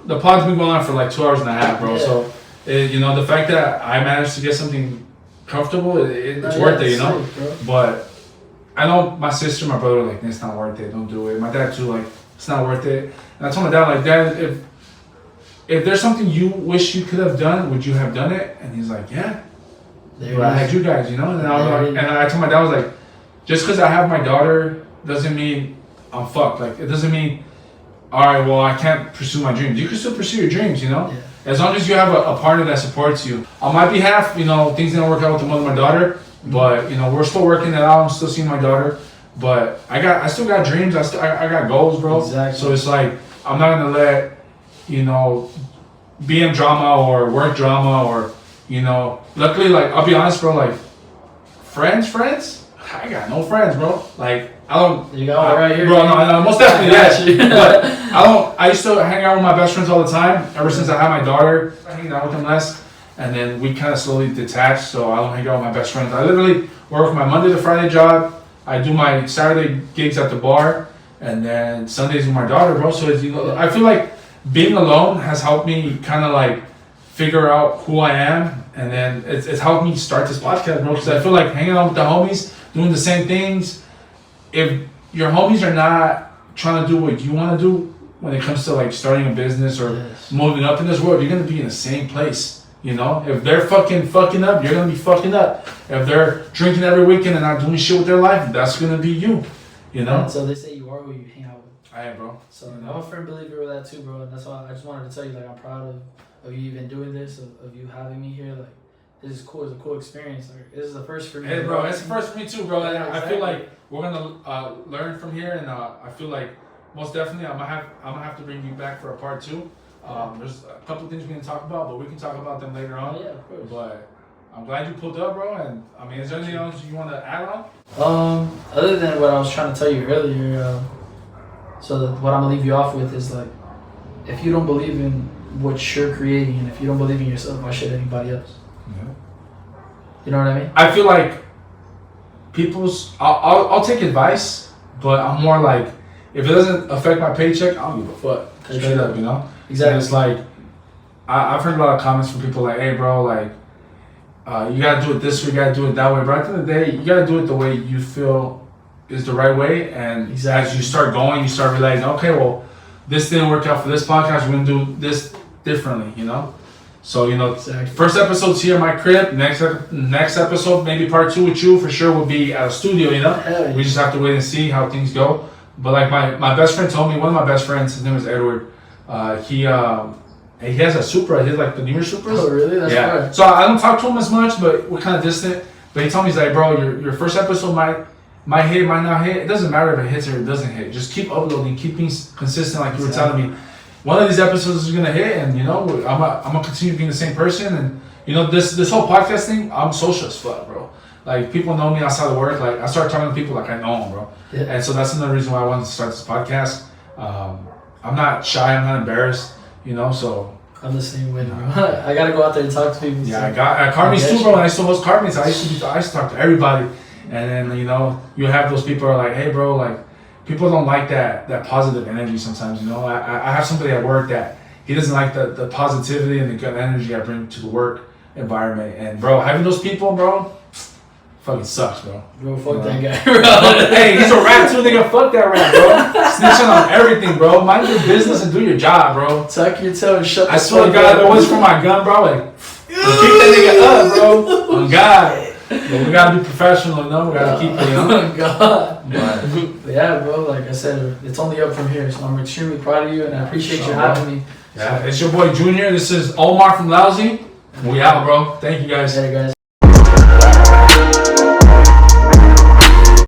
the pod's been going on for like 2 hours and a half, bro. Yeah. So, you know, the fact that I managed to get something comfortable, it's worth it, you know? Safe, but I know my sister, my brother were like, it's not worth it, don't do it. My dad, too, like, it's not worth it. And I told my dad, like, Dad, if there's something you wish you could have done, would you have done it? And he's like, yeah. There But I it had is. you guys, you know? And I was There like, it and is. I told my dad, I was like, just because I have my daughter doesn't mean I'm fucked. Like, it doesn't mean, all right, well, I can't pursue my dreams. You can still pursue your dreams, you know? Yeah. As long as you have a partner that supports you. On my behalf, you know, things didn't work out with the mother of my daughter, but, you know, we're still working it out. I'm still seeing my daughter. But I still got dreams. I got goals, bro. Exactly. So it's like, I'm not going to let, you know, BM drama or work drama or, you know, luckily, like, I'll be honest, bro, like, friends? I got no friends, bro. Like, I don't. You got one right here. Bro, no, most definitely, I got you. yeah. But I used to hang out with my best friends all the time. Ever since I had my daughter, I hang out with them less. And then we kind of slowly detached, so I don't hang out with my best friends. I literally work my Monday to Friday job. I do my Saturday gigs at the bar. And then Sundays with my daughter, bro. So, it's, you know, I feel like being alone has helped me kind of like figure out who I am. And then it's helped me start this podcast, bro. Because I feel like hanging out with the homies, doing the same things. If your homies are not trying to do what you want to do when it comes to like starting a business or Yes. moving up in this world, you're going to be in the same place. You know, if they're fucking up, you're going to be fucking up. If they're drinking every weekend and not doing shit with their life, that's going to be you. You know? So they say you are who you hang out with. I am, bro. So I'm a firm believer of that too, bro. And that's why I just wanted to tell you, like, I'm proud of you even doing this, of you having me here. Like, this is cool. It's a cool experience. Like, this is the first for me. Hey, bro, it's the first for me too, bro. And Yeah, I feel exactly. like we're gonna learn from here, and I feel like most definitely I'm gonna have to bring you back for a part 2. There's a couple of things we can talk about, but we can talk about them later on. Oh, yeah, of course. But I'm glad you pulled up, bro. And I mean, is there anything else you want to add on? Other than what I was trying to tell you earlier, what I'm gonna leave you off with is like, if you don't believe in what you're creating, and if you don't believe in yourself, why should anybody else? Yeah. You know what I mean? I feel like I'll take advice, but I'm more like, if it doesn't affect my paycheck, I don't give a fuck. That's Straight true. up, you know? Exactly. And it's like, I've heard a lot of comments from people like, hey, bro, like, you gotta do it this way, you gotta do it that way. But at the end of the day, you gotta do it the way you feel is the right way. And Exactly. as you start going, you start realizing, okay, well, this didn't work out for this podcast, we're gonna do this differently, you know? So, you know, Exactly. first episode's here at my crib. Next episode, maybe part 2 with you for sure, will be at a studio, you know? Hell yeah. We just have to wait and see how things go. But like my best friend told me, one of my best friends, his name is Edward, he has a Supra, he has like the newer Supras. Oh, really? That's Yeah. fine. So I don't talk to him as much, but we're kind of distant. But he told me, he's like, bro, your first episode might hit, might not hit. It doesn't matter if it hits or it doesn't hit. Just keep uploading, keep being consistent, like you were telling me. One of these episodes is gonna hit, and you know, I'm gonna continue being the same person. And you know, this whole podcast thing, I'm social as fuck, bro. Like, people know me outside of work. Like, I start talking to people like I know them, bro. Yeah. And so that's another reason why I wanted to start this podcast. I'm not shy, I'm not embarrassed, you know. So I'm the same way, bro. I gotta go out there and talk to people. yeah, so. I got Carmies too, bro. And I used to host Carmies. I used to talk to everybody, and then you know, you have those people who are like, hey, bro, like, people don't like that positive energy sometimes, you know. I have somebody at work that he doesn't like the positivity and the good energy I bring to the work environment. And bro, having those people, bro, fucking sucks, bro. Bro, fuck You know? that guy, bro. Hey, he's a rat too, nigga. Fuck that rat, bro. Snitching on everything, bro. Mind your business and do your job, bro. Tuck your toe and shut the I swear to fuck God, up. that was for my gun, bro. Like, keep that nigga up, bro. On God. But we gotta be professional, you know? We gotta keep it, you know? Oh, God. But, But yeah, bro, like I said, it's only up from here. So I'm extremely proud of you, and I appreciate you Sure, having me. yeah, it's your boy Junior. This is Omar from Lousey. We out, bro. Thank you guys. Later, guys.